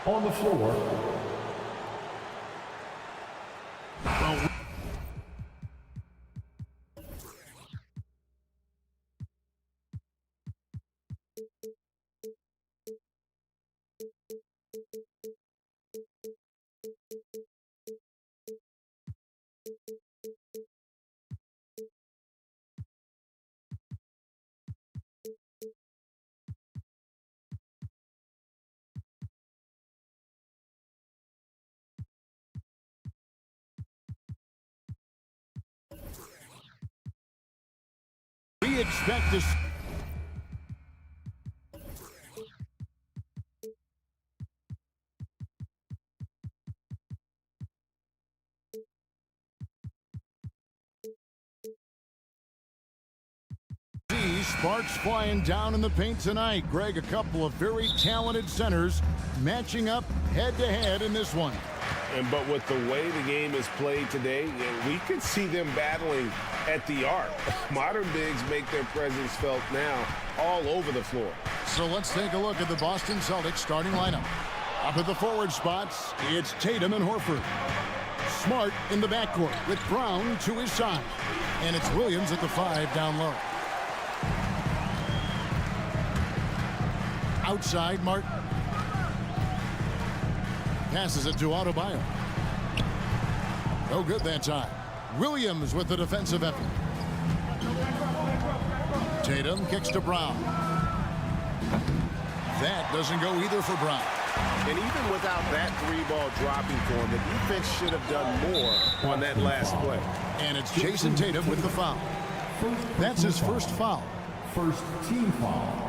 On the floor. We expect to. Sparks flying down in the paint tonight. Greg, a couple of very talented centers matching up head-to-head in this one. But with the way the game is played today, we could see them battling at the arc. Modern bigs make their presence felt now all over the floor. So let's take a look at the Boston Celtics starting lineup. Up at the forward spots, it's Tatum and Horford. Smart in the backcourt with Brown to his side. And it's Williams at the 5 down low. Outside, Martin. Passes it to Adebayo. No good that time. Williams with the defensive effort. Tatum kicks to Brown. That doesn't go either for Brown. And even without that three-ball dropping for him, the defense should have done more on that last play. And it's Jason Tatum with the foul. That's his first foul. First team foul.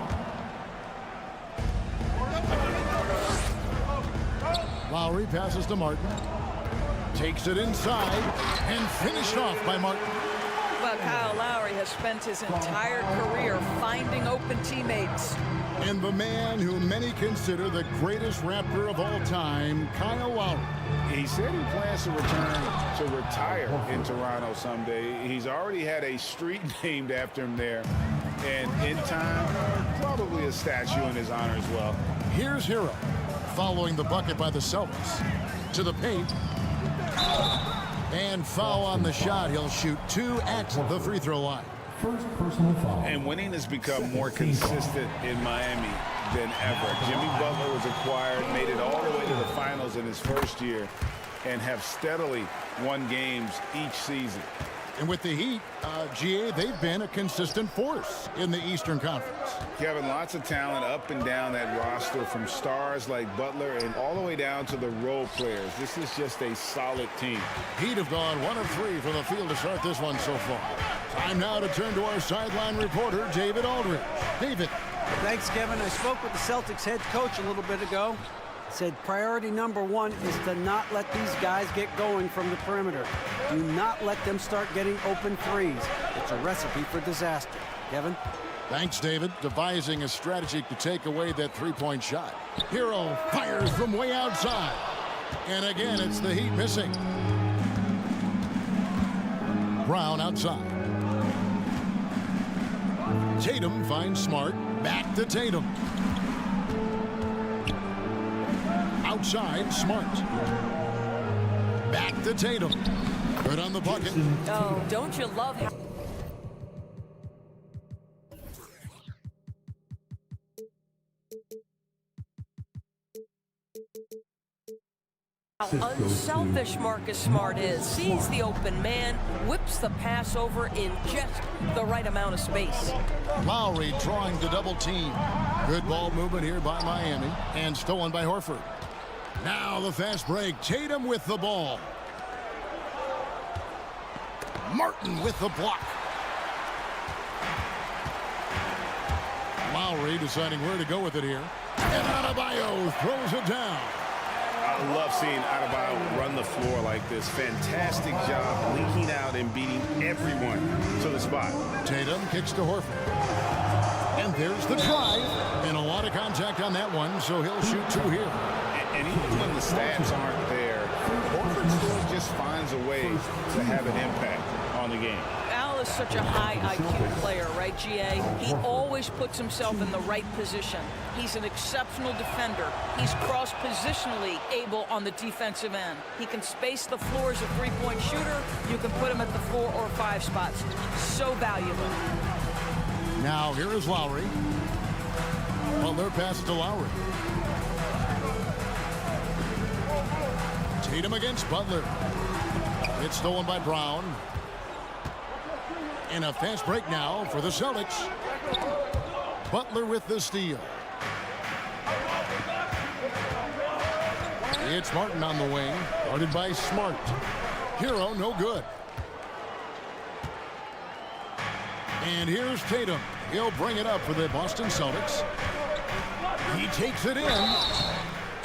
Lowry passes to Martin. Takes it inside and finished off by Martin. Well, Kyle Lowry has spent his entire career finding open teammates. And the man who many consider the greatest Raptor of all time, Kyle Lowry. He said he plans to return to retire in Toronto someday. He's already had a street named after him there. And in time, probably a statue in his honor as well. Here's Hero following the bucket by the Celtics. To the paint. And foul on the shot. He'll shoot 2 at the free throw line. First personal foul. And winning has become more consistent in Miami than ever. Jimmy Butler was acquired, made it all the way to the finals in his first year, and have steadily won games each season. And with the Heat, GA, they've been a consistent force in the Eastern Conference. Kevin, lots of talent up and down that roster, from stars like Butler and all the way down to the role players. This is just a solid team. Heat have gone 1 of 3 from the field to start this one so far. Time now to turn to our sideline reporter, David Aldridge. David. Thanks, Kevin. I spoke with the Celtics head coach a little bit ago. Said priority number 1 is to not let these guys get going from the perimeter. Do not let them start getting open threes. It's a recipe for disaster. Kevin? Thanks, David. Devising a strategy to take away that three-point shot. Hero fires from way outside. And again, it's the Heat missing. Brown outside. Tatum finds Smart. Back to Tatum. Outside, Smart. Back to Tatum. Good on the bucket. Oh, don't you love how unselfish Marcus Smart is. Sees the open man, whips the pass over in just the right amount of space. Lowry drawing the double team. Good ball movement here by Miami, and stolen by Horford. Now the fast break. Tatum with the ball. Martin with the block. Lowry deciding where to go with it here. And Adebayo throws it down. I love seeing Adebayo run the floor like this. Fantastic job leaking out and beating everyone to the spot. Tatum kicks to Horford. And there's the drive. And a lot of contact on that one, so he'll shoot 2 here. And even when the stats aren't there, Horford still just finds a way to have an impact on the game. Al is such a high IQ player, right, GA? He always puts himself in the right position. He's an exceptional defender. He's cross-positionally able on the defensive end. He can space the floor as a three-point shooter. You can put him at the 4 or 5 spots. So valuable. Now here is Lowry. Butler passes to Lowry. Tatum against Butler. It's stolen by Brown. And a fast break now for the Celtics. Butler with the steal. It's Martin on the wing, guarded by Smart. Hero, no good. And here's Tatum. He'll bring it up for the Boston Celtics. He takes it in.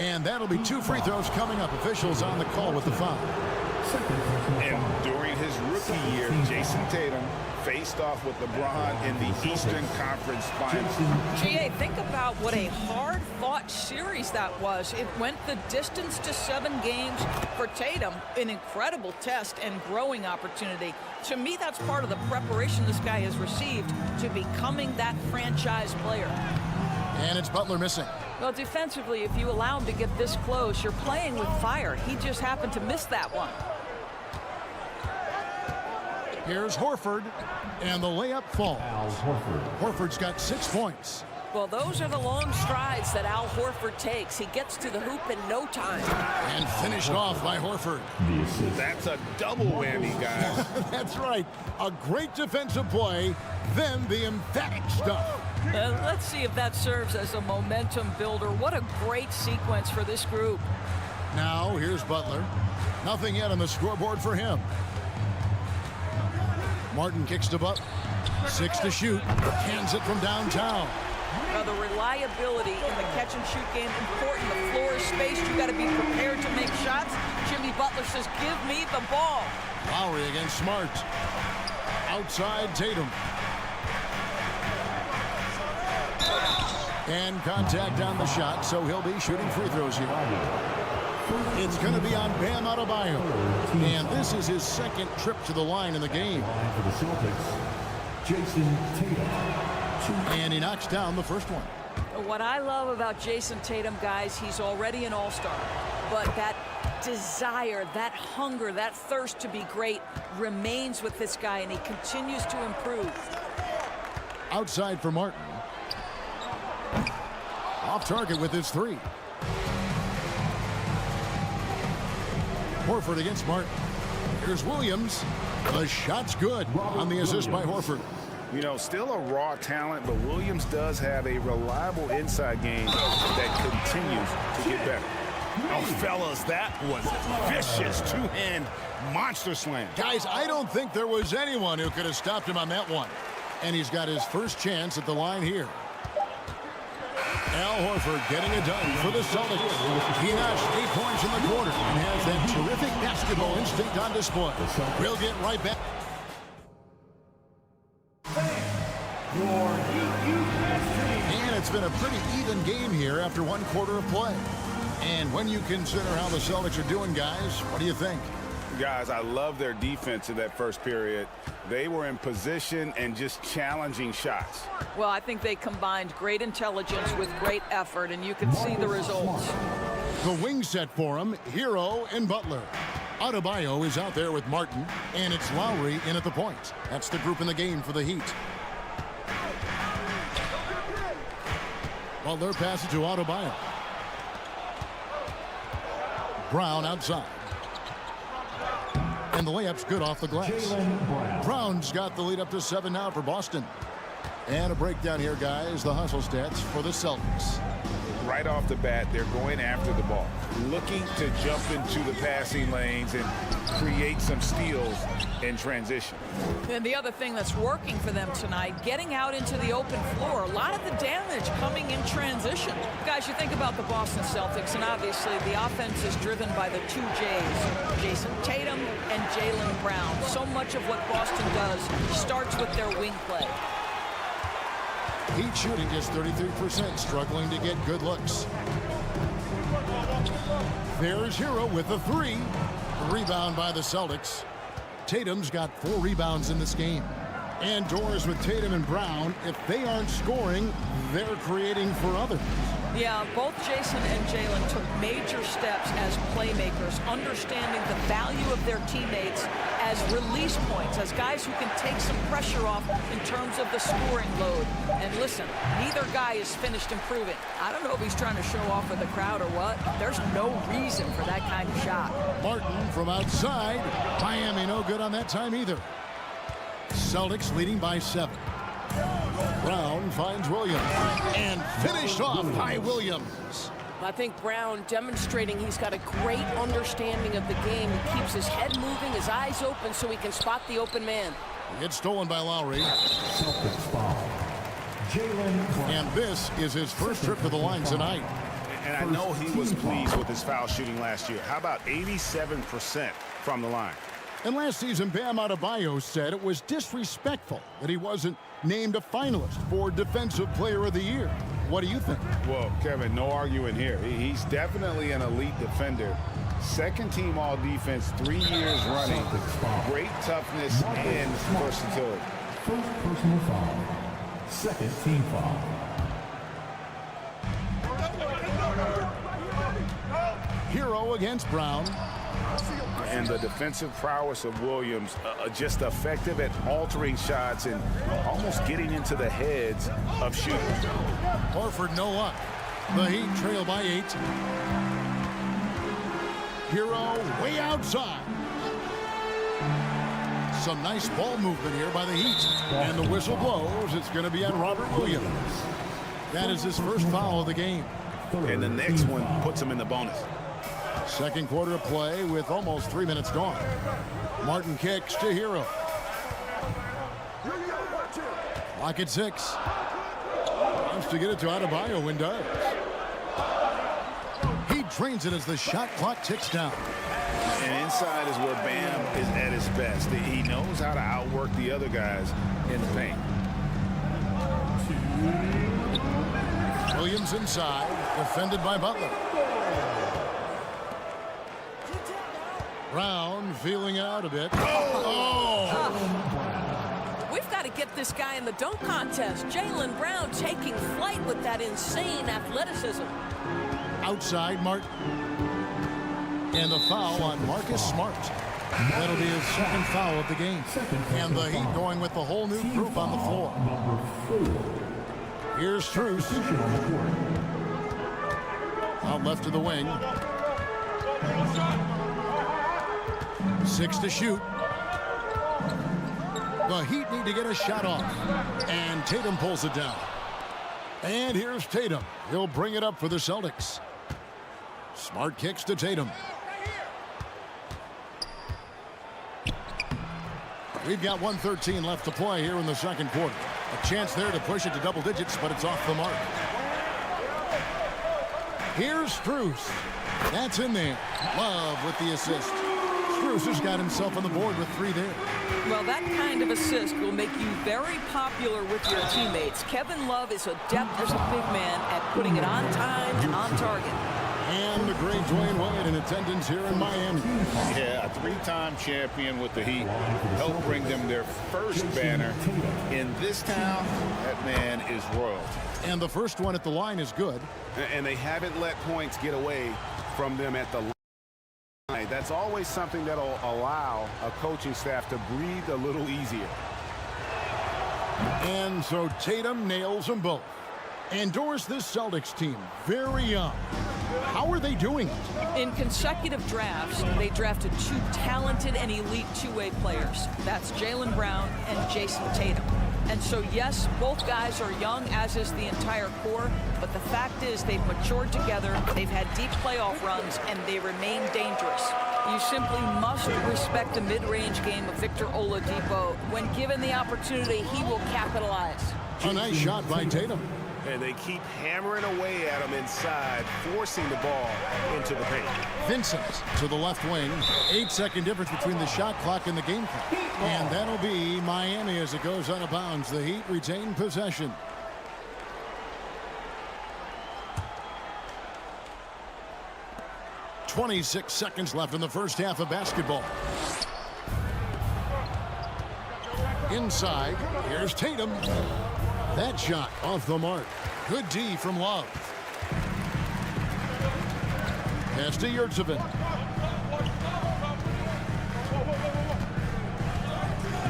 And that'll be 2 free throws coming up. Officials on the call with the foul. And during his rookie year, Jason Tatum faced off with LeBron in the Eastern Conference Finals. GA, think about what a hard-fought series that was. It went the distance to 7 games for Tatum. An incredible test and growing opportunity. To me, that's part of the preparation this guy has received to becoming that franchise player. And it's Butler missing. Well, defensively, if you allow him to get this close, you're playing with fire. He just happened to miss that one. Here's Horford, and the layup falls. Al Horford. Horford's got 6 points. Well, those are the long strides that Al Horford takes. He gets to the hoop in no time. And finished off by Horford. The assist. That's a double whammy, guys. That's right. A great defensive play, then the emphatic stuff. Let's see if that serves as a momentum builder. What a great sequence for this group. Now, here's Butler. Nothing yet on the scoreboard for him. Martin kicks to Butler. 6 to shoot. Hands it from downtown. Now, the reliability in the catch-and-shoot game important. The floor is spaced. You got to be prepared to make shots. Jimmy Butler says, give me the ball. Lowry against Smart. Outside Tatum. And contact on the shot, so he'll be shooting free throws here. It's going to be on Bam Adebayo. And this is his 2nd trip to the line in the game. For the Celtics, Jason Tatum. And he knocks down the first one. What I love about Jason Tatum, guys, he's already an all-star. But that desire, that hunger, that thirst to be great remains with this guy, and he continues to improve. Outside for Martin. Off target with his 3. Horford against Martin. Here's Williams. The shot's good on the assist by Horford. You know, still a raw talent, but Williams does have a reliable inside game that continues to get better. Oh, fellas, that was vicious. 2-hand monster slam. Guys, I don't think there was anyone who could have stopped him on that one. And he's got his first chance at the line here. Al Horford getting it done for the Celtics. He notched 8 points in the quarter and has that terrific basketball instinct on display. We'll get right back. And it's been a pretty even game here after 1 quarter of play. And when you consider how the Celtics are doing, guys, what do you think? Guys, I love their defense in that first period. They were in position and just challenging shots. Well, I think they combined great intelligence with great effort, and you can see the results. The wing set for him, Hero and Butler. Adebayo is out there with Martin, and it's Lowry in at the point. That's the group in the game for the Heat. Butler passes to Adebayo. Brown outside. And the layup's good off the glass. Brown's got the lead up to 7 now for Boston. And a breakdown here, guys. The hustle stats for the Celtics. Right off the bat, they're going after the ball, looking to jump into the passing lanes and create some steals in transition. And the other thing that's working for them tonight, getting out into the open floor. A lot of the damage coming in transition. Guys, you think about the Boston Celtics, and obviously the offense is driven by the 2 J's, Jason Tatum and Jaylen Brown. So much of what Boston does starts with their wing play. Heat shooting just 33%, struggling to get good looks. There's Hero with a three. Rebound by the Celtics. Tatum's got 4 rebounds in this game. And doors with Tatum and Brown. If they aren't scoring, they're creating for others. Yeah, both Jason and Jalen took major steps as playmakers, understanding the value of their teammates as release points, as guys who can take some pressure off in terms of the scoring load. And listen, neither guy is finished improving. I don't know if he's trying to show off with the crowd or what. There's no reason for that kind of shot. Martin from outside. Miami no good on that time either. Celtics leading by 7. Brown finds Williams and finished off by Williams. I think Brown demonstrating he's got a great understanding of the game. He keeps his head moving, his eyes open so he can spot the open man. It's stolen by Lowry. Celtics foul. Jalen Brown. And this is his first trip to the line tonight. And I know he was pleased with his foul shooting last year. How about 87% from the line? And last season, Bam Adebayo said it was disrespectful that he wasn't named a finalist for Defensive Player of the Year. What do you think? Well, Kevin, no arguing here. He's definitely an elite defender. Second team all defense, 3 years running. Great toughness and versatility. First personal foul. Second team foul. Hero against Brown. And the defensive prowess of Williams, just effective at altering shots and almost getting into the heads of shooters. Horford no luck. The Heat trail by 8. Hero way outside. Some nice ball movement here by the Heat. And the whistle blows. It's going to be on Robert Williams. That is his first foul of the game. And the next one puts him in the bonus. Second quarter of play with almost 3 minutes gone. Martin kicks to Hero. Lock at 6. Wants to get it to Adebayo and does. He drains it as the shot clock ticks down. And inside is where Bam is at his best. He knows how to outwork the other guys in the paint. Williams inside, defended by Butler. Brown feeling it out a bit. Oh! We've got to get this guy in the dunk contest. Jalen Brown taking flight with that insane athleticism. Outside, Martin. And a foul on Marcus Smart. That'll be his second foul of the game. And the Heat going with the whole new group on the floor. Number 4. Here's Strus. Out left to the wing. 6 to shoot. The Heat need to get a shot off. And Tatum pulls it down. And here's Tatum. He'll bring it up for the Celtics. Smart kicks to Tatum. We've got 1:13 left to play here in the second quarter. A chance there to push it to double digits, but it's off the mark. Here's Strus. That's in there. Love with the assist. Strus has got himself on the board with 3 there. Well, that kind of assist will make you very popular with your teammates. Kevin Love is adept as a big man at putting it on time and on target. And the great Dwayne Wade in attendance here in Miami. Yeah, a 3-time champion with the Heat. Helped bring them their first banner. In this town, that man is royalty. And the first one at the line is good. And they haven't let points get away from them at the line. That's always something that'll allow a coaching staff to breathe a little easier. And so Tatum nails them both. Endorse this Celtics team. Very young. How are they doing it? In consecutive drafts, they drafted 2 talented and elite two-way players. That's Jalen Brown and Jason Tatum. And so, yes, both guys are young, as is the entire core, but the fact is they've matured together, they've had deep playoff runs, and they remain dangerous. You simply must respect the mid-range game of Victor Oladipo. When given the opportunity, he will capitalize. A nice shot by Tatum. And they keep hammering away at him inside, forcing the ball into the paint. Vincent to the left wing. 8-second difference between the shot clock and the game clock. And that'll be Miami as it goes out of bounds. The Heat retain possession. 26 seconds left in the first half of basketball. Inside, here's Tatum. That shot off the mark. Good D from Love. Pass to Yurtsevin.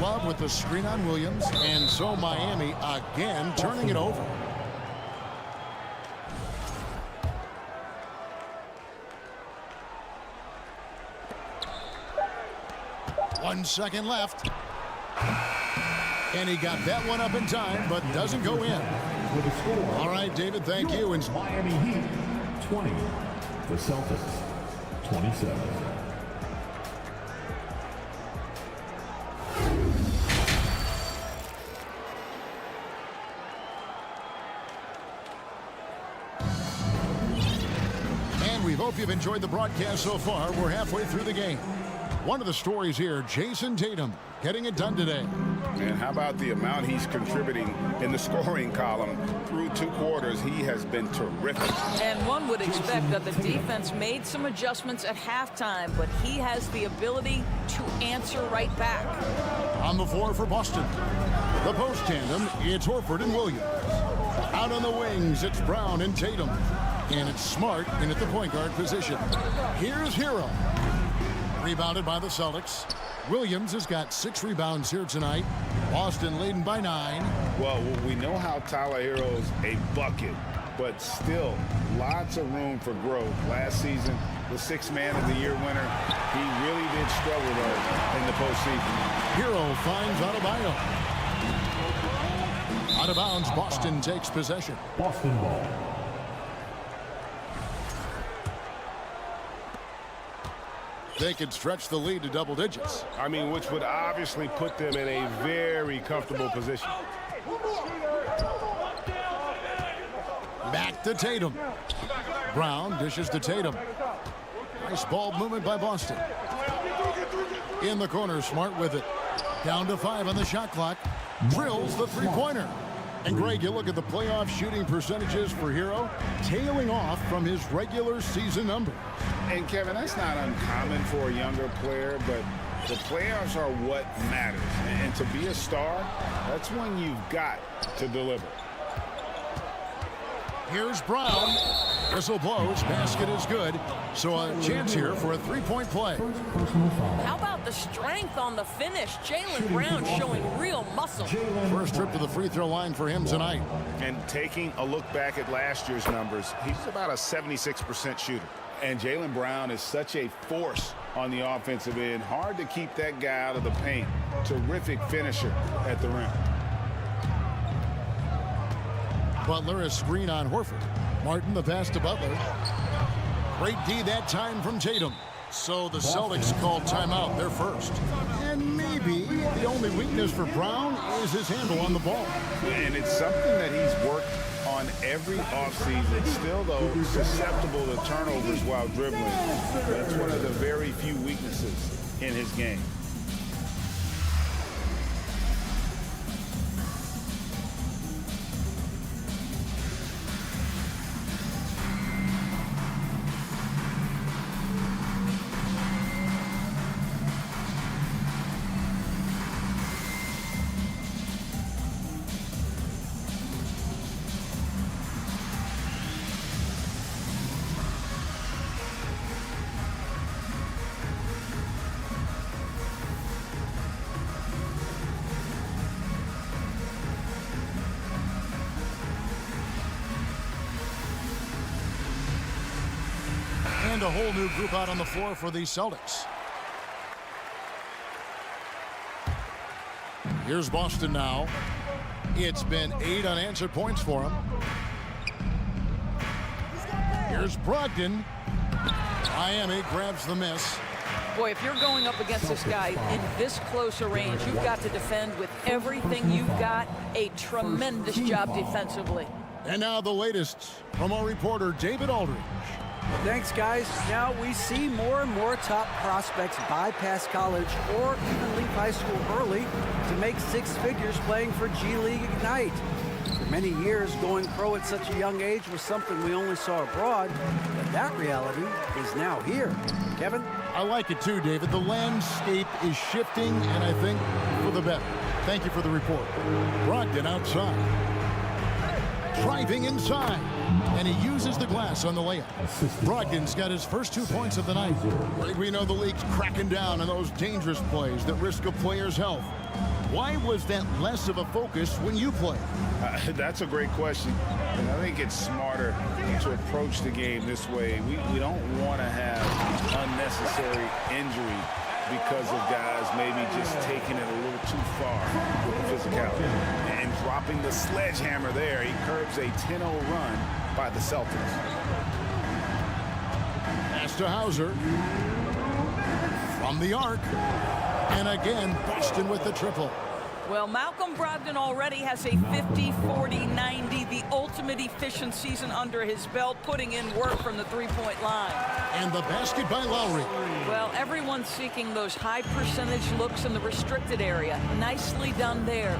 Love with the screen on Williams, and so Miami again turning it over. One second left. And he got that one up in time, but doesn't go in. All right, David, thank you. And Miami Heat 20. The Celtics 27. we hope you've enjoyed the broadcast so far. We're halfway through the game. One of the stories here, Jason Tatum getting it done today. And how about the amount he's contributing in the scoring column? Through 2 quarters, he has been terrific. And one would expect that the defense made some adjustments at halftime, but he has the ability to answer right back. On the floor for Boston, the post tandem, it's Horford and Williams. Out on the wings, it's Brown and Tatum. And it's Smart in at the point guard position. Here's Hero. Rebounded by the Celtics. Williams has got 6 rebounds here tonight. Boston leading by 9. Well, we know how Tyler Hero's a bucket, but still lots of room for growth. Last season, the 6th Man of the Year winner, he really did struggle though in the postseason. Hero finds Adebayo. Out of bounds, Boston takes possession. Boston ball. They could stretch the lead to double digits. I mean, which would obviously put them in a very comfortable position. Back to Tatum. Brown dishes to Tatum. Nice ball movement by Boston. In the corner, Smart with it. Down to 5 on the shot clock. Drills the three-pointer. And Greg, you look at the playoff shooting percentages for Hero, tailing off from his regular season number. And Kevin, that's not uncommon for a younger player, but the playoffs are what matters. And to be a star, that's when you've got to deliver. Here's Brown. Whistle blows. Basket is good. So a chance here for a three-point play. How about the strength on the finish? Jaylen Brown showing real muscle. First trip to the free throw line for him tonight. And taking a look back at last year's numbers, he's about a 76% shooter. And Jaylen Brown is such a force on the offensive end. Hard to keep that guy out of the paint. Terrific finisher at the rim. Butler is screen on Horford. Martin the pass to Butler. Great D that time from Tatum. So the Celtics called timeout, their first. And maybe the only weakness for Brown is his handle on the ball. And it's something that he's worked on every offseason. Still, though, susceptible to turnovers while dribbling. That's one of the very few weaknesses in his game. And a whole new group out on the floor for the Celtics. Here's Boston now. It's been 8 unanswered points for him. Here's Brogdon. Miami grabs the miss. Boy, if you're going up against this guy in this close a range, you've got to defend with everything you've got. A tremendous job defensively. And now the latest from our reporter, David Aldridge. Thanks, guys. Now we see more and more top prospects bypass college or even leave high school early to make 6 figures playing for G League Ignite. For many years, going pro at such a young age was something we only saw abroad, but that reality is now here. Kevin? I like it too, David. The landscape is shifting, and I think for the better. Thank you for the report. Brogdon outside. Driving inside. And he uses the glass on the layup. Brogdon's got his first 2 points of the night. We know the league's cracking down on those dangerous plays that risk a player's health. Why was that less of a focus when you play? That's a great question. And I think it's smarter to approach the game this way. We don't want to have unnecessary injury because of guys maybe just taking it a little too far with the physicality. And dropping the sledgehammer there, he curbs a 10-0 run by the Celtics. Pass to Hauser. From the arc. And again, Boston with the triple. Well, Malcolm Brogdon already has a 50-40-90, the ultimate efficient season under his belt, putting in work from the three-point line. And the basket by Lowry. Well, everyone's seeking those high percentage looks in the restricted area. Nicely done there.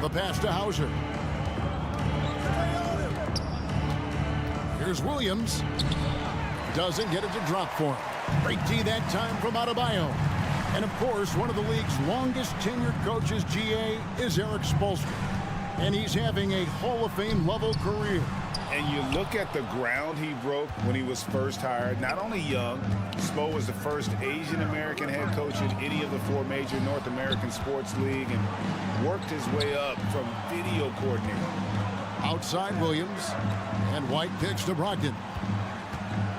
The pass to Hauser. Here's Williams. Doesn't get it to drop for him. Great D that time from Adebayo. And, of course, one of the league's longest tenured coaches, GA, is Eric Spoelstra. And he's having a Hall of Fame level career. And you look at the ground he broke when he was first hired. Not only young, Spo was the first Asian-American head coach in any of the 4 major North American sports league and worked his way up from video coordinator. Outside Williams. And White kicks to Brogdon.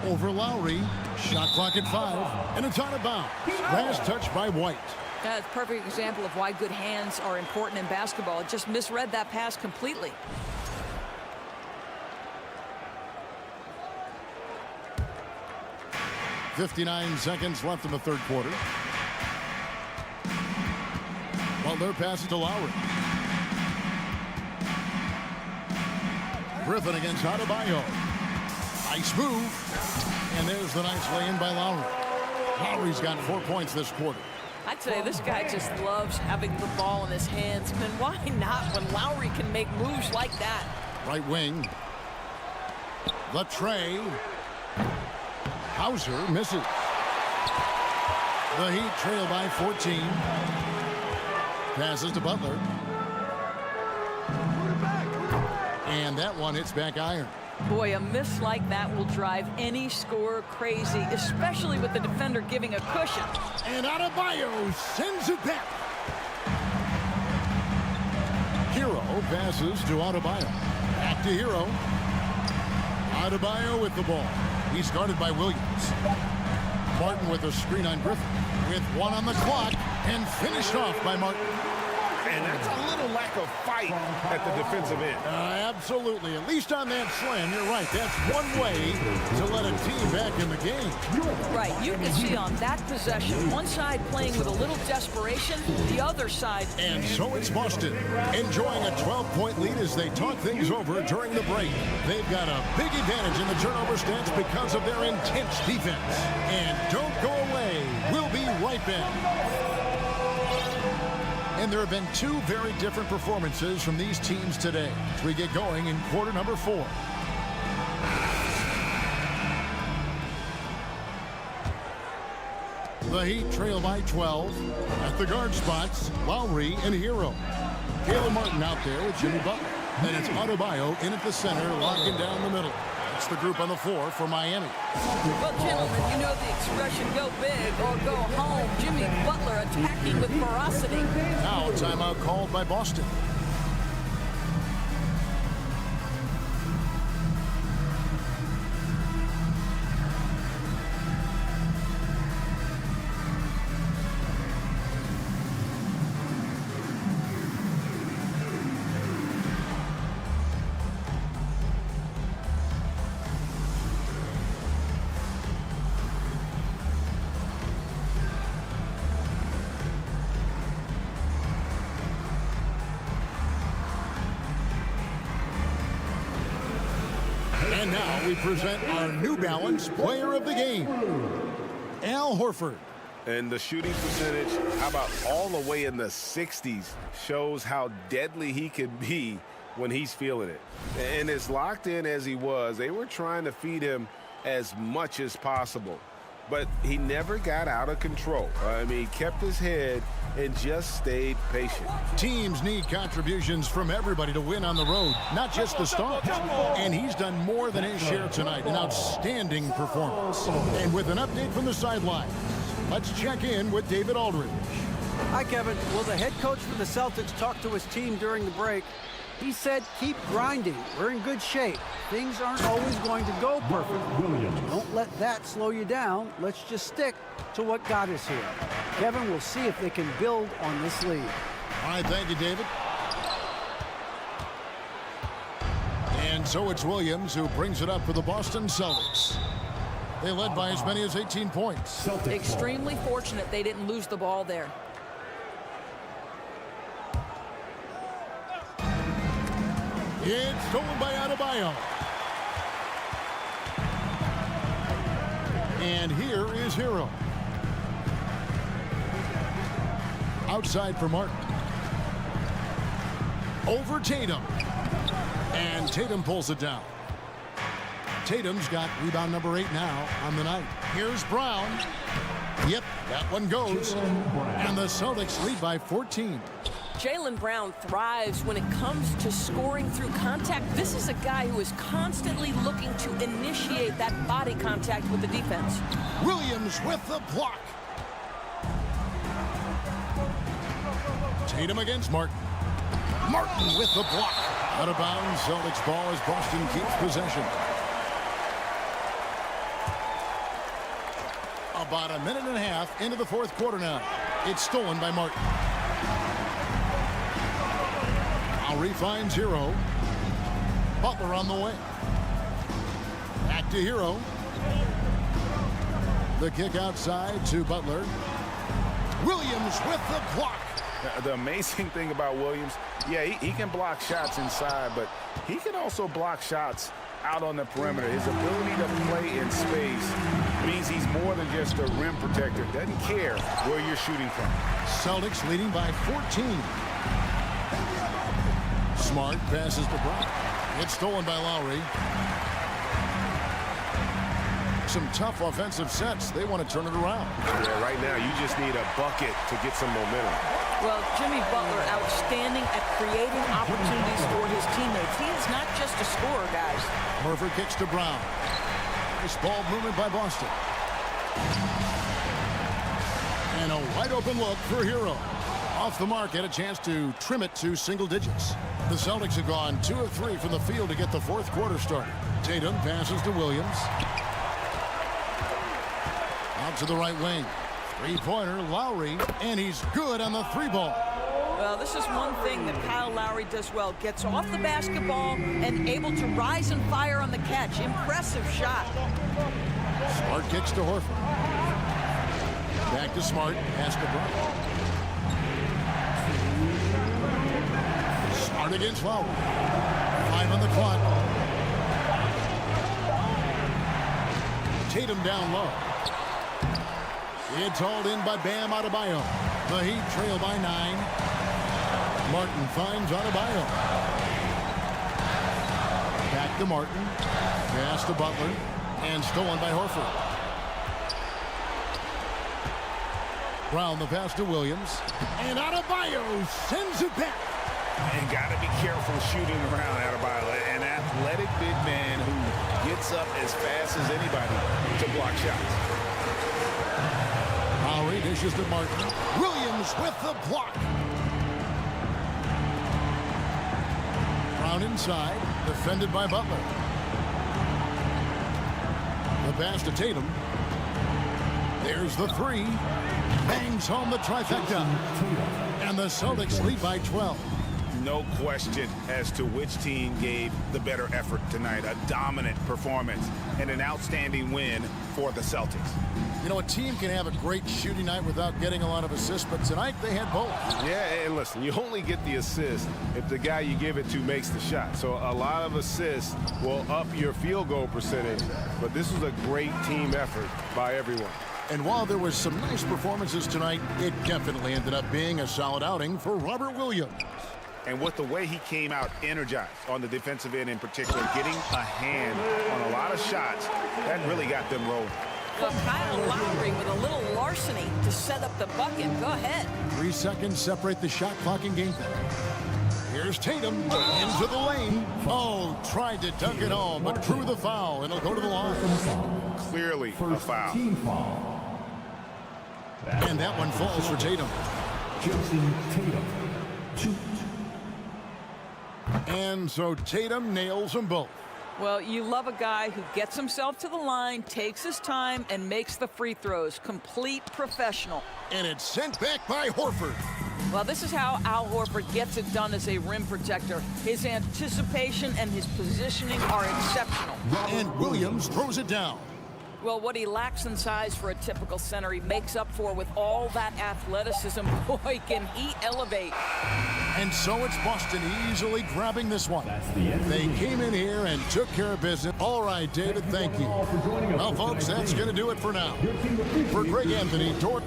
Over Lowry. Shot clock at 5, and it's out of bounds. Last touch by White. That's a perfect example of why good hands are important in basketball. It just misread that pass completely. .59 seconds left in the third quarter. Butler passes to Lowry. Griffin against Adebayo. Nice move. And there's the nice lay-in by Lowry. Lowry's got 4 points this quarter. I'd say this guy just loves having the ball in his hands. And why not when Lowry can make moves like that? Right wing. The tray. Hauser misses. The Heat trail by 14. Passes to Butler. And that one hits back iron. Boy, a miss like that will drive any scorer crazy, especially with the defender giving a cushion. And Adebayo sends it back. Hero passes to Adebayo. Back to Hero. Adebayo with the ball. He's guarded by Williams. Martin with a screen on Griffin. With 1 on the clock and finished off by Martin. And that's a little lack of fight at the defensive end. Absolutely. At least on that slam, you're right. That's one way to let a team back in the game. Right. You can see on that possession, one side playing with a little desperation, the other side. And so it's Boston enjoying a 12-point lead as they talk things over during the break. They've got a big advantage in the turnover stats because of their intense defense. And don't go away. We'll be right back. And there have been 2 very different performances from these teams today as we get going in quarter number 4. The Heat trail by 12. At the guard spots, Lowry and Hero. Caleb Martin out there with Jimmy Butler. Then it's Adebayo in at the center, locking down the middle. That's the group on the floor for Miami. Well, gentlemen, you know the expression, go big or go home. Jimmy Butler attacking with ferocity. Now a timeout called by Boston. And now we present our New Balance Player of the Game, Al Horford. And the shooting percentage, how about all the way in the 60s, shows how deadly he can be when he's feeling it. And as locked in as he was, they were trying to feed him as much as possible. But he never got out of control. I mean, he kept his head and just stayed patient. Teams need contributions from everybody to win on the road, not just the stars. And he's done more than his share tonight. An outstanding performance. And with an update from the sideline, let's check in with David Aldridge. Hi, Kevin. Well, the head coach for the Celtics talked to his team during the break. He said, keep grinding. We're in good shape. Things aren't always going to go perfectly. Don't let that slow you down. Let's just stick to what got us here. Kevin, we'll see if they can build on this lead. All right, thank you, David. And so it's Williams who brings it up for the Boston Celtics. They led by as many as 18 points. Extremely fortunate they didn't lose the ball there. It's stolen by Adebayo. And here is Hero. Outside for Martin. Over Tatum. And Tatum pulls it down. Tatum's got rebound number 8 now on the night. Here's Brown. Yep, that one goes. And the Celtics lead by 14. Jaylen Brown thrives when it comes to scoring through contact. This is a guy who is constantly looking to initiate that body contact with the defense. Williams with the block. Tatum against Martin. Martin with the block. Out of bounds, Celtics ball as Boston keeps possession. About a minute and a half into the fourth quarter now. It's stolen by Martin. Lowry finds Hero. Butler on the way. Back to Hero. The kick outside to Butler. Williams with the block. The amazing thing about Williams, yeah, he can block shots inside, but he can also block shots out on the perimeter. His ability to play in space means he's more than just a rim protector. Doesn't care where you're shooting from. Celtics leading by 14. Smart passes to Brown. It's stolen by Lowry. Some tough offensive sets. They want to turn it around. Yeah, right now you just need a bucket to get some momentum. Well, Jimmy Butler outstanding at creating opportunities for his teammates. He is not just a scorer, guys. Horford kicks to Brown. Nice ball movement by Boston. And a wide open look for Hero. Off the mark, had a chance to trim it to single digits. The Celtics have gone 2 of 3 from the field to get the fourth quarter started. Tatum passes to Williams. Out to the right wing. Three-pointer, Lowry, and he's good on the 3-ball. Well, this is one thing that Kyle Lowry does well. Gets off the basketball and able to rise and fire on the catch. Impressive shot. Smart kicks to Horford. Back to Smart. Pass to Brown. Smart against Lowry. 5 on the clock. Tatum down low. It's hauled in by Bam Adebayo. The Heat trail by 9. Martin finds Adebayo. Back to Martin. Pass to Butler. And stolen by Horford. Brown the pass to Williams. And Adebayo sends it back. And got to be careful shooting around Adebayo. An athletic big man who gets up as fast as anybody to block shots. Lowry dishes to Martin. Williams with the block. Brown inside. Defended by Butler. The pass to Tatum. There's the 3. Bangs home the trifecta. And the Celtics lead by 12. No question as to which team gave the better effort tonight. A dominant performance and an outstanding win for the Celtics. You know, a team can have a great shooting night without getting a lot of assists, but tonight they had both. Yeah, and listen, you only get the assist if the guy you give it to makes the shot. So a lot of assists will up your field goal percentage, but this was a great team effort by everyone. And while there was some nice performances tonight, it definitely ended up being a solid outing for Robert Williams. And with the way he came out energized on the defensive end in particular, getting a hand on a lot of shots, that really got them rolling. Well, Kyle Lowry with a little larceny to set up the bucket. Go ahead. 3 seconds separate the shot clock and game clock. Here's Tatum into the lane. Oh, tried to dunk it home, but drew the foul, and it'll go to the line. Clearly a foul. Team foul. And that one falls for Tatum. Jason Tatum. Shoot. And so Tatum nails them both. Well, you love a guy who gets himself to the line, takes his time, and makes the free throws. Complete professional. And it's sent back by Horford. Well, this is how Al Horford gets it done as a rim protector. His anticipation and his positioning are exceptional. And Williams throws it down. Well, what he lacks in size for a typical center, he makes up for with all that athleticism. Boy, can he elevate. And so it's Boston easily grabbing this one. They came in here and took care of business. All right, David, thank you. Well, folks, that's going to do it for now. For Greg Anthony, Dort.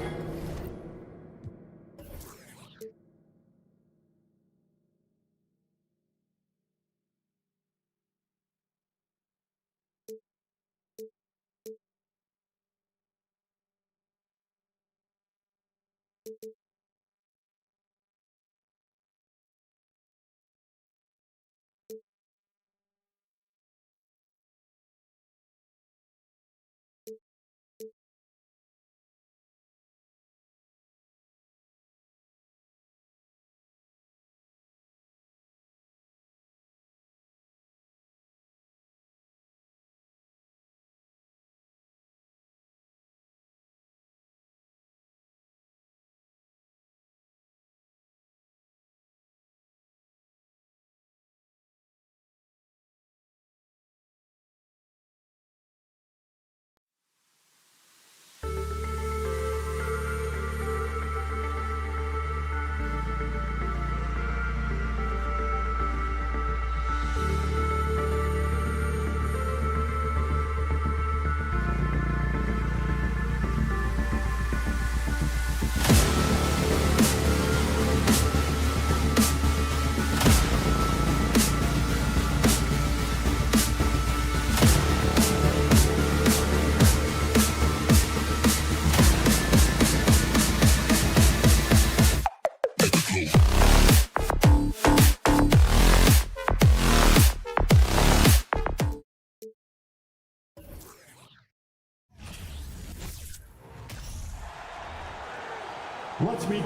Let's meet.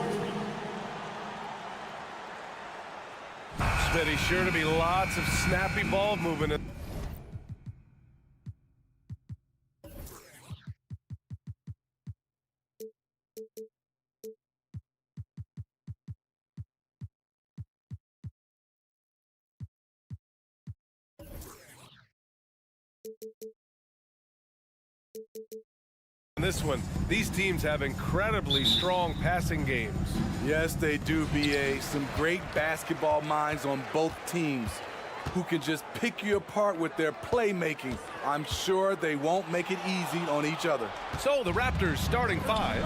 Smitty, sure to be lots of snappy ball movement. In this one, these teams have incredibly strong passing games. Yes, they do, B.A. Some great basketball minds on both teams who can just pick you apart with their playmaking. I'm sure they won't make it easy on each other. So the Raptors starting five.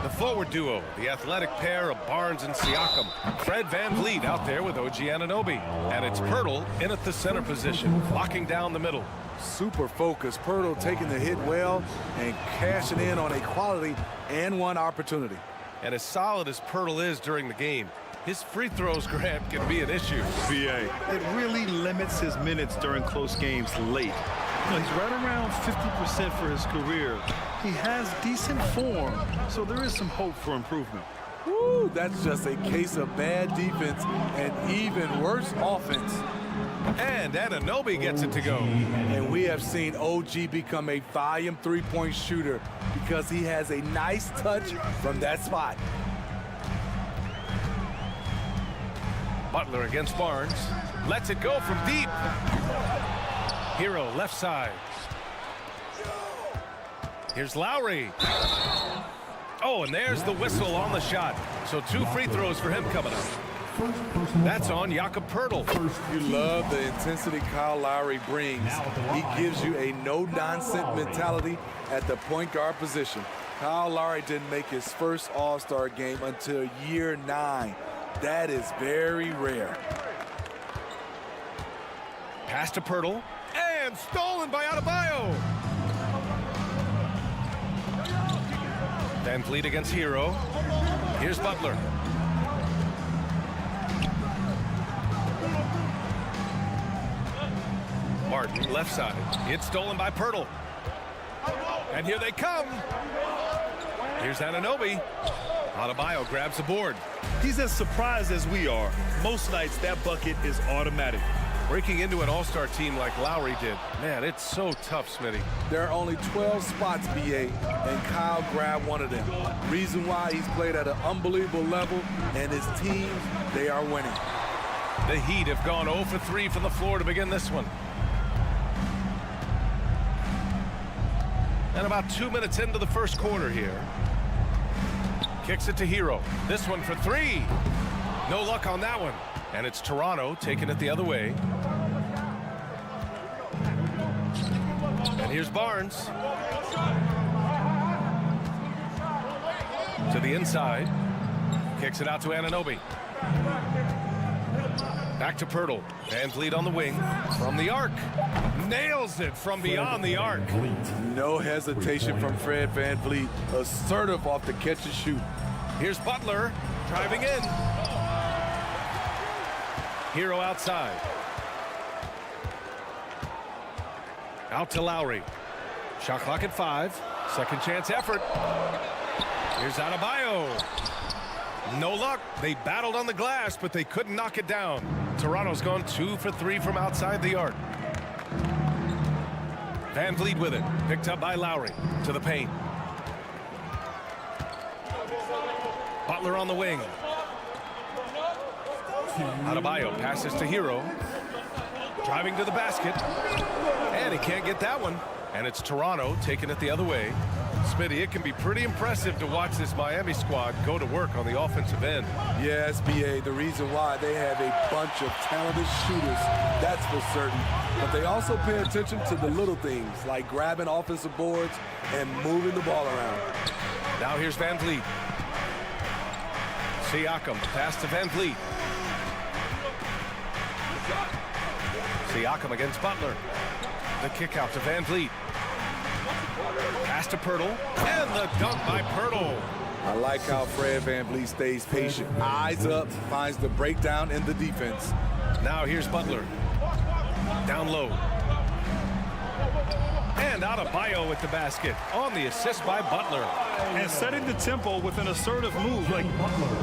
The forward duo, the athletic pair of Barnes and Siakam. Fred VanVleet out there with OG Anunoby. And it's Pirtle in at the center position, locking down the middle. Super focused. Pirtle taking the hit well and cashing in on a quality and one opportunity. And as solid as Pirtle is during the game, his free throws, Grant, can be an issue. BA. It really limits his minutes during close games late. You know, he's right around 50% for his career. He has decent form, so there is some hope for improvement. Woo, that's just a case of bad defense and even worse offense. And Anunoby gets it to go. And we have seen OG become a volume three-point shooter because he has a nice touch from that spot. Butler against Barnes. Lets it go from deep. Hero left side. Here's Lowry. Oh, and there's the whistle on the shot. So 2 free throws for him coming up. That's on Jakob Pirtle. You love the intensity Kyle Lowry brings. He gives you a no-nonsense mentality at the point guard position. Kyle Lowry didn't make his first All-Star game until year 9. That is very rare. Pass to Pirtle, and stolen by Adebayo. Van Vliet against Hero. Here's Butler. Martin, left side. It's stolen by Pirtle. And here they come. Here's Anunoby. Adebayo grabs the board. He's as surprised as we are. Most nights, that bucket is automatic. Breaking into an all-star team like Lowry did. Man, it's so tough, Smitty. There are only 12 spots, BA, and Kyle grabbed one of them. Reason why he's played at an unbelievable level, and his teams, they are winning. The Heat have gone 0 for 3 from the floor to begin this one. And about 2 minutes into the first quarter here. Kicks it to Hero. This one for 3. No luck on that one. And it's Toronto taking it the other way. And here's Barnes. To the inside. Kicks it out to Anunoby. Back to Pirtle. Van Vliet on the wing. From the arc. Nails it from beyond the arc. No hesitation from Fred Van Vliet. Assertive off the catch and shoot. Here's Butler driving in. Hero outside. Out to Lowry. Shot clock at 5. Second chance effort. Here's Adebayo. No luck. They battled on the glass, but they couldn't knock it down. Toronto's gone 2 for 3 from outside the arc. Van Vliet with it. Picked up by Lowry. To the paint. Butler on the wing. Adebayo passes to Hero. Driving to the basket. And he can't get that one. And it's Toronto taking it the other way. Smitty, it can be pretty impressive to watch this Miami squad go to work on the offensive end. Yes, BA, the reason why they have a bunch of talented shooters, that's for certain. But they also pay attention to the little things, like grabbing offensive boards and moving the ball around. Now here's Van Vliet. Siakam, pass to Van Vliet. Siakam against Butler. The kick out to Van Vliet. Pass to Pirtle. And the dunk by Pirtle. I like how Fred Van Vliet stays patient. Eyes up, finds the breakdown in the defense. Now here's Butler. Down low. And Adebayo with the basket on the assist by Butler. And setting the tempo with an assertive move. Like,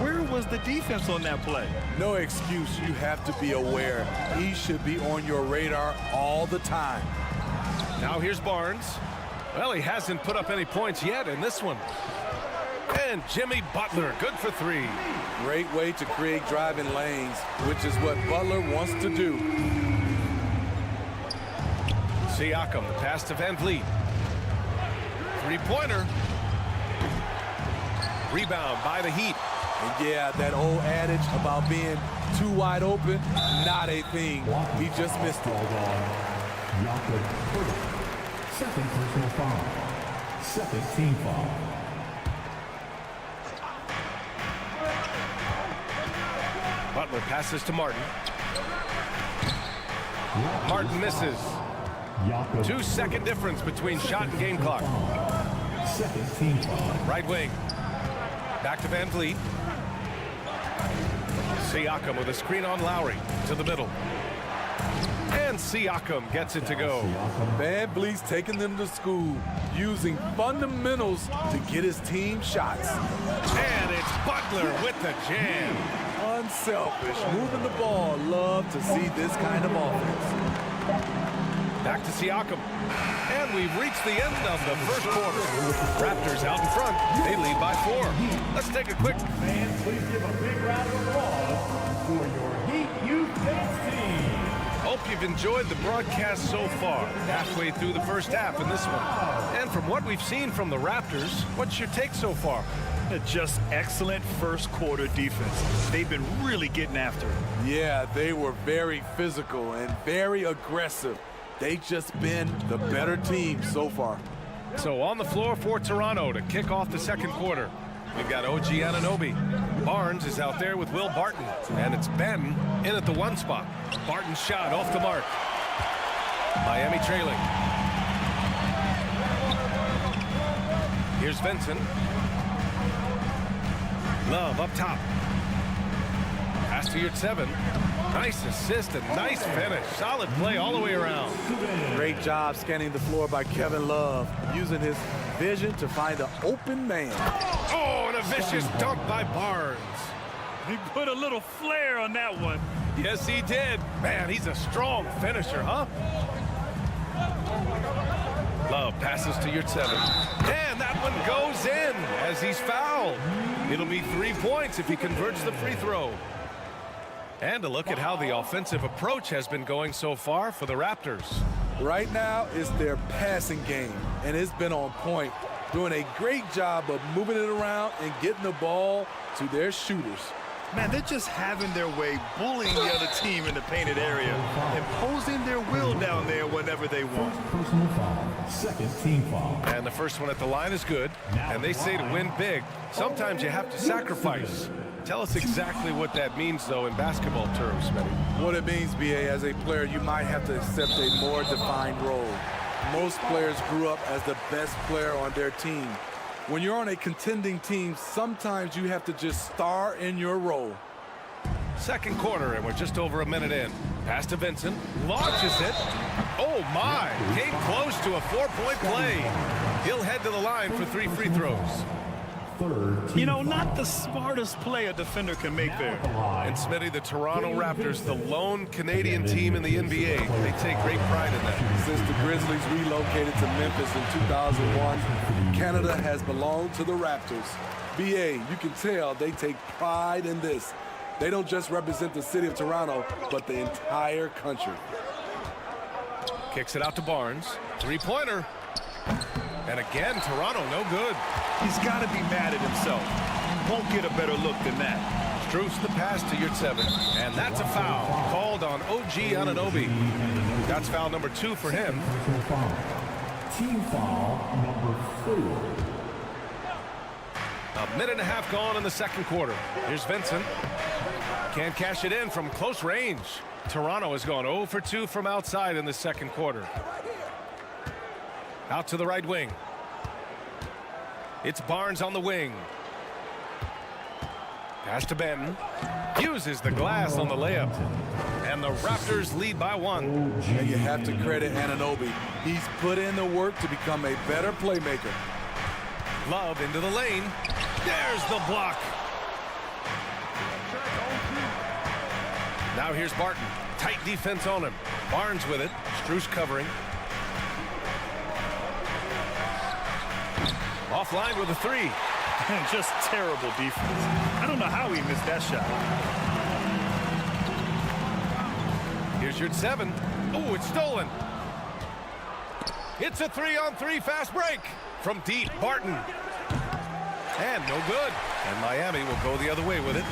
where was the defense on that play? No excuse. You have to be aware. He should be on your radar all the time. Now here's Barnes. Well, he hasn't put up any points yet in this one. And Jimmy Butler, good for 3. Great way to create driving lanes, which is what Butler wants to do. Siakam, the pass to Van Vliet. 3-pointer. Rebound by the Heat. And yeah, that old adage about being too wide open, not a thing. He just missed it. Second personal foul. Second team foul. Butler passes to Martin. Martin misses. 2-second difference between shot and game clock. Second team foul. Right wing. Back to Van Vliet. Siakam with a screen on Lowry to the middle. And Siakam gets it to go. Van Vliet's taking them to school, using fundamentals to get his team shots. And it's Butler with the jam. Unselfish, moving the ball. Love to see this kind of offense. Back to Siakam. And we've reached the end of the first quarter. Raptors out in front. They lead by 4. Let's take a quick. Fans, please give a big round of applause for your Heat Youth Dance team. Hope you've enjoyed the broadcast so far. Halfway through the first half in this one. And from what we've seen from the Raptors, what's your take so far? Just excellent first quarter defense. They've been really getting after it. Yeah, they were very physical and very aggressive. They've just been the better team so far. So on the floor for Toronto to kick off the second quarter, we've got OG Anunoby. Barnes is out there with Will Barton. And it's Ben in at the 1 spot. Barton's shot off the mark. Miami trailing. Here's Vincent. Love up top. Pass to Yurtseven. Nice assist and nice finish. Solid play all the way around. Great job scanning the floor by Kevin Love, using his vision to find an open man. Oh, and a vicious dunk by Barnes. He put a little flair on that one. Yes, he did. Man, he's a strong finisher, huh? Love passes to Yurtseven. And that one goes in as he's fouled. It'll be 3 points if he converts the free throw. And a look at how the offensive approach has been going so far for the Raptors. Right now, it's their passing game, and it's been on point, doing a great job of moving it around and getting the ball to their shooters. Man, they're just having their way, bullying the other team in the painted area, imposing their will down there whenever they want. Personal foul. Second team foul. And the first one at the line is good. And they say to win big, sometimes you have to sacrifice. Tell us exactly what that means, though, in basketball terms, Smitty. What it means, BA, as a player, you might have to accept a more defined role. Most players grew up as the best player on their team. When you're on a contending team, sometimes you have to just star in your role. Second quarter, and we're just over a minute in. Pass to Vincent. Launches it. Oh, my. Came close to a 4-point play. He'll head to the line for 3 free throws. You know, not the smartest play a defender can make there. And Smitty, the Toronto Raptors, the lone Canadian team in the NBA, they take great pride in that. Since the Grizzlies relocated to Memphis in 2001, Canada has belonged to the Raptors. BA, you can tell they take pride in this. They don't just represent the city of Toronto, but the entire country. Kicks it out to Barnes. 3-pointer. And again, Toronto, no good. He's got to be mad at himself. He won't get a better look than that. Struce the pass to Yurtseven. And that's a foul called on OG Anunoby. That's foul number 2 for him. Team foul number 4. A minute and a half gone in the second quarter. Here's Vincent. Can't cash it in from close range. Toronto has gone 0 for 2 from outside in the second quarter. Out to the right wing. It's Barnes on the wing. Pass to Benton. Uses the glass on the layup. And the Raptors lead by 1. And you have to credit Anunoby. He's put in the work to become a better playmaker. Love into the lane. There's the block. Now here's Barton. Tight defense on him. Barnes with it. Struce covering. Offline with a 3. And just terrible defense. I don't know how he missed that shot. Here's Yurtseven. Oh, it's stolen. It's a 3-on-3 fast break from deep. Barton. And no good. And Miami will go the other way with it.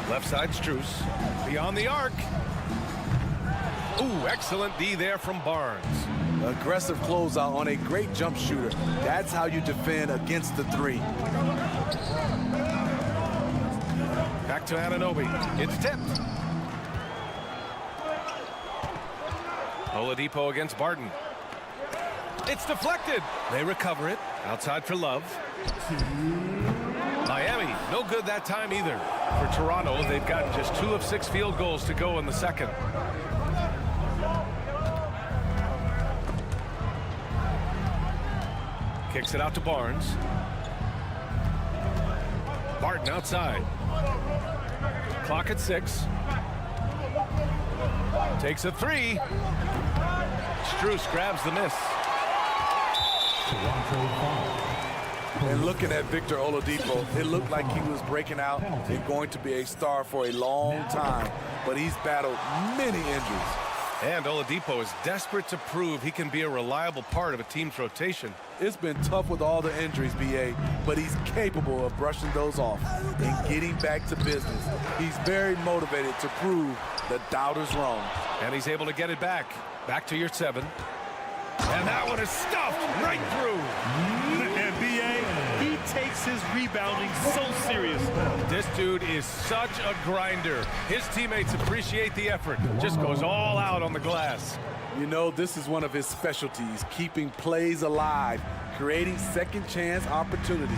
Left side Struce. Beyond the arc. Ooh, excellent D there from Barnes. Aggressive closeout on a great jump shooter. That's how you defend against the 3. Back to Anunoby. It's tipped. Oladipo against Barton. It's deflected. They recover it. Outside for Love. Miami, no good that time either. For Toronto, they've gotten just 2 of 6 field goals to go in the second. Kicks it out to Barnes. Barton outside. Clock at 6. Takes a 3. Struce grabs the miss. And looking at Victor Oladipo, it looked like he was breaking out and going to be a star for a long time, but he's battled many injuries. And Oladipo is desperate to prove he can be a reliable part of a team's rotation. It's been tough with all the injuries, BA, but he's capable of brushing those off and getting back to business. He's very motivated to prove the doubters wrong. And he's able to get it back. Back to Yurtseven. And that one is stuffed right through. And BA, he takes his rebounding so serious. This dude is such a grinder. His teammates appreciate the effort. Just goes all out on the glass. You know, this is one of his specialties, keeping plays alive, creating second chance opportunities.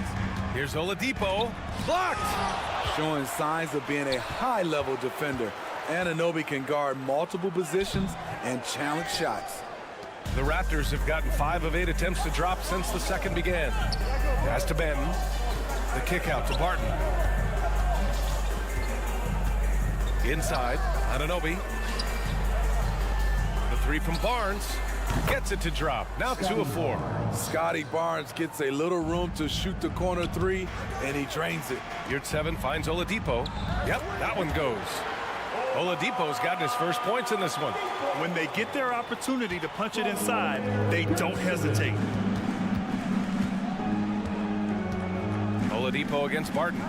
Here's Oladipo. Blocked! Showing signs of being a high-level defender. Anunoby can guard multiple positions and challenge shots. The Raptors have gotten 5 of 8 attempts to drop since the second began. Pass to Benton. The kick out to Barton. Inside, Anunoby. The 3 from Barnes. Gets it to drop. Now 2 of 4. Scotty Barnes gets a little room to shoot the corner 3, and he drains it. Yurt-7 finds Oladipo. Yep, that one goes. Oladipo's gotten his first points in this one. When they get their opportunity to punch it inside, they don't hesitate. Oladipo against Barton.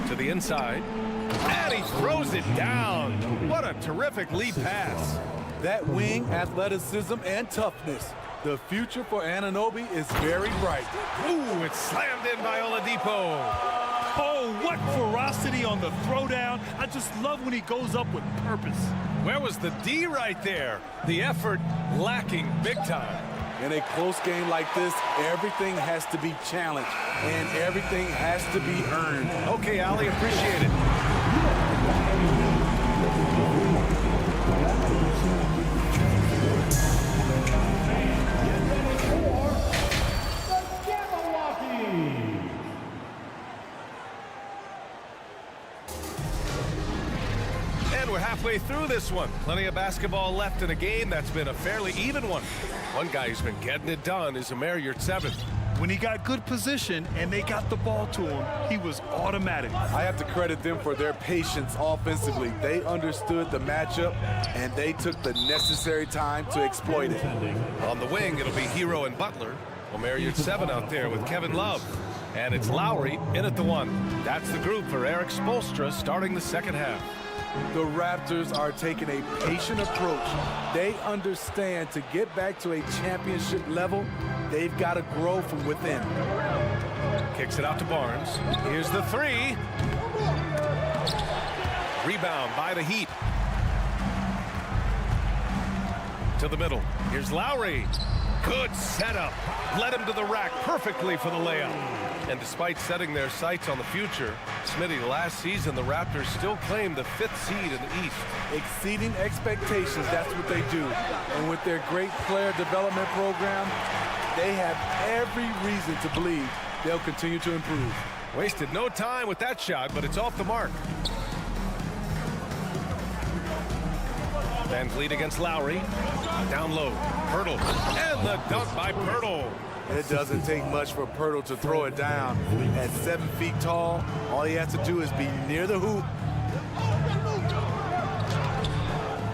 To the inside. And he throws it down. What a terrific lead pass. That wing athleticism and toughness. The future for Anunoby is very bright. Ooh, it's slammed in by Oladipo. Oh, what ferocity on the throwdown. I just love when he goes up with purpose. Where was the D right there? The effort lacking big time. In a close game like this, everything has to be challenged, and everything has to be earned. Okay, Ali, appreciate it. And we're halfway through this one. Plenty of basketball left in a game that's been a fairly even one. One guy who's been getting it done is Yurt-7. When he got good position and they got the ball to him, he was automatic. I have to credit them for their patience offensively. They understood the matchup, and they took the necessary time to exploit it. On the wing, it'll be Hero and Butler. Yurt-7 out there with Kevin Love. And it's Lowry in at the 1. That's the group for Eric Spoelstra starting the second half. The Raptors are taking a patient approach. They understand to get back to a championship level, they've got to grow from within. Kicks it out to Barnes. Here's the 3. Rebound by the Heat. To the middle. Here's Lowry. Good setup. Led him to the rack perfectly for the layup. And despite setting their sights on the future, Smitty, last season the Raptors still claimed the 5th seed in the East. Exceeding expectations, that's what they do. And with their great player development program, they have every reason to believe they'll continue to improve. Wasted no time with that shot, but it's off the mark. Van Vliet against Lowry. Down low. Pirtle. And the dunk by Pirtle. It doesn't take much for Pirtle to throw it down. At 7 feet tall, all he has to do is be near the hoop.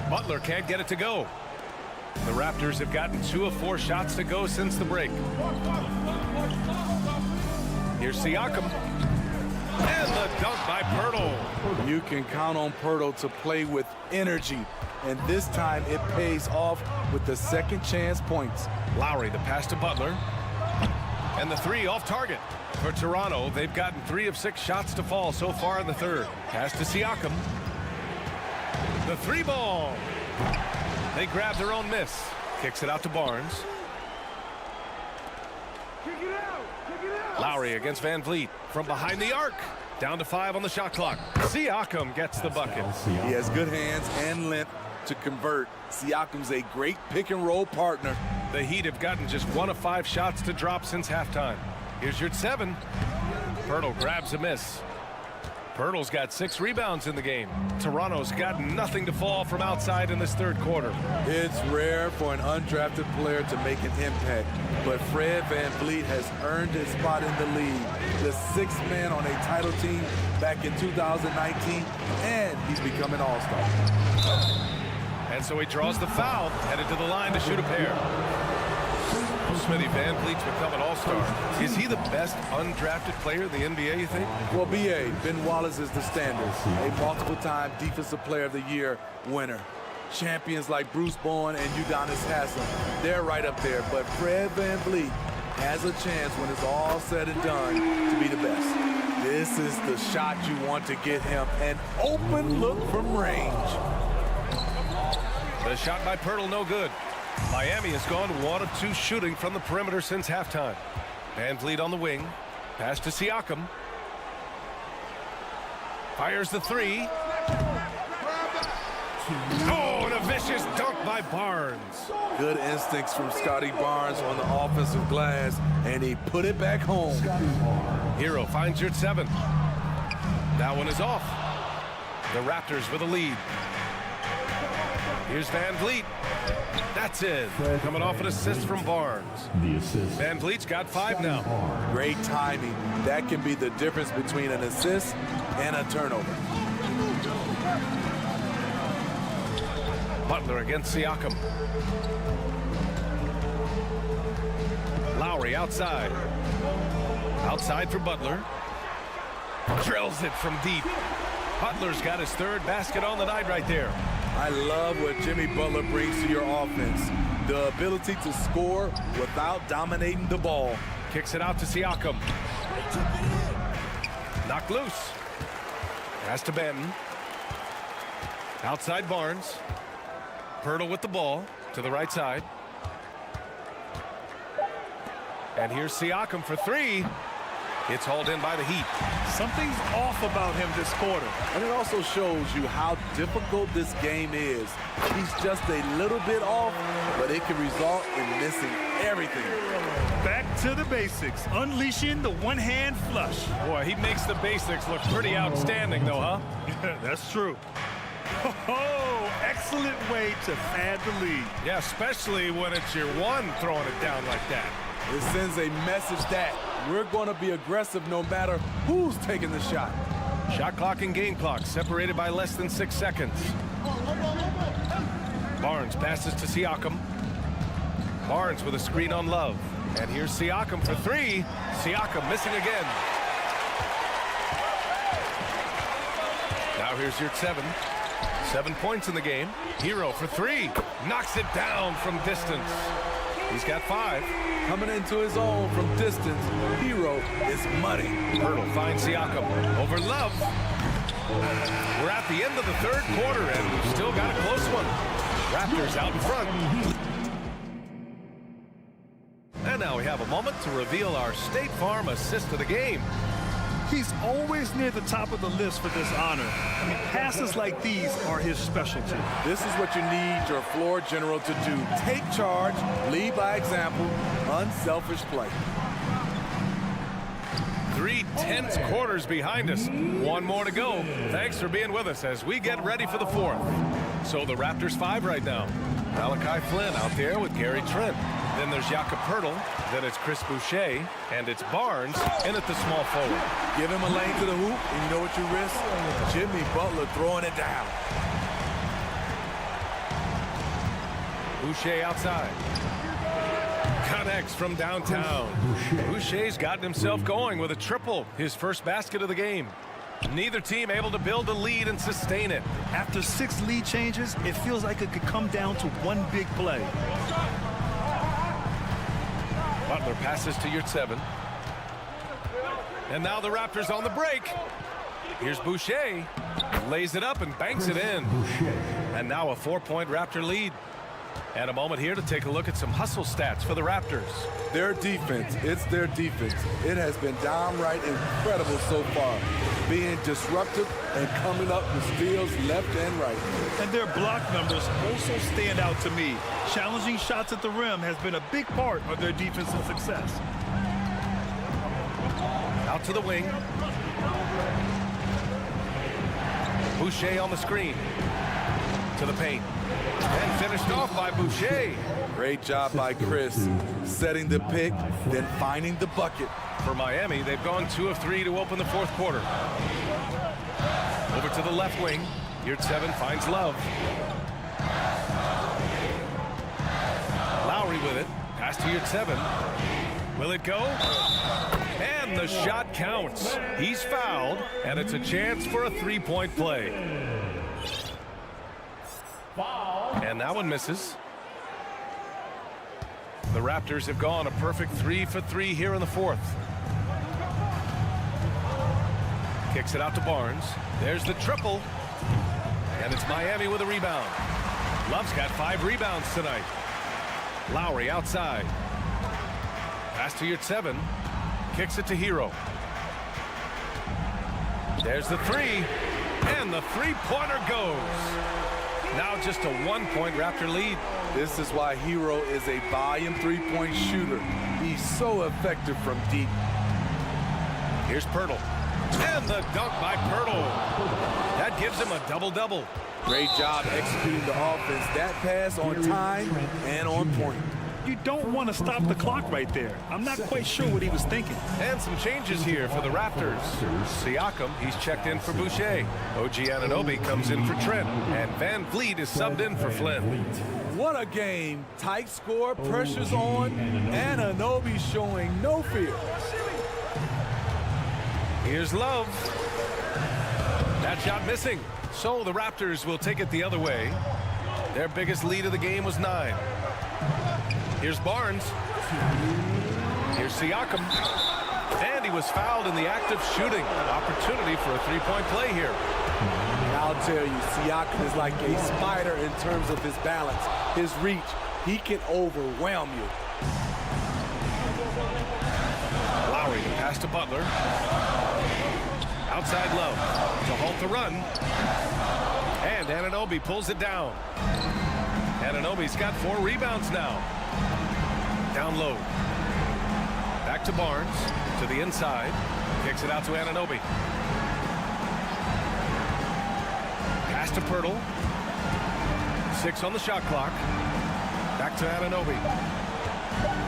Butler can't get it to go. The Raptors have gotten 2 of 4 shots to go since the break. Here's Siakam. And the dunk by Pirtle. You can count on Pirtle to play with energy. And this time it pays off with the second chance points. Lowry, the pass to Butler. And the 3 off target. For Toronto, they've gotten 3 of 6 shots to fall so far in the third. Pass to Siakam. The 3 ball. They grab their own miss. Kicks it out to Barnes. Lowry against Van Vliet from behind the arc. Down to 5 on the shot clock. Siakam gets the bucket. He has good hands and length to convert. Siakam's a great pick-and-roll partner. The Heat have gotten just 1 of 5 shots to drop since halftime. Here's Yurt-7. Pirtle grabs a miss. Pirtle's got 6 rebounds in the game. Toronto's got nothing to fall from outside in this third quarter. It's rare for an undrafted player to make an impact, but Fred VanVleet has earned his spot in the league. The 6th man on a title team back in 2019, and he's become an all-star. And so he draws the foul, headed to the line to shoot a pair. Smitty, Van Vliet's become an all-star. Is he the best undrafted player in the NBA, you think? Well, Ben Wallace is the standard. A multiple-time Defensive Player of the Year winner. Champions like Bruce Bowen and Udonis Haslem, they're right up there. But Fred VanVleet has a chance when it's all said and done to be the best. This is the shot you want to get him. An open look from range. The shot by Pirtle, no good. Miami has gone 1 of 2 shooting from the perimeter since halftime. VanVleet on the wing. Pass to Siakam. Fires the 3. Oh, and a vicious dunk by Barnes. Good instincts from Scotty Barnes on the offensive glass, and he put it back home. Hero finds your 7. That one is off. The Raptors with a lead. Here's VanVleet. That's in. Coming off an assist from Barnes. VanVleet's got 5 now. Great timing. That can be the difference between an assist and a turnover. Butler against Siakam. Lowry outside. Outside for Butler. Drills it from deep. Butler's got his 3rd basket on the night right there. I love what Jimmy Butler brings to your offense. The ability to score without dominating the ball. Kicks it out to Siakam. Knocked loose. Pass to Benton. Outside Barnes. Pirtle with the ball to the right side. And here's Siakam for 3. It's hauled in by the Heat. Something's off about him this quarter. And it also shows you how difficult this game is. He's just a little bit off, but it can result in missing everything. Back to the basics, unleashing the one-hand flush. Boy, he makes the basics look pretty outstanding, though, huh? That's true. Oh, excellent way to pad the lead. Yeah, especially when it's your 1 throwing it down like that. It sends a message that we're going to be aggressive no matter who's taking the shot. Shot clock and game clock separated by less than 6 seconds. Barnes passes to Siakam. Barnes with a screen on Love. And here's Siakam for 3. Siakam missing again. Now here's your 7. 7 points in the game. Hero for 3. Knocks it down from distance. He's got 5. Coming into his own from distance, Hero is money. Pirtle finds Siakam over Love. We're at the end of the 3rd quarter, and we've still got a close one. Raptors out in front. And now we have a moment to reveal our State Farm assist of the game. He's always near the top of the list for this honor. I mean, passes like these are his specialty. This is what you need your floor general to do. Take charge, lead by example, unselfish play. 3 tense quarters behind us. 1 more to go. Thanks for being with us as we get ready for the 4th. So the Raptors 5 right now. Malachi Flynn out there with Gary Trent. Then there's Jakob Pirtle. Then it's Chris Boucher. And it's Barnes in at the small forward. Give him a lane to the hoop, and you know what you risk? Jimmy Butler throwing it down. Boucher outside. Connects from downtown. Boucher's gotten himself going with a triple. His first basket of the game. Neither team able to build a lead and sustain it. After 6 lead changes, it feels like it could come down to 1 big play. Butler passes to your 7. And now the Raptors on the break. Here's Boucher. Lays it up and banks it in. And now a 4-point Raptor lead. And a moment here to take a look at some hustle stats for the Raptors. Their defense, it's their defense. It has been downright incredible so far. Being disruptive and coming up with steals left and right. And their block numbers also stand out to me. Challenging shots at the rim has been a big part of their defensive success. Out to the wing. Boucher on the screen. To the paint. And finished off by Boucher. Great job by Chris. Setting the pick, then finding the bucket. For Miami, they've gone 2 of 3 to open the 4th quarter. Over to the left wing. Yurt 7 finds Love. Lowry with it. Pass to Yurt 7. Will it go? And the shot counts. He's fouled, and it's a chance for a 3-point play. Foul And that one misses. The Raptors have gone a perfect 3 for 3 here in the fourth. Kicks it out to Barnes. There's the triple. And it's Miami with a rebound. Love's got 5 rebounds tonight. Lowry outside. Pass to Yurtseven. Kicks it to Hero. There's the three. And the three-pointer goes. Now just a 1-point Raptor lead. This is why Hero is a volume three-point shooter. He's so effective from deep. Here's Pirtle. And the dunk by Pirtle. That gives him a double-double. Great job executing the offense. That pass on time and on point. You don't want to stop the clock right there. I'm not quite sure what he was thinking. And some changes here for the Raptors. Siakam, he's checked in for Boucher. OG Anunoby comes in for Trent. And Van Vliet is subbed in for Flynn. What a game. Tight score, pressure's on, and Anunoby showing no fear. Here's Love. That shot missing. So the Raptors will take it the other way. Their biggest lead of the game was 9. Here's Barnes. Here's Siakam. And he was fouled in the act of shooting. Opportunity for a three-point play here. I'll tell you, Siakam is like a spider in terms of his balance, his reach. He can overwhelm you. Lowry pass to Butler. Outside Love to halt the run. And Anunoby pulls it down. Anunoby's got 4 rebounds now. Down low. Back to Barnes. To the inside. Kicks it out to Anunoby. Pass to Pirtle. 6 on the shot clock. Back to Anunoby.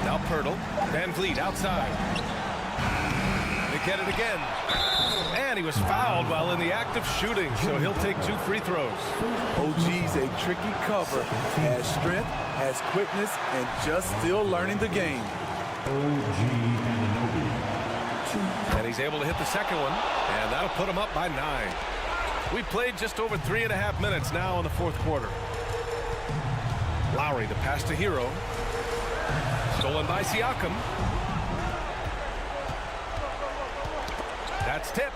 Now Pirtle. Van Vliet outside. They get it again. And he was fouled while in the act of shooting, so he'll take 2 free throws. OG's a tricky cover. Has strength, has quickness, and just still learning the game. And he's able to hit the second one, and that'll put him up by 9. We played just over 3.5 minutes now in the fourth quarter. Lowry, the pass to Hero. Stolen by Siakam. That's tipped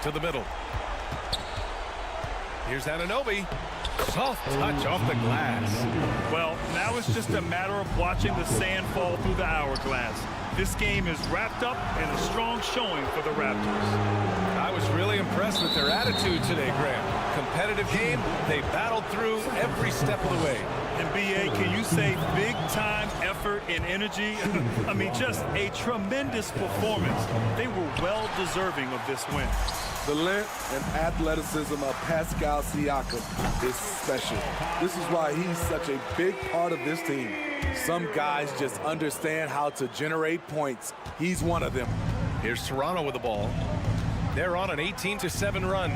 to the middle. Here's Anunoby. Soft touch off the glass. Well, now it's just a matter of watching the sand fall through the hourglass. This game is wrapped up in a strong showing for the Raptors. I was really impressed with their attitude today, Graham. Competitive game. They battled through every step of the way. And BA, can you say big time effort and energy? I mean, just a tremendous performance. They were well deserving of this win. The length and athleticism of Pascal Siakam is special. This is why he's such a big part of this team. Some guys just understand how to generate points. He's one of them. Here's Toronto with the ball. They're on an 18-7 run.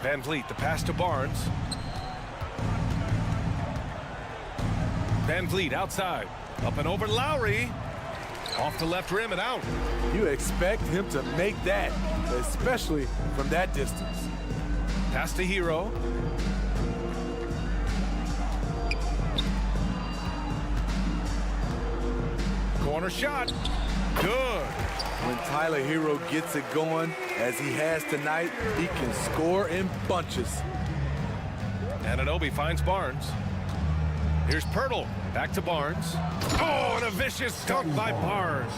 Van Vliet, the pass to Barnes. Van Vliet outside. Up and over Lowry. Off the left rim and out. You expect him to make that, especially from that distance. Pass to Hero. Corner shot. Good. When Tyler Hero gets it going, as he has tonight, he can score in bunches. Anunoby finds Barnes. Here's Pirtle. Back to Barnes. Oh, and a vicious dunk by Barnes.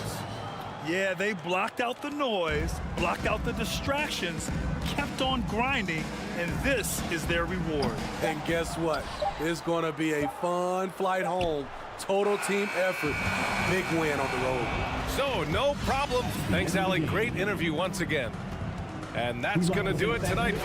Yeah, they blocked out the noise, blocked out the distractions, kept on grinding, and this is their reward. And guess what? It's going to be a fun flight home. Total team effort. Big win on the road. So, no problem. Thanks, Allie. Great interview once again. And that's going to do it tonight.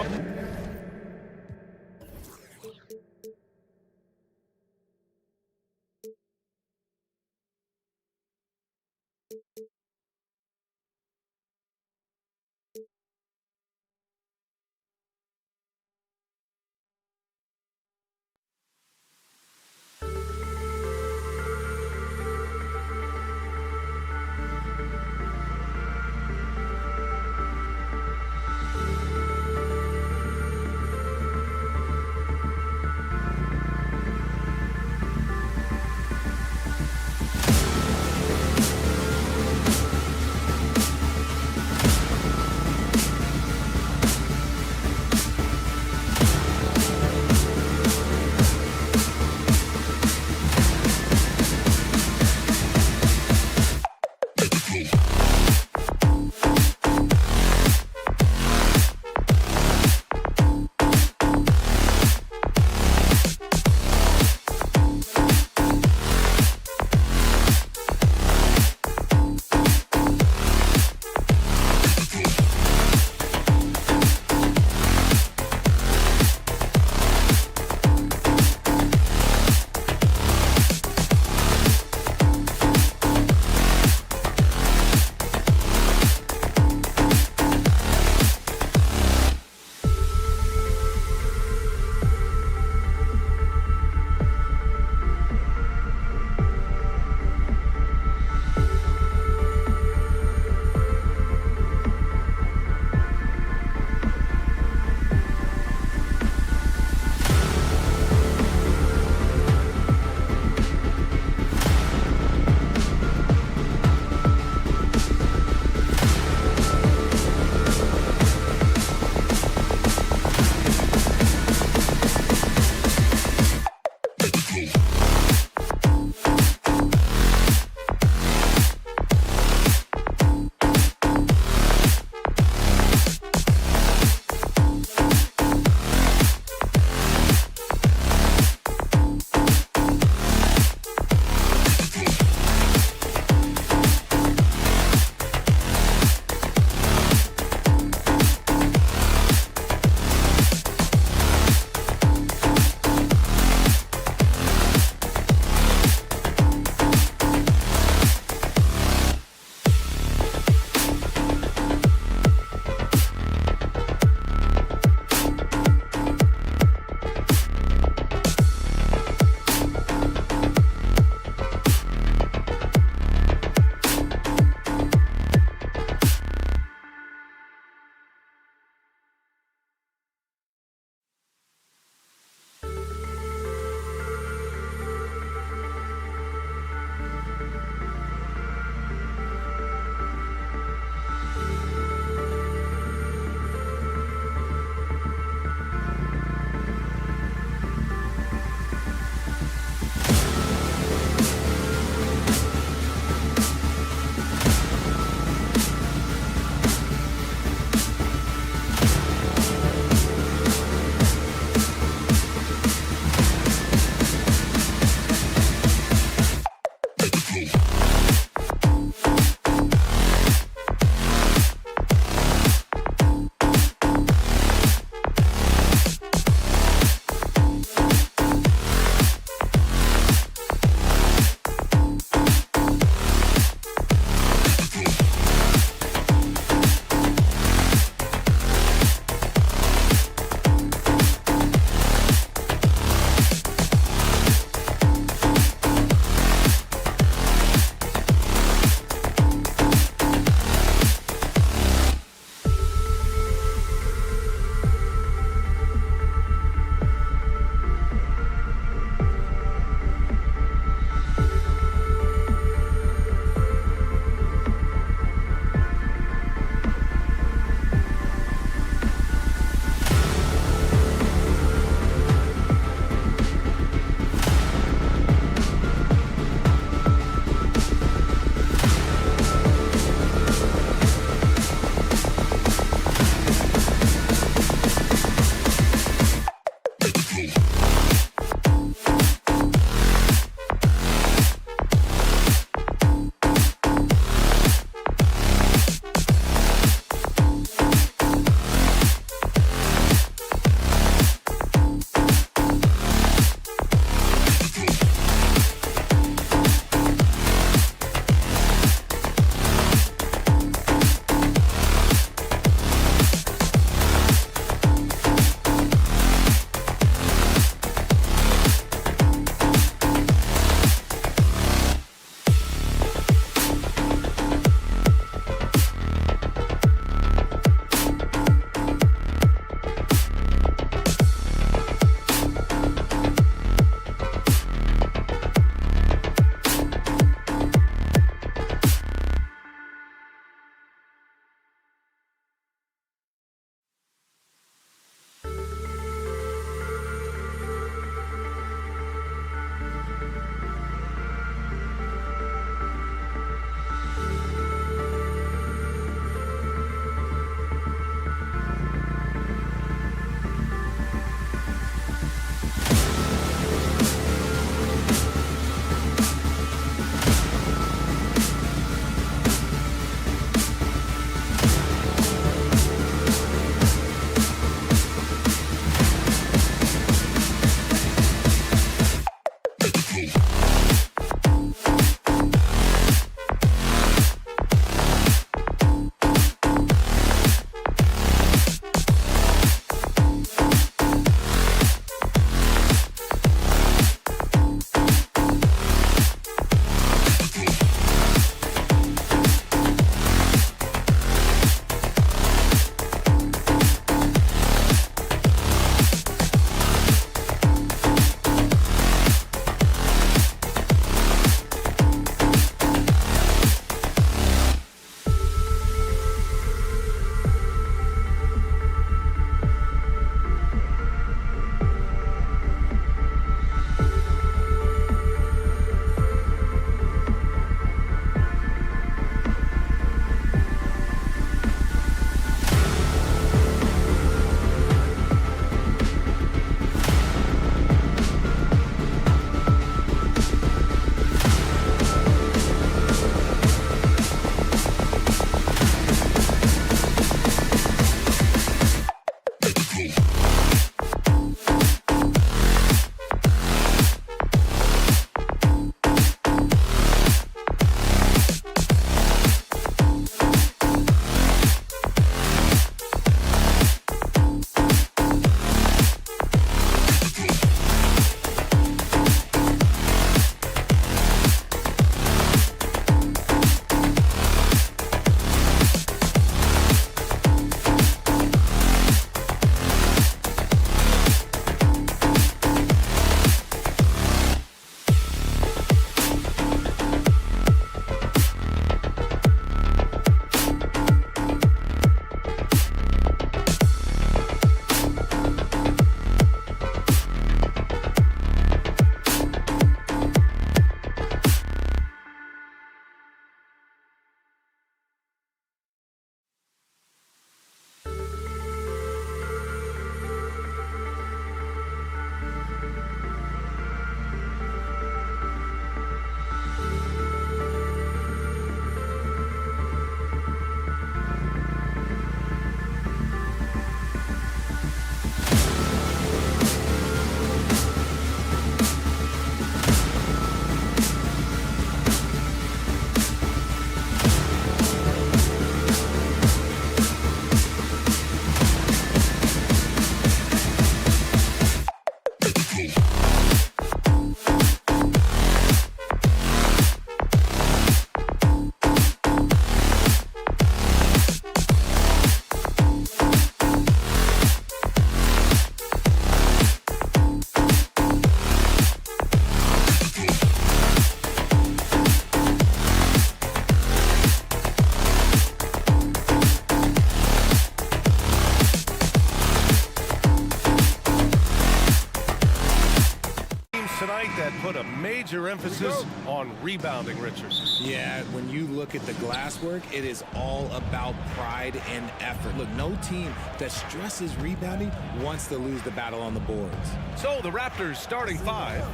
tonight that put a major emphasis on rebounding, Richard. Yeah, when you look at the glass work, it is all about pride and effort. Look, no team that stresses rebounding wants to lose the battle on the boards. So the Raptors starting five,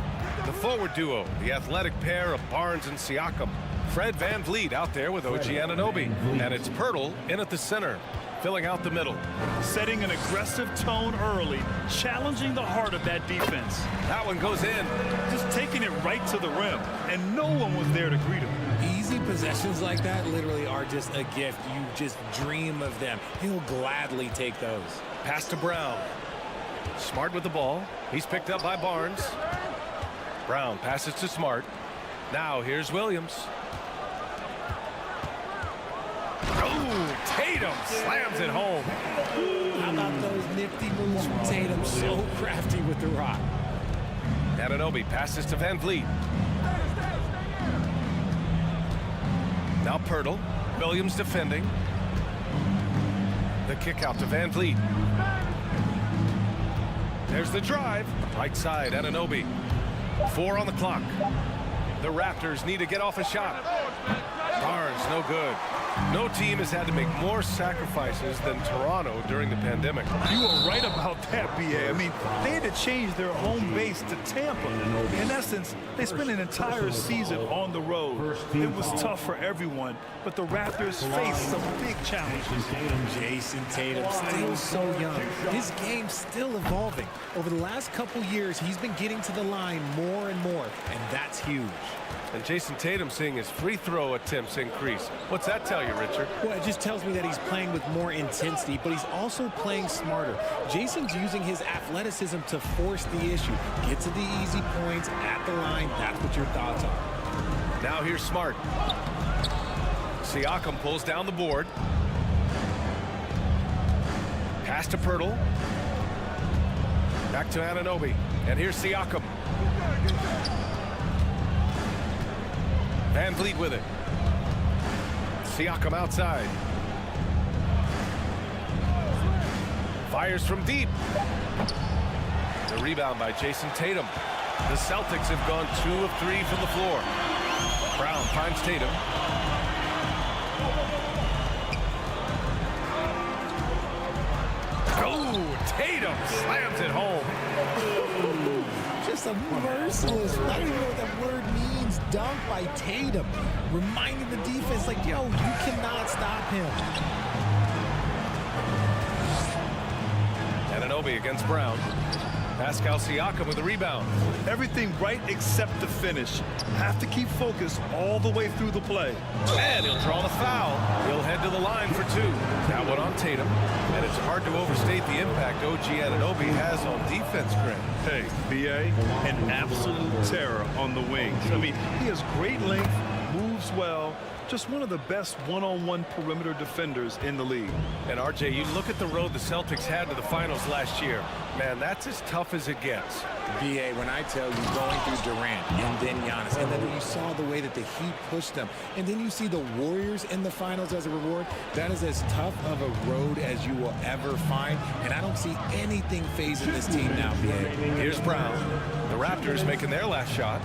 the forward duo, the athletic pair of Barnes and Siakam. Fred VanVleet out there with OG Anunoby, and it's Pirtle in at the center, filling out the middle. Setting an aggressive tone early, challenging the heart of that defense. That one goes in. Just taking it right to the rim, and no one was there to greet him. Easy possessions like that literally are just a gift. You just dream of them. He'll gladly take those. Pass to Brown. Smart with the ball. He's picked up by Barnes. Brown passes to Smart. Now here's Williams. Oh, Tatum slams it home. How about those nifty moves from Tatum? So crafty with the rock. Anunoby passes to VanVleet. Now Pirtle. Williams defending. The kick out to VanVleet. There's the drive. Right side, Anunoby. 4 on the clock. The Raptors need to get off a shot. Barnes, no good. No team has had to make more sacrifices than Toronto during the pandemic. You were right about that, B.A. I mean, they had to change their home base to Tampa. In essence, they spent an entire season on the road. It was tough for everyone, but the Raptors faced some big challenges. Jason Tatum, still so young. His game's still evolving. Over the last couple years, he's been getting to the line more and more, and that huge. And Jason Tatum seeing his free throw attempts increase. What's that tell you, Richard? Well, it just tells me that he's playing with more intensity, but he's also playing smarter. Jason's using his athleticism to force the issue. Get to the easy points at the line. That's what your thoughts are. Now here's Smart. Siakam pulls down the board. Pass to Pirtle. Back to Anunoby. And here's Siakam. Van Vliet with it. Siakam outside. Fires from deep. The rebound by Jason Tatum. The Celtics have gone 2 of 3 from the floor. Brown finds Tatum. Oh, Tatum slams it home. Just a merciless, I don't even know what that word means, dunk by Tatum. Reminding the defense, like, yo, you cannot stop him. Anunoby against Brown. Pascal Siakam with the rebound. Everything right except the finish. Have to keep focused all the way through the play. And he'll draw the foul. He'll head to the line for 2. That one on Tatum. And it's hard to overstate the impact OG Anunoby has on defense, Grant. Hey, B.A., an absolute terror on the wings. I mean, he has great length, moves well, just one of the best one-on-one perimeter defenders in the league. And RJ, you look at the road the Celtics had to the finals last year. Man, that's as tough as it gets. B.A., when I tell you going through Durant and then Giannis, and then you saw the way that the Heat pushed them, and then you see the Warriors in the finals as a reward, that is as tough of a road as you will ever find, and I don't see anything phasing this team now, B.A. Here's Brown. The Raptors making their last shot.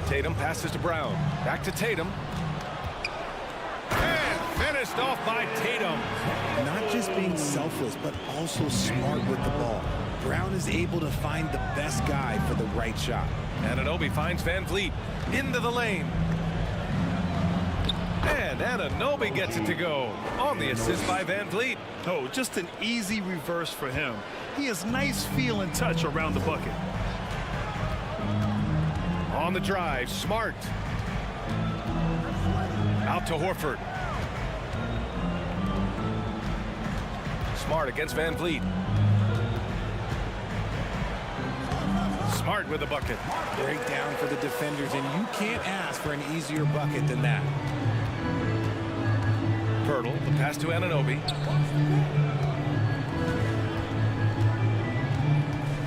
Tatum passes to Brown. Back to Tatum. And finished off by Tatum. Not just being selfless, but also smart with the ball. Brown is able to find the best guy for the right shot. Anunoby finds Van Vliet into the lane. And Anunoby gets it to go on the assist by Van Vliet. Oh, just an easy reverse for him. He has nice feel and touch around the bucket. On the drive, Smart. Out to Horford. Smart against Van Vliet. Smart with the bucket. Breakdown for the defenders, and you can't ask for an easier bucket than that. Pirtle, the pass to Anunoby.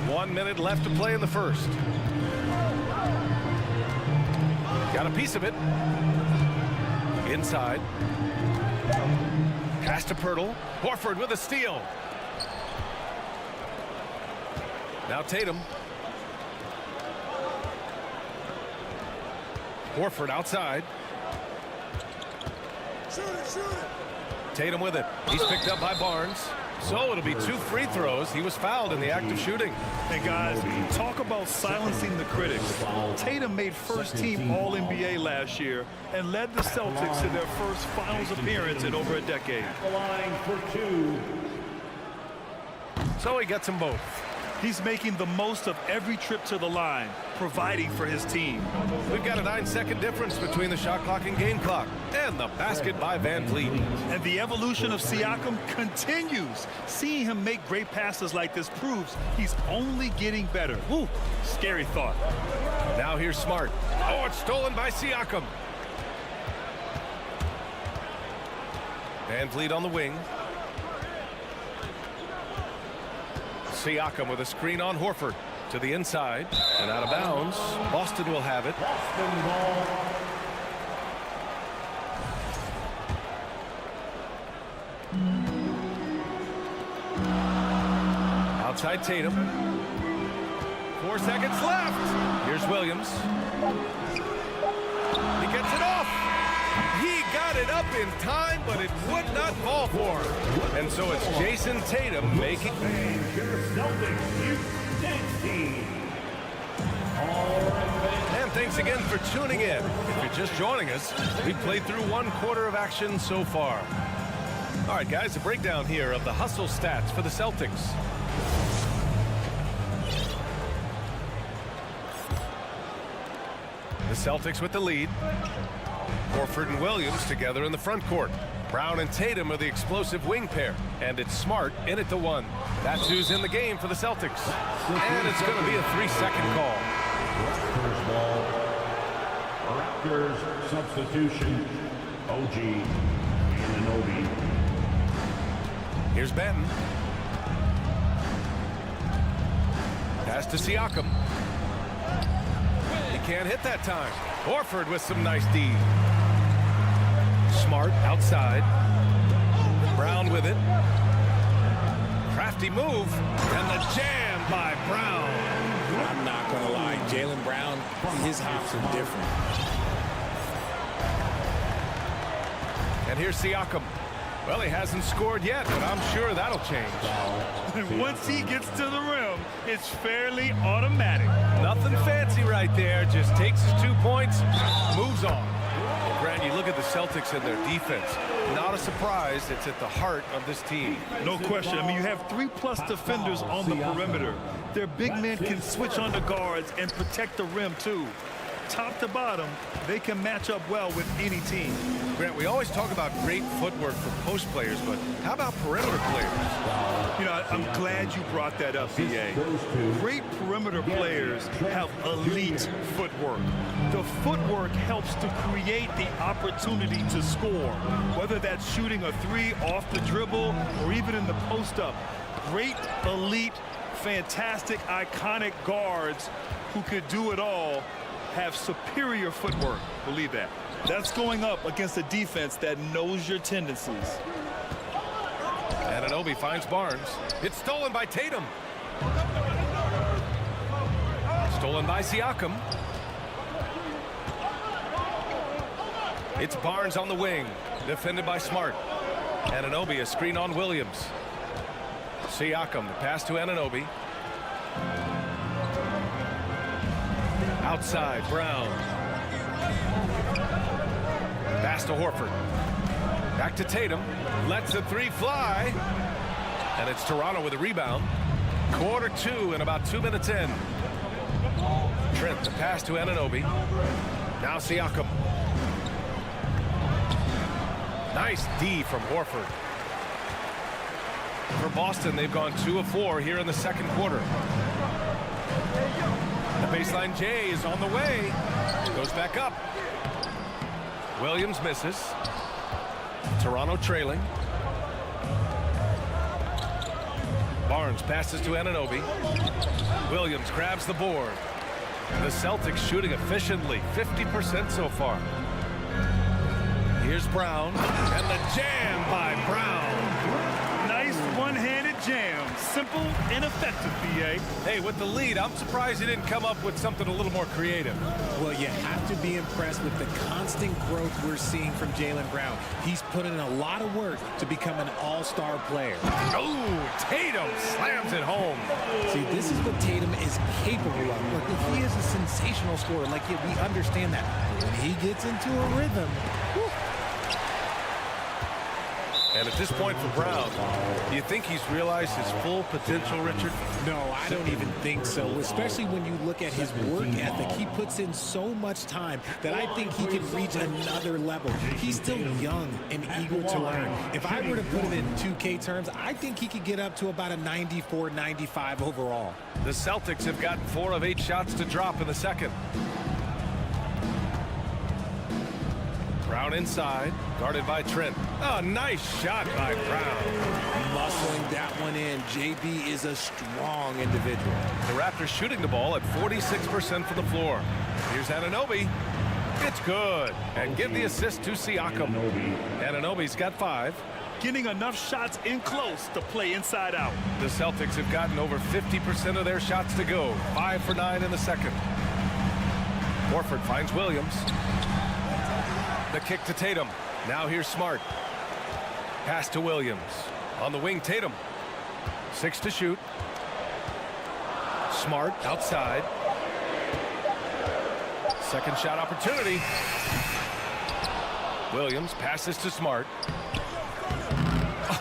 1 minute left to play in the first. Got a piece of it. Inside. Pass to Pirtle. Horford with a steal. Now Tatum. Horford outside. Shoot it. Tatum with it. He's picked up by Barnes. So it'll be 2 free throws. He was fouled in the act of shooting. Hey, guys, talk about silencing the critics. Tatum made first-team All-NBA last year and led the Celtics to their first finals appearance in over a decade. The line for 2. So he gets them both. He's making the most of every trip to the line, providing for his team. We've got a 9-second difference between the shot clock and game clock. And the basket by Van Vliet. And the evolution of Siakam continues. Seeing him make great passes like this proves he's only getting better. Ooh, scary thought. Now here's Smart. Oh, it's stolen by Siakam. Van Vliet on the wing. Siakam with a screen on Horford to the inside and out of bounds. Boston will have it. Boston ball. Outside Tatum. 4 seconds left. Here's Williams. He gets it off. He got it up in time, but it would not fall for him. And so it's Jason Tatum making. And your Celtics Youth Dance Team. All right, And thanks again for tuning in. If you're just joining us, we've played through 1 quarter of action so far. All right, guys, a breakdown here of the hustle stats for the Celtics. The Celtics with the lead. Horford and Williams together in the front court. Brown and Tatum are the explosive wing pair. And it's Smart in at the 1. That's who's in the game for the Celtics. And it's going to be a 3-second call. Raptors ball. Raptors substitution. OG Anunoby. Here's Benton. Pass to Siakam. He can't hit that time. Horford with some nice D. Smart outside. Brown with it. Crafty move. And the jam by Brown. I'm not going to lie. Jaylen Brown, his hops are different. And here's Siakam. Well, he hasn't scored yet, but I'm sure that'll change. And once he gets to the rim, it's fairly automatic. Nothing fancy right there. Just takes his 2 points, moves on. Well, Grant, you look at the Celtics and their defense. Not a surprise. It's at the heart of this team. No question. I mean, you have 3+ defenders on the perimeter. Their big men can switch on the guards and protect the rim, too. Top to bottom, they can match up well with any team. Grant, we always talk about great footwork for post players, but how about perimeter players? You know, I'm glad you brought that up, B.A. Great perimeter players have elite footwork. The footwork helps to create the opportunity to score, whether that's shooting a 3 off the dribble or even in the post-up. Great, elite, fantastic, iconic guards who could do it all have superior footwork. Believe that. That's going up against a defense that knows your tendencies. Anunoby finds Barnes. It's stolen by Tatum. Stolen by Siakam. It's Barnes on the wing. Defended by Smart. Anunoby, a screen on Williams. Siakam, the pass to Anunoby. Outside, Brown. Pass to Horford. Back to Tatum. Lets the 3 fly. And it's Toronto with a rebound. Quarter 2 and about 2 minutes in. Trent, the pass to Anunoby. Now Siakam. Nice D from Horford. For Boston, they've gone 2 of 4 here in the second quarter. The baseline J is on the way. Goes back up. Williams misses. Toronto trailing. Barnes passes to Anunoby. Williams grabs the board. The Celtics shooting efficiently, 50% so far. Here's Brown, and the jam by Brown. Nice one-handed jam. Simple and effective, B.A. Hey, with the lead, I'm surprised he didn't come up with something a little more creative. Well, you have to be impressed with the constant growth we're seeing from Jaylen Brown. He's put in a lot of work to become an all-star player. Oh, Tatum slams it home. See, this is what Tatum is capable of. Look, he is a sensational scorer. Like, we understand that. When he gets into a rhythm, whew. And at this point for Brown, do you think he's realized his full potential, Richard? No, I don't even think so, especially when you look at his work ethic. He puts in so much time that I think he can reach another level. He's still young and eager to learn. If I were to put it in 2K terms, I think he could get up to about a 94, 95 overall. The Celtics have gotten 4 of 8 shots to drop in the second. Brown inside, guarded by Trent. Oh, nice shot by Brown. Muscling that one in. JB is a strong individual. The Raptors shooting the ball at 46% from the floor. Here's Anunoby. It's good. And give the assist to Siakam. Anunoby's got 5. Getting enough shots in close to play inside out. The Celtics have gotten over 50% of their shots to go. 5 for 9 in the second. Horford finds Williams. The kick to Tatum. Now here's Smart. Pass to Williams. On the wing, Tatum. 6 to shoot. Smart outside. Second shot opportunity. Williams passes to Smart.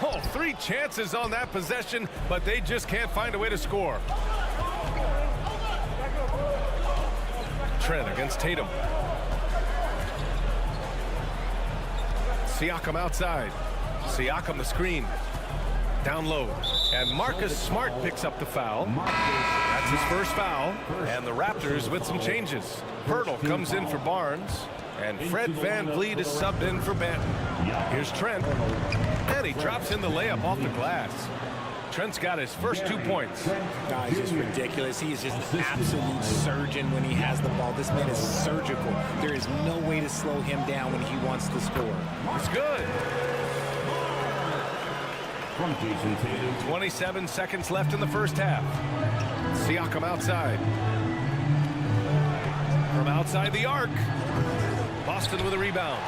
Oh, 3 chances on that possession, but they just can't find a way to score. Trent against Tatum. Siakam outside. Siakam the screen. Down low. And Marcus Smart picks up the foul. That's his first foul. And the Raptors with some changes. Pirtle comes in for Barnes. And Fred VanVleet is subbed in for Banton. Here's Trent. And he drops in the layup off the glass. Trent's got his first 2 points. No, it's just ridiculous. He is just an absolute surgeon when he has the ball. This man is surgical. There is no way to slow him down when he wants to score. It's good. 27 seconds left in the first half. Siakam outside. From outside the arc. Boston with a rebound.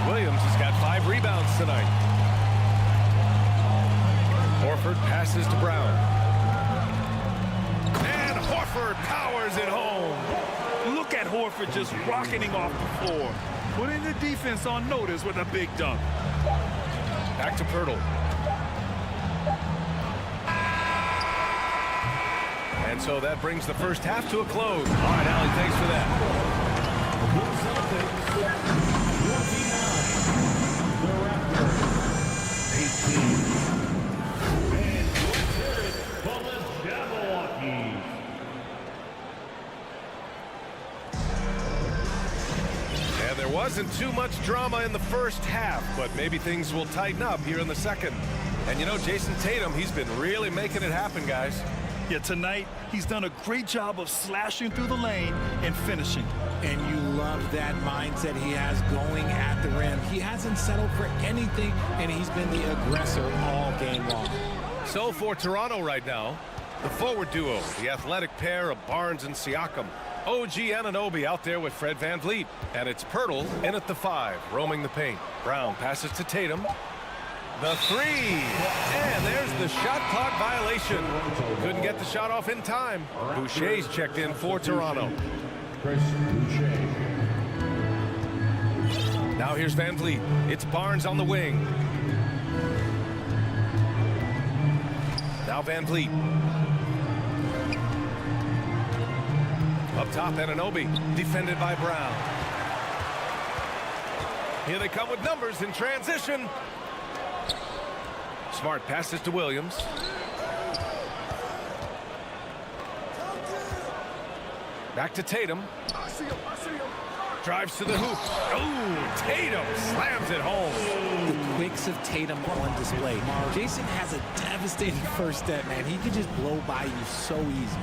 Williams has got 5 rebounds tonight. Horford passes to Brown. And Horford powers it home. Look at Horford just rocketing off the floor. Putting the defense on notice with a big dunk. Back to Pirtle. And so that brings the first half to a close. All right, Allie, thanks for that. And there wasn't too much drama in the first half, but maybe things will tighten up here in the second. And you know, Jason Tatum, he's been really making it happen, guys. Yeah, tonight, he's done a great job of slashing through the lane and finishing. And you love that mindset he has going at the rim. He hasn't settled for anything, and he's been the aggressor all game long. So for Toronto right now, the forward duo, the athletic pair of Barnes and Siakam. OG Anunoby out there with Fred VanVleet. And it's Pirtle in at the 5, roaming the paint. Brown passes to Tatum. The 3, and there's the shot clock violation. Couldn't get the shot off in time. Boucher's checked in for Toronto. Now here's VanVleet. It's Barnes on the wing. Now VanVleet. Up top, Anunoby, defended by Brown. Here they come with numbers in transition. Smart passes to Williams. Back to Tatum. Drives to the hoop. Oh, Tatum slams it home. The quicks of Tatum on display. Jason has a devastating first step, man. He can just blow by you so easy.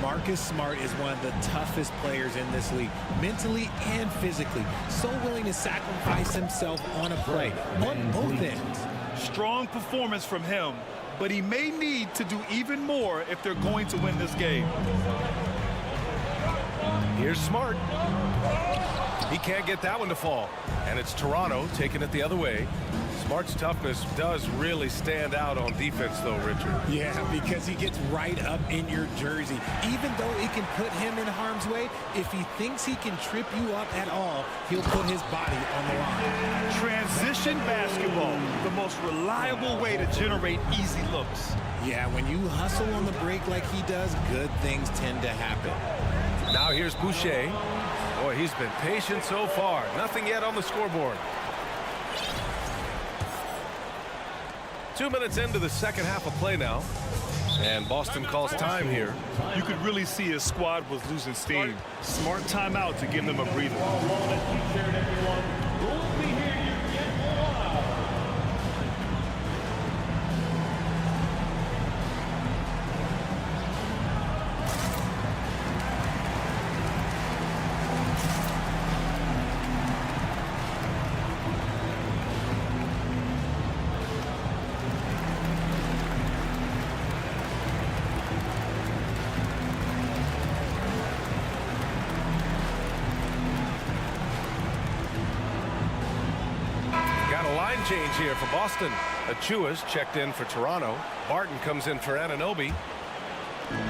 Marcus Smart is one of the toughest players in this league, mentally and physically. So willing to sacrifice himself on a play, on both ends. Strong performance from him, but he may need to do even more if they're going to win this game. Here's Smart. He can't get that one to fall. And it's Toronto taking it the other way. Smart's toughness does really stand out on defense, though, Richard. Yeah, because he gets right up in your jersey. Even though it can put him in harm's way, if he thinks he can trip you up at all, he'll put his body on the line. Transition basketball, the most reliable way to generate easy looks. Yeah, when you hustle on the break like he does, good things tend to happen. Now here's Boucher. Boy, he's been patient so far. Nothing yet on the scoreboard. 2 minutes into the second half of play now. And Boston calls time here. You could really see his squad was losing steam. Smart timeout to give them a breather. Change here for Boston. Achua's checked in for Toronto. Barton comes in for Anunoby.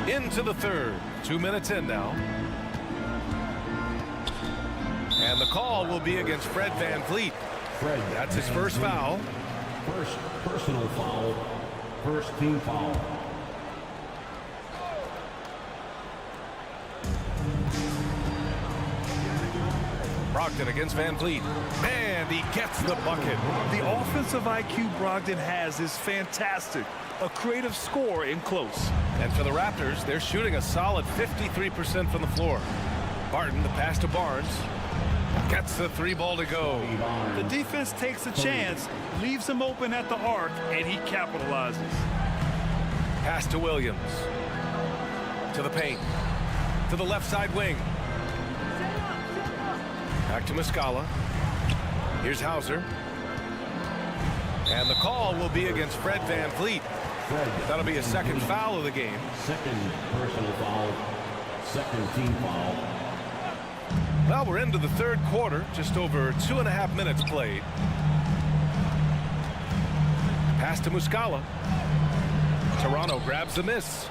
Into the third. 2 minutes in now. And the call will be against Fred VanVleet. That's his first foul. First personal foul. First team foul. Brogdon against Van Vliet. And he gets the bucket. The offensive IQ Brogdon has is fantastic. A creative scorer in close. And for the Raptors, they're shooting a solid 53% from the floor. Barton, the pass to Barnes. Gets the three ball to go. The defense takes a chance, leaves him open at the arc, and he capitalizes. Pass to Williams. To the paint. To the left side wing. Back to Muscala. Here's Hauser. And the call will be against Fred Van Vliet. That'll be a second foul of the game. Second personal foul. Second team foul. Well, we're into the third quarter. Just over 2.5 minutes played. Pass to Muscala. Toronto grabs the miss.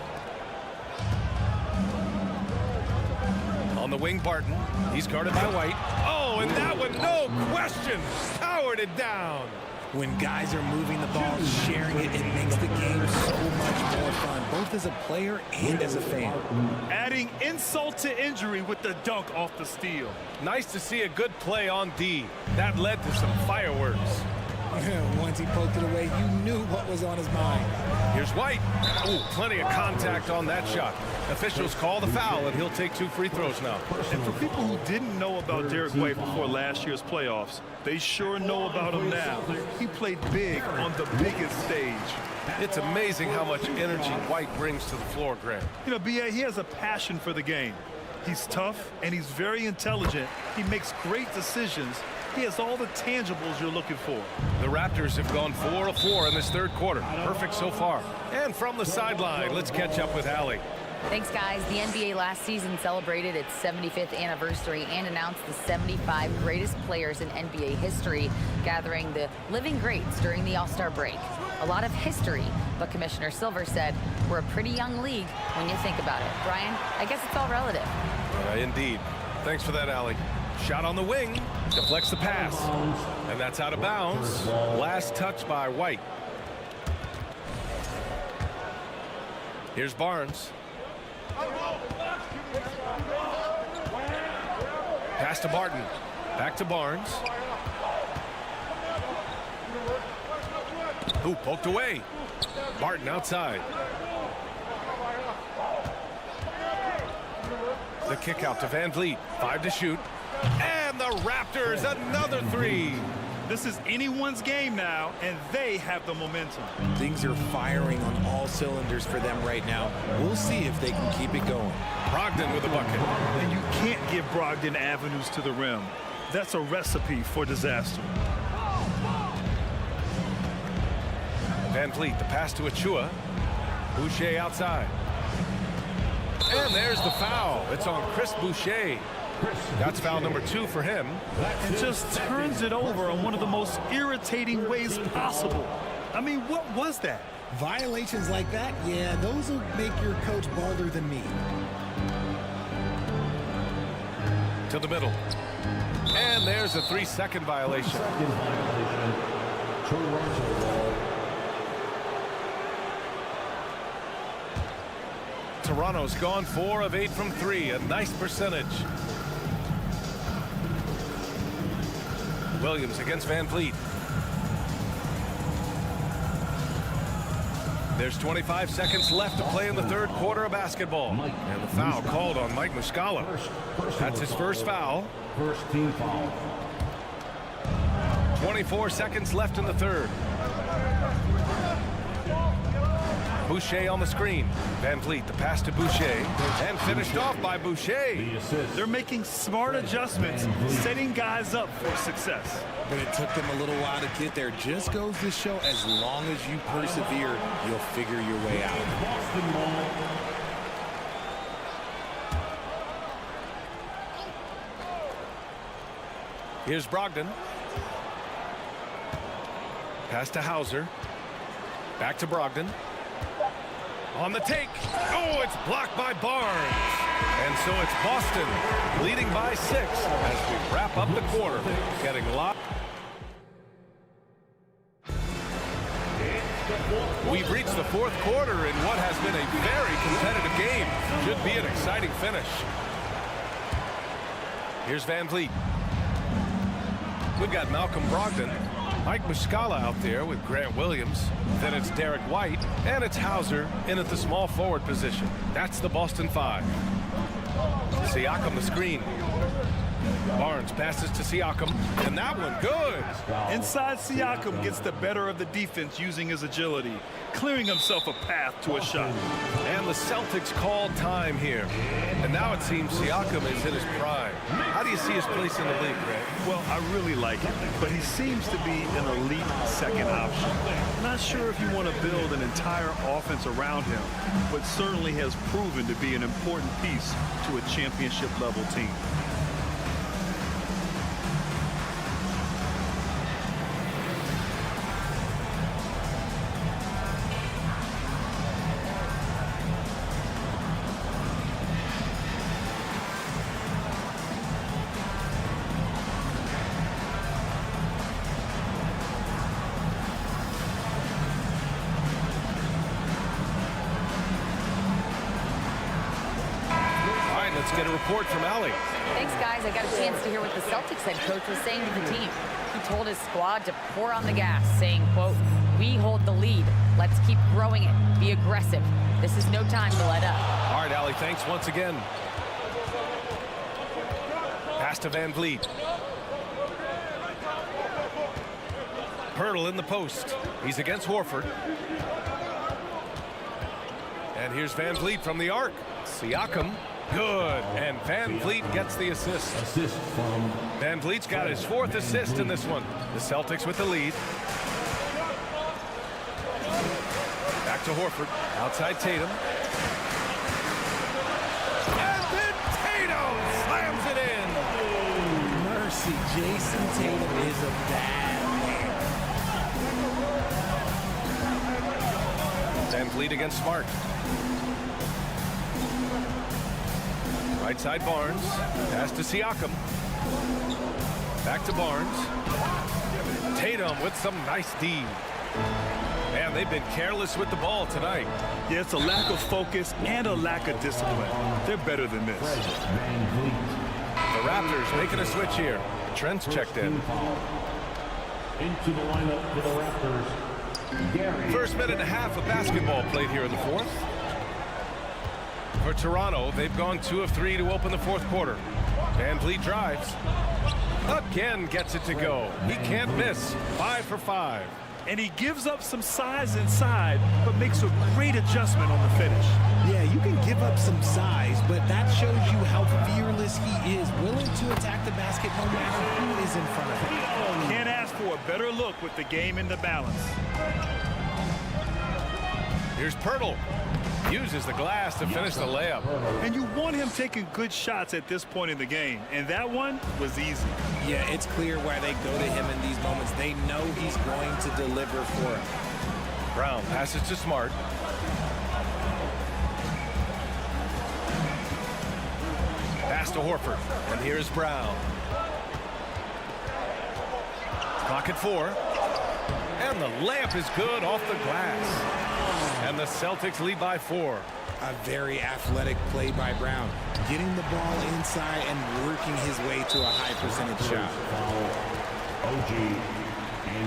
On the wing, Barton. He's guarded by White. Oh, and that one, no question, powered it down. When guys are moving the ball, sharing it, it makes the game so much more fun, both as a player and as a fan. Adding insult to injury with the dunk off the steal. Nice to see a good play on D. That led to some fireworks. Once he poked it away, you knew what was on his mind. Here's White. Oh, plenty of contact on that shot. Officials call the foul, and he'll take 2 free throws now. And for people who didn't know about Derek White before last year's playoffs, they sure know about him now. He played big on the biggest stage. It's amazing how much energy White brings to the floor, Grant. You know, B.A., he has a passion for the game. He's tough, and he's very intelligent. He makes great decisions. He has all the tangibles you're looking for. The Raptors have gone 4 of 4 in this third quarter. Perfect so far. And from the sideline, let's catch up with Allie. Thanks, guys. The NBA last season celebrated its 75th anniversary and announced the 75 greatest players in NBA history, gathering the living greats during the All-Star break. A lot of history, but Commissioner Silver said we're a pretty young league when you think about it. Brian, I guess it's all relative. Indeed. Thanks for that, Allie. Shot on the wing, deflects the pass, and that's out of bounds. Last touch by White. Here's Barnes. Pass to Barton. Back to Barnes. Ooh, poked away. Barton outside. The kick out to Van Vliet. 5 to shoot. And the Raptors, another 3. This is anyone's game now, and they have the momentum. Things are firing on all cylinders for them right now. We'll see if they can keep it going. Brogdon with a bucket. And you can't give Brogdon avenues to the rim. That's a recipe for disaster. Van Vliet, the pass to Achua. Boucher outside. And there's the foul. It's on Chris Boucher. That's foul number 2 for him. And just turns it over in one of the most irritating ways possible. I mean, what was that? Violations like that, yeah, those will make your coach balder than me. To the middle. And there's a 3-second violation. Toronto's gone 4 of 8 from 3, a nice percentage. Williams against Van Vliet. There's 25 seconds left to play in the third quarter of basketball. And the foul called on Mike Muscala. That's his first foul. First team foul. 24 seconds left in the third. Boucher on the screen. Van Vliet, the pass to Boucher, and finished off by Boucher. They're making smart adjustments, setting guys up for success. But it took them a little while to get there. Just goes to show, as long as you persevere, you'll figure your way out. Here's Brogdon. Pass to Hauser. Back to Brogdon. On the take. Oh, it's blocked by Barnes. And so it's Boston leading by 6 as we wrap up the quarter. Getting locked. We've reached the fourth quarter in what has been a very competitive game. Should be an exciting finish. Here's Van Vliet. We've got Malcolm Brogdon, Mike Muscala out there with Grant Williams. Then it's Derek White, and it's Hauser in at the small forward position. That's the Boston 5. Siakam the screen. Barnes passes to Siakam, and that one good. Inside, Siakam gets the better of the defense using his agility, clearing himself a path to a shot. And the Celtics call time here. And now it seems Siakam is in his prime. How do you see his place in the league, Greg? Well, I really like him, but he seems to be an elite second option. Not sure if you want to build an entire offense around him, but certainly has proven to be an important piece to a championship-level team. Let's get a report from Allie. Thanks, guys. I got a chance to hear what the Celtics head coach was saying to the team. He told his squad to pour on the gas, saying, quote, "We hold the lead. Let's keep growing it. Be aggressive. This is no time to let up." All right, Allie, thanks once again. Pass to Van Vliet. Pirtle in the post. He's against Horford. And here's Van Vliet from the arc. Siakam. Good, and Van Vliet gets the assist. Van Vliet's got his 4th assist in this one. The Celtics with the lead. Back to Horford, outside Tatum. And then Tatum slams it in. Mercy, Jason Tatum is a bad man. Van Vliet against Smart. Right side Barnes. Pass to Siakam. Back to Barnes. Tatum with some nice D. Man, they've been careless with the ball tonight. Yeah, it's a lack of focus and a lack of discipline. They're better than this. The Raptors making a switch here. Trent's checked in. Into the lineup for the Raptors. First minute and a half of basketball played here in the 4th. For Toronto, they've gone 2 of 3 to open the 4th quarter. Van Vliet drives. Again gets it to go. He can't miss. 5 for 5. And he gives up some size inside, but makes a great adjustment on the finish. Yeah, you can give up some size, but that shows you how fearless he is, willing to attack the basket no matter who is in front of him. Can't ask for a better look with the game in the balance. Here's Pirtle. Uses the glass to finish the layup. And you want him taking good shots at this point in the game, and that one was easy. Yeah, it's clear why they go to him in these moments. They know he's going to deliver for him. Brown passes to Smart. Pass to Horford. And here's Brown. Clock at 4. And the layup is good off the glass. And the Celtics lead by 4. A very athletic play by Brown, getting the ball inside and working his way to a high percentage shot.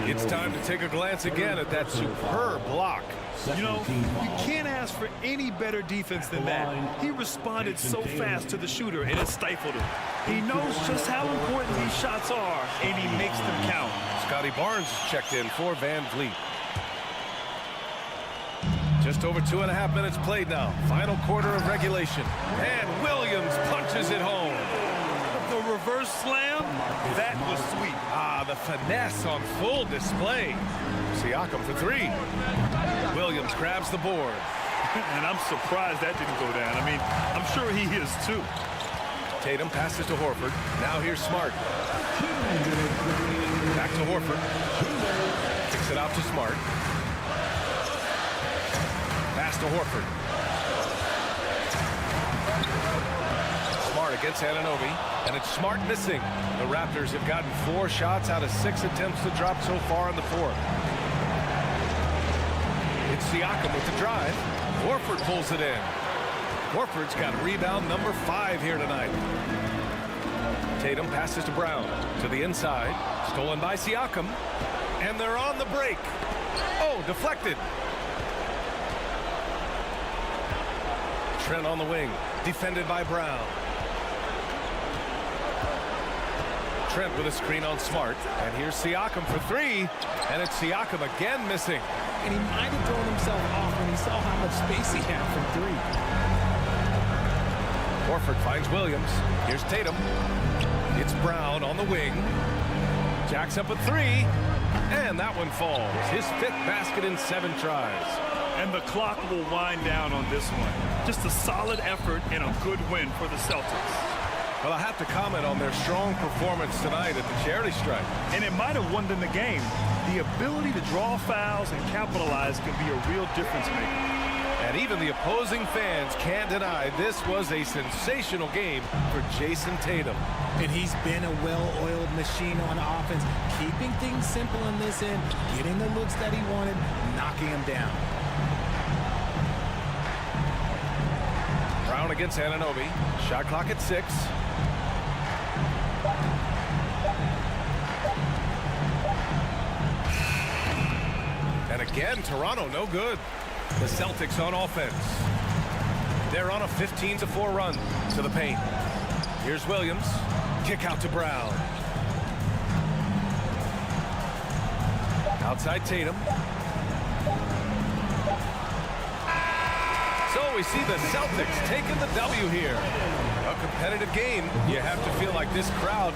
It's time to take a glance again at that superb block. You know, you can't ask for any better defense than that. He responded so fast to the shooter, and it stifled him. He knows just how important these shots are, and he makes them count. Scotty Barnes is checked in for Van Vliet. Just over 2.5 minutes played now. Final quarter of regulation. And Williams punches it home. The reverse slam, that was sweet. Ah, the finesse on full display. Siakam for 3. Williams grabs the board. And I'm surprised that didn't go down. I mean, I'm sure he is too. Tatum passes to Horford. Now here's Smart. Back to Horford. Kicks it out to Smart. Pass to Horford. Smart against Anunoby, and it's Smart missing. The Raptors have gotten 4 shots out of 6 attempts to drop so far in the 4th. It's Siakam with the drive. Horford pulls it in. Horford's got rebound number 5 here tonight. Tatum passes to Brown. To the inside. Stolen by Siakam. And they're on the break. Oh, deflected. Trent on the wing. Defended by Brown. Trent with a screen on Smart. And here's Siakam for three. And it's Siakam again missing. And he might have thrown himself off when he saw how much space he had from three. Horford finds Williams. Here's Tatum. It's Brown on the wing. Jacks up a three. And that one falls. His 5th basket in 7 tries. And the clock will wind down on this one. Just a solid effort and a good win for the Celtics. Well, I have to comment on their strong performance tonight at the charity stripe. And it might have won them the game. The ability to draw fouls and capitalize can be a real difference maker. And even the opposing fans can't deny this was a sensational game for Jason Tatum. And he's been a well-oiled machine on offense, keeping things simple in this end, getting the looks that he wanted, knocking him down. Brown against Anunoby. Shot clock at 6. And again, Toronto no good. The Celtics on offense. They're on a 15-4 run to the paint. Here's Williams. Kick out to Brown. Outside Tatum. So we see the Celtics taking the W here. A competitive game. You have to feel like this crowd.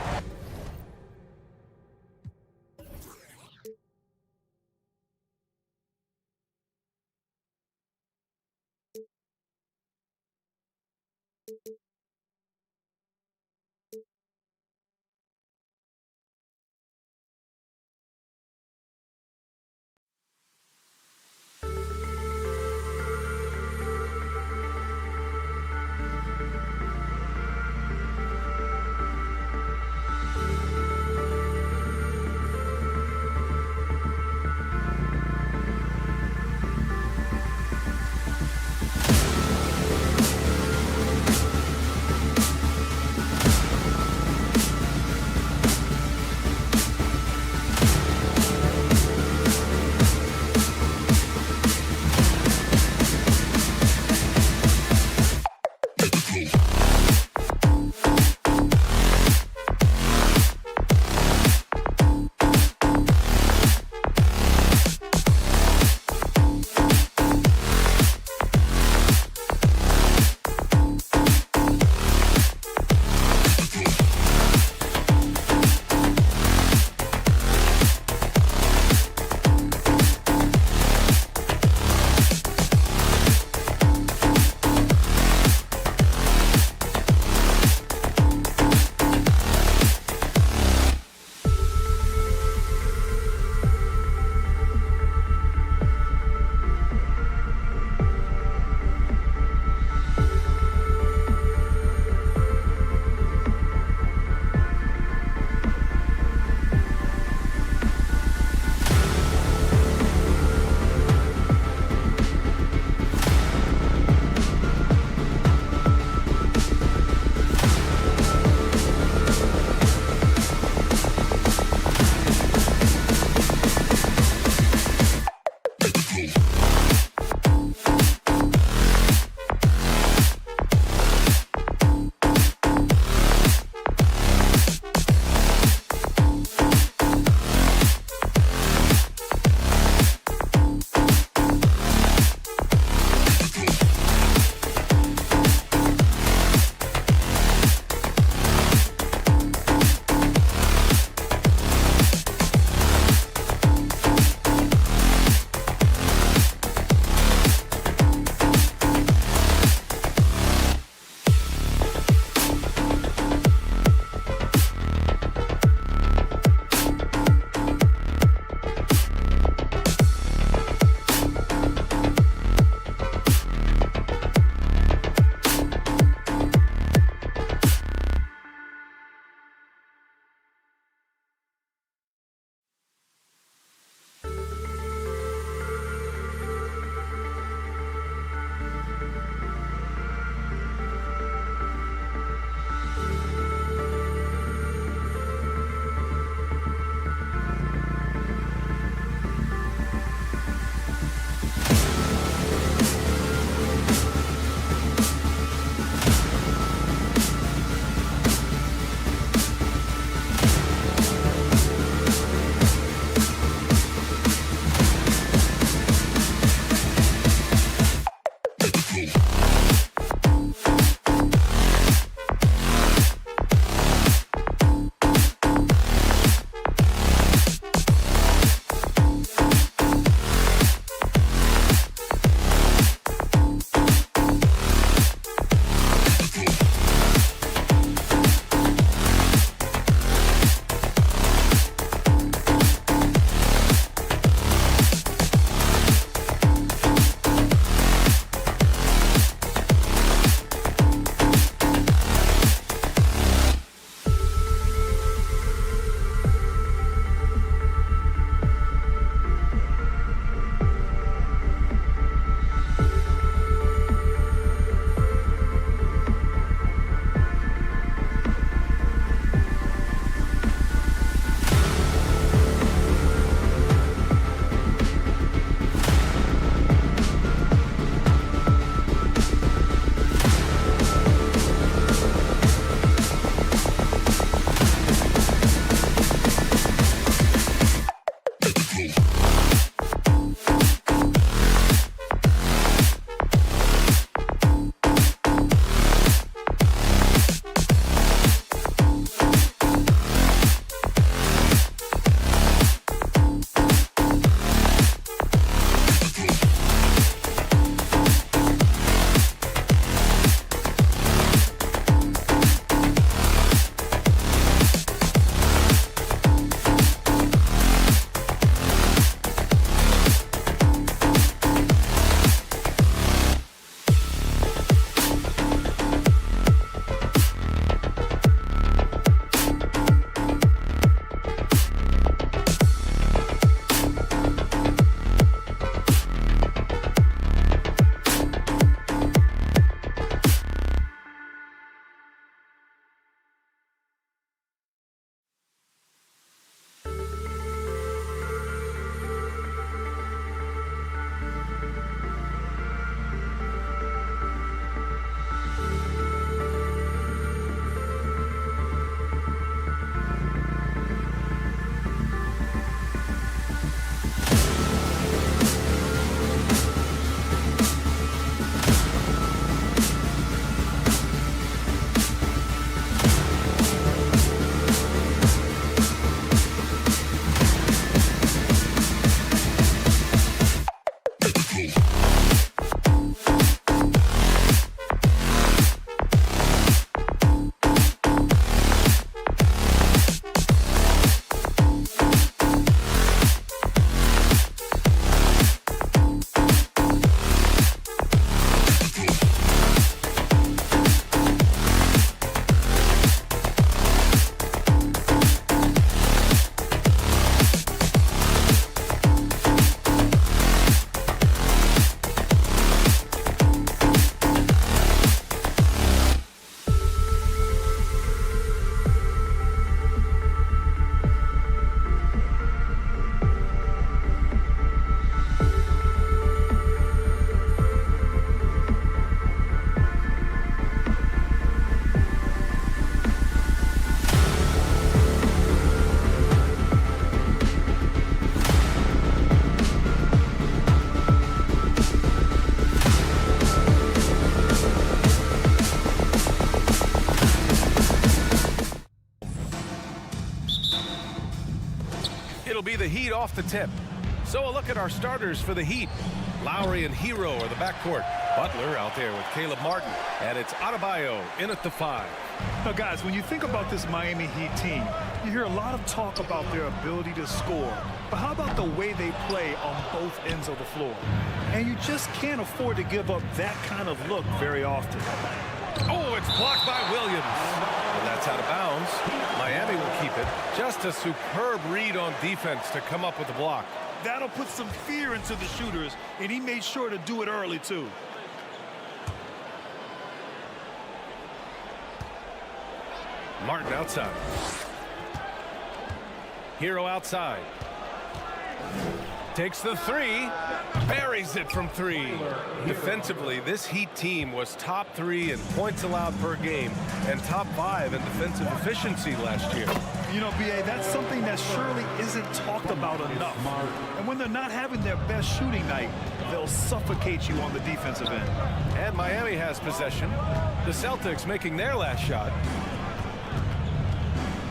It'll be the Heat off the tip. So a look at our starters for the Heat. Lowry and Hero are the backcourt. Butler out there with Caleb Martin. And it's Adebayo in at the 5. Now, guys, when you think about this Miami Heat team, you hear a lot of talk about their ability to score. But how about the way they play on both ends of the floor? And you just can't afford to give up that kind of look very often. Oh, it's blocked by Williams. And that's out of bounds. Miami will keep it. Just a superb read on defense to come up with the block. That'll put some fear into the shooters, and he made sure to do it early, too. Martin outside. Hero outside. Takes the 3. Buries it from 3. Defensively, this Heat team was top 3 in points allowed per game and top 5 in defensive efficiency last year. You know, B.A., that's something that surely isn't talked about enough. And when they're not having their best shooting night, they'll suffocate you on the defensive end. And Miami has possession. The Celtics making their last shot.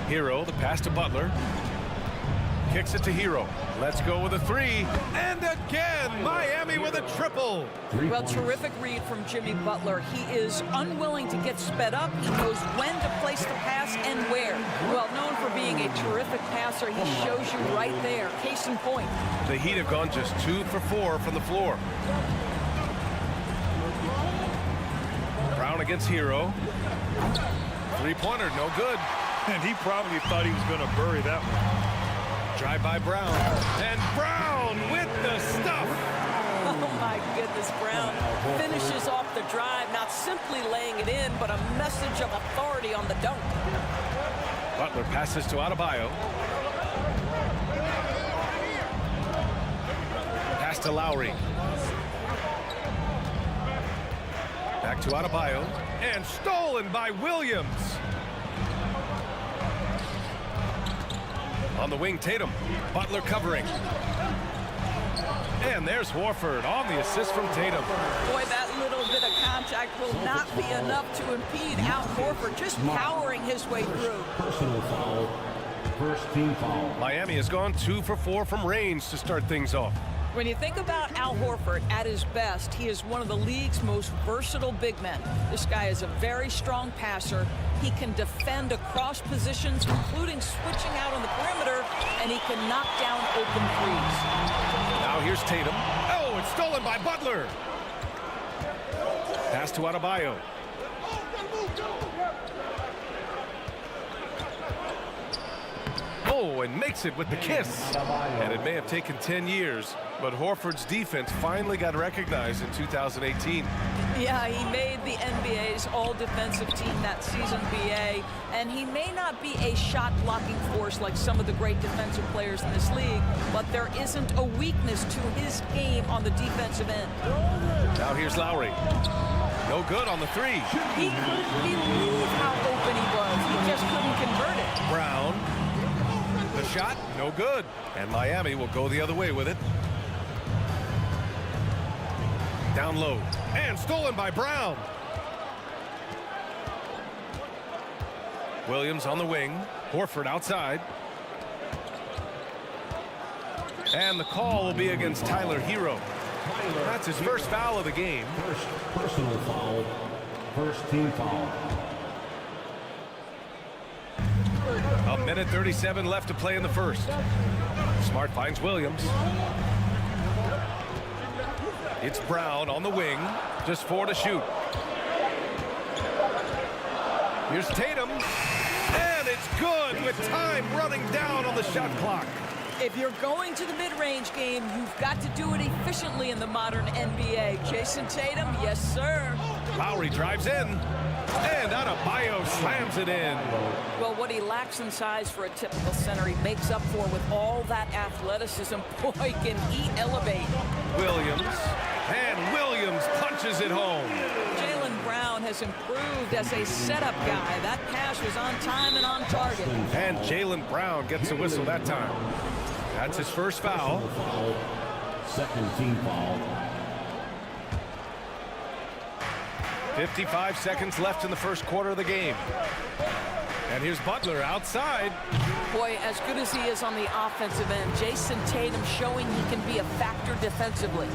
Hero, the pass to Butler. Kicks it to Hero. Let's go with a 3. And again, Miami with a triple. Well, terrific read from Jimmy Butler. He is unwilling to get sped up. He knows when to place the pass and where. Well, known for being a terrific passer, he shows you right there. Case in point. The Heat have gone just 2 for 4 from the floor. Brown against Hero. 3-pointer, no good. And he probably thought he was going to bury that one. Drive by Brown. And Brown with the stuff. Oh, my goodness, Brown finishes off the drive, not simply laying it in, but a message of authority on the dunk. Butler passes to Adebayo. Pass to Lowry. Back to Adebayo. And stolen by Williams. On the wing, Tatum. Butler covering. And there's Horford on the assist from Tatum. Boy, that little bit of contact will not be enough to impede Al Horford, just powering his way through. Personal foul. First team foul. Miami has gone 2 for 4 from range to start things off. When you think about Al Horford at his best, he is one of the league's most versatile big men. This guy is a very strong passer. He can defend across positions, including switching out on the perimeter, and he can knock down open threes. Now here's Tatum. Oh, it's stolen by Butler. Pass to Adebayo. Oh, and makes it with the kiss. And it may have taken 10 years, but Horford's defense finally got recognized in 2018. Yeah, he made the NBA's all-defensive team that season, BA, and he may not be a shot-blocking force like some of the great defensive players in this league, but there isn't a weakness to his game on the defensive end. Now here's Lowry. No good on the 3. He couldn't believe how open he was. He just couldn't convert it. Brown. The shot, no good. And Miami will go the other way with it. Down low. And stolen by Brown. Williams on the wing. Horford outside. And the call will be against Tyler Hero. That's his first foul of the game. First personal foul. First team foul. A minute 37 left to play in the first. Smart finds Williams. It's Brown on the wing. Just 4 to shoot. Here's Tatum. And it's good with time running down on the shot clock. If you're going to the mid-range game, you've got to do it efficiently in the modern NBA. Jason Tatum, yes, sir. Lowry drives in. And Adebayo slams it in. Well, what he lacks in size for a typical center, he makes up for with all that athleticism. Boy, can he elevate. Williams. And Williams punches it home. Jaylen Brown has improved as a setup guy. That pass was on time and on target. And Jaylen Brown gets a whistle that time. That's his first foul. Second team foul. 55 seconds left in the first quarter of the game. And here's Butler outside. Boy, as good as he is on the offensive end, Jason Tatum showing he can be a factor defensively.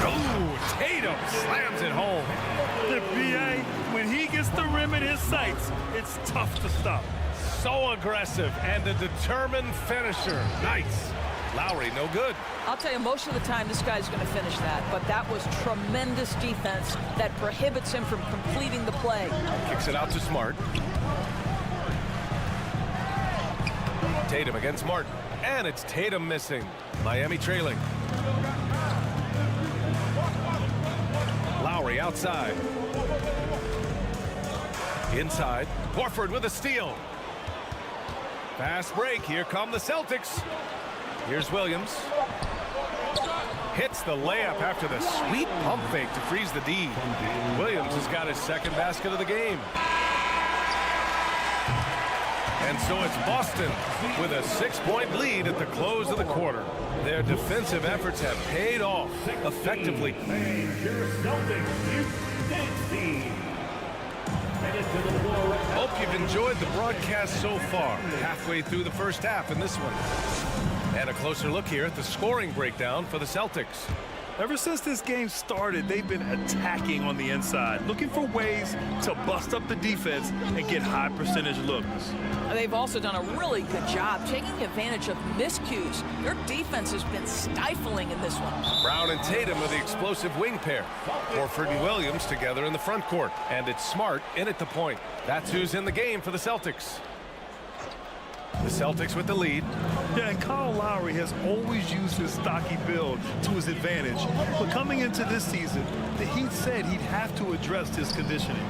Oh, Tatum slams it home. The BA, when he gets the rim in his sights, it's tough to stop. So aggressive and a determined finisher. Nice. Lowry, no good. I'll tell you, most of the time this guy's going to finish that, but that was tremendous defense that prohibits him from completing the play. Kicks it out to Smart. Tatum against Martin, and it's Tatum missing. Miami trailing. Lowry outside. Inside. Horford with a steal. Fast break. Here come the Celtics. Here's Williams. Hits the layup after the sweet pump fake to freeze the D. Williams has got his second basket of the game. And so it's Boston with a 6-point lead at the close of the quarter. Their defensive efforts have paid off effectively. Hope you've enjoyed the broadcast so far. Halfway through the first half in this one. And a closer look here at the scoring breakdown for the Celtics. Ever since this game started, they've been attacking on the inside, looking for ways to bust up the defense and get high percentage looks. They've also done a really good job taking advantage of miscues. Their defense has been stifling in this one. Brown and Tatum are the explosive wing pair. Horford and Williams together in the front court. And it's Smart in at the point. That's who's in the game for the Celtics. The Celtics with the lead. Yeah, and Kyle Lowry has always used his stocky build to his advantage. But coming into this season, the Heat said he'd have to address his conditioning.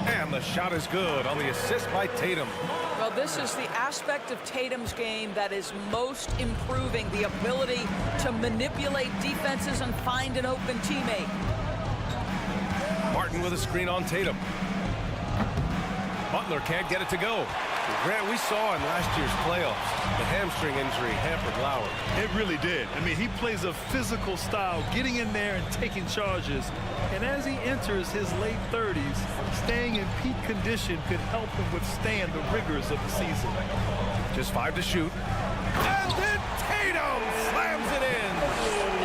And the shot is good on the assist by Tatum. Well, this is the aspect of Tatum's game that is most improving, the ability to manipulate defenses and find an open teammate. Martin with a screen on Tatum. Butler can't get it to go. Grant, we saw in last year's playoffs, the hamstring injury hampered Lowry. It really did. I mean, he plays a physical style, getting in there and taking charges. And as he enters his late 30s, staying in peak condition could help him withstand the rigors of the season. Just 5 to shoot. And then Tatum slams it in.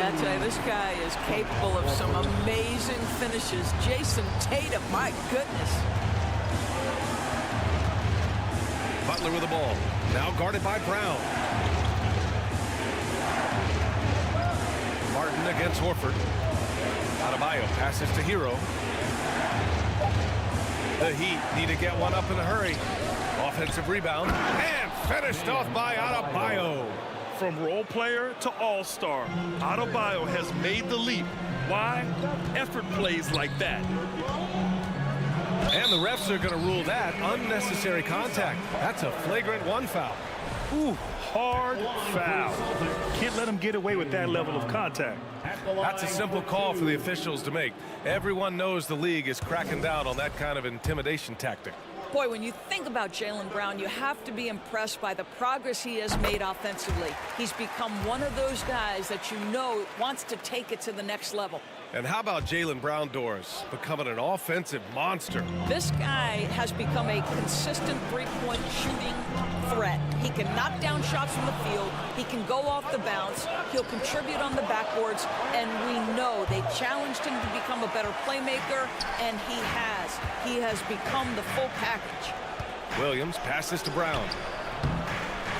I tell you, this guy is capable of some amazing finishes. Jason Tatum, my goodness. Butler with the ball. Now guarded by Brown. Martin against Horford. Adebayo passes to Hero. The Heat need to get one up in a hurry. Offensive rebound. And finished off by Adebayo. From role player to all-star, Adebayo has made the leap. Why? Effort plays like that. And the refs are going to rule that unnecessary contact. That's a flagrant 1 foul. Ooh, hard foul. Can't let him get away with that level of contact. That's a simple call for the officials to make. Everyone knows the league is cracking down on that kind of intimidation tactic. Boy, when you think about Jaylen Brown, you have to be impressed by the progress he has made offensively. He's become one of those guys that you know wants to take it to the next level. And how about Jaylen Brown doors becoming an offensive monster? This guy has become a consistent three-point shooting threat. He can knock down shots from the field. He can go off the bounce. He'll contribute on the backboards. And we know they challenged him to become a better playmaker, and he has. He has become the full package. Williams passes to Brown.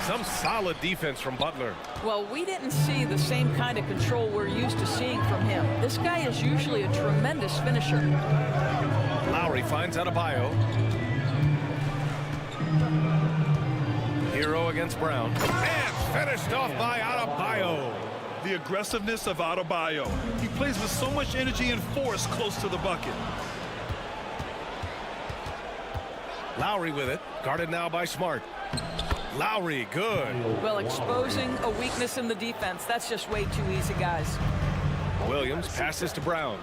Some solid defense from Butler. Well, we didn't see the same kind of control we're used to seeing from him. This guy is usually a tremendous finisher. Lowry finds Adebayo. Hero against Brown. And finished off by Adebayo. The aggressiveness of Adebayo. He plays with so much energy and force close to the bucket. Lowry with it. Guarded now by Smart. Lowry, good. Well, exposing a weakness in the defense, that's just way too easy, guys. Williams passes to Brown.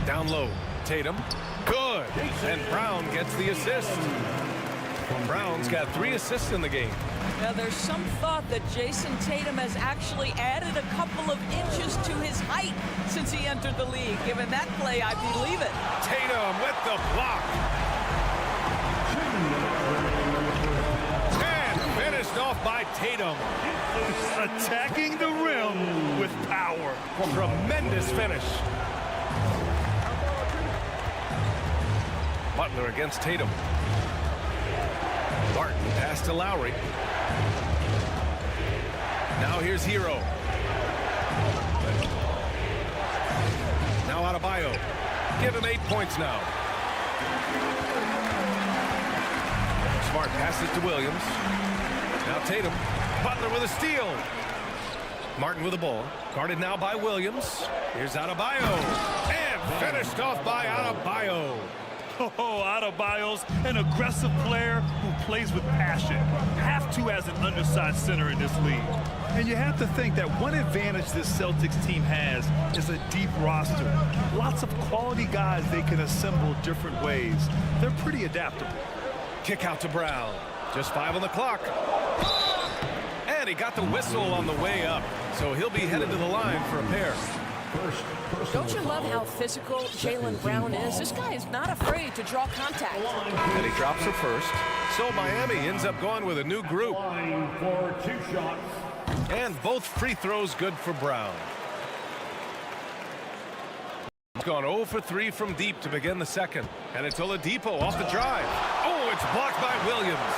Down low, Tatum, good. And Brown gets the assist. Brown's got 3 assists in the game. Now, there's some thought that Jason Tatum has actually added a couple of inches to his height since he entered the league. Given that play, I believe it. Tatum with the block. And finished off by Tatum. Attacking the rim with power. Tremendous finish. Butler against Tatum. Barton pass to Lowry. Now here's Hero. Now Adebayo. Give him 8 points now. Smart passes to Williams. Now Tatum. Butler with a steal. Martin with the ball. Guarded now by Williams. Here's Adebayo. And finished off by Adebayo. Oh, Adebayo's an aggressive player who plays with passion. Have to as an undersized center in this league. And you have to think that one advantage this Celtics team has is a deep roster. Lots of quality guys they can assemble different ways. They're pretty adaptable. Kick out to Brown. Just 5 on the clock. And he got the whistle on the way up. So he'll be headed to the line for a pair. Don't you love how physical Jaylen Brown is? This guy is not afraid to draw contact. And he drops her first. So Miami ends up going with a new group. For 2 shots. And both free throws good for Brown. He's gone 0 for 3 from deep to begin the second. And it's Oladipo off the drive. Oh, it's blocked by Williams.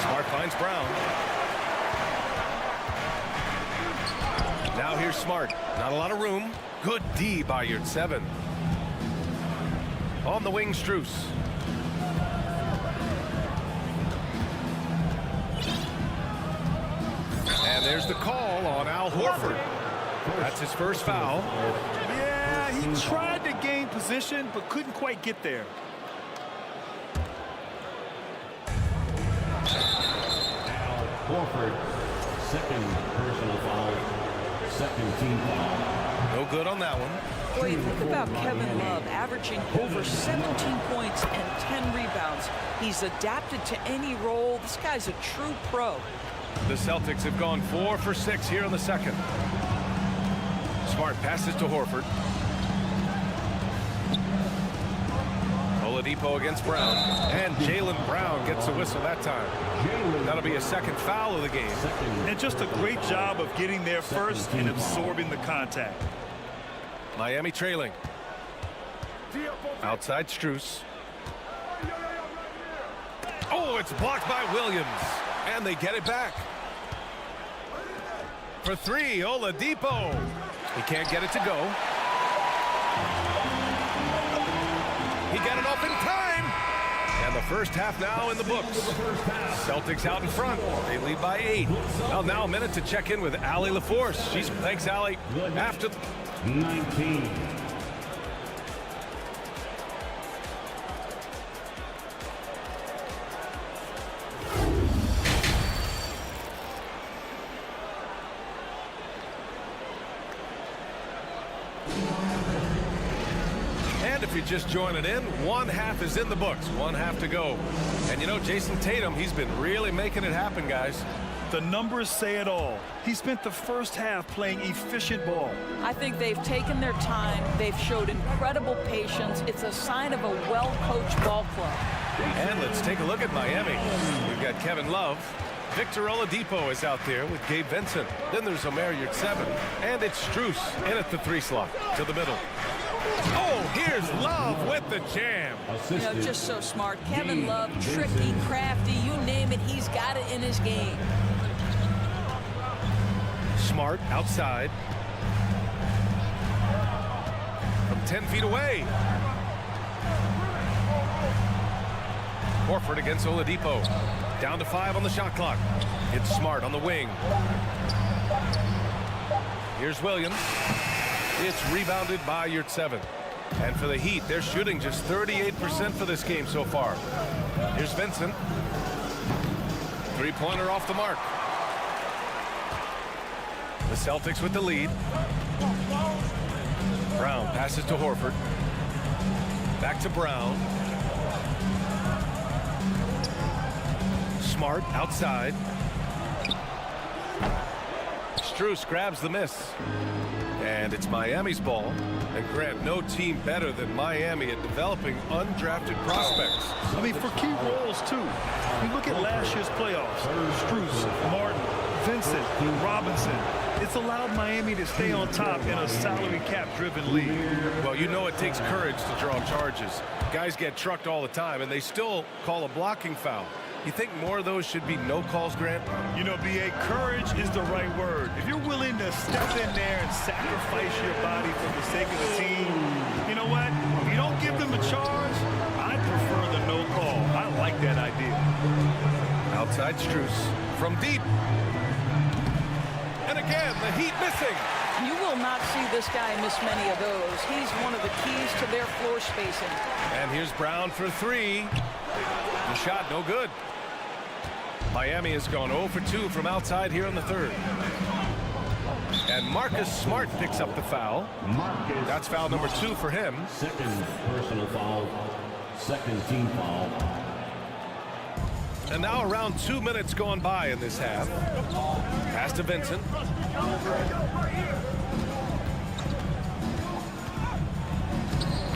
Smart finds Brown. Now here's Smart. Not a lot of room. Good D by Yurt 7. On the wing, Strus. And there's the call on Al Horford. That's his first foul. Yeah, he tried to gain position, but couldn't quite get there. Al Horford, second personal foul, second team foul. No good on that one. Boy, you think about Kevin Love averaging over 17 points and 10 rebounds. He's adapted to any role. This guy's a true pro. The Celtics have gone 4 for 6 here in the second. Smart passes to Horford. Oladipo against Brown. And Jaylen Brown gets a whistle that time. That'll be a second foul of the game. And just a great job of getting there first and absorbing the contact. Miami trailing. Outside Strus. Oh, it's blocked by Williams. And they get it back. For 3, Oladipo. He can't get it to go. He got it off in time. And the first half now in the books. Celtics out in front. They lead by 8. Well, now a minute to check in with Allie LaForce. Thanks, Allie. After 19. And if you're just joining in, 1 half is in the books. 1 half to go. And you know, Jason Tatum, he's been really making it happen, guys. The numbers say it all. He spent the first half playing efficient ball. I think they've taken their time. They've showed incredible patience. It's a sign of a well-coached ball club. And let's take a look at Miami. We've got Kevin Love. Victor Oladipo is out there with Gabe Vincent. Then there's Omer Yurt 7. And it's Strus in at the 3 slot to the middle. Oh, here's Love with the jam. You know, just so smart. Kevin Love, tricky, crafty, you name it, he's got it in his game. Smart outside. From 10 feet away. Horford against Oladipo. Down to 5 on the shot clock. It's Smart on the wing. Here's Williams. It's rebounded by Yurt 7. And for the Heat, they're shooting just 38% for this game so far. Here's Vincent. 3-pointer off the mark. The Celtics with the lead. Brown passes to Horford. Back to Brown. Smart outside. Strus grabs the miss. And it's Miami's ball. And Grant, no team better than Miami at developing undrafted prospects. I mean, for key roles, too. You look at last year's playoffs. Strus, Martin, Vincent, Robinson. It's allowed Miami to stay on top in a salary cap-driven league. Well, you know it takes courage to draw charges. Guys get trucked all the time, and they still call a blocking foul. You think more of those should be no calls, Grant? You know, B.A., courage is the right word. If you're willing to step in there and sacrifice your body for the sake of the team, you know what? If you don't give them a charge, I prefer the no call. I like that idea. Outside Strus from deep. And again, the Heat missing. You will not see this guy miss many of those. He's one of the keys to their floor spacing. And here's Brown for three. The shot no good. Miami has gone 0 for 2 from outside here in the third. And Marcus Smart picks up the foul. That's foul number 2 for him. Second personal foul. Second team foul. And now around 2 minutes gone by in this half. Pass to Vincent.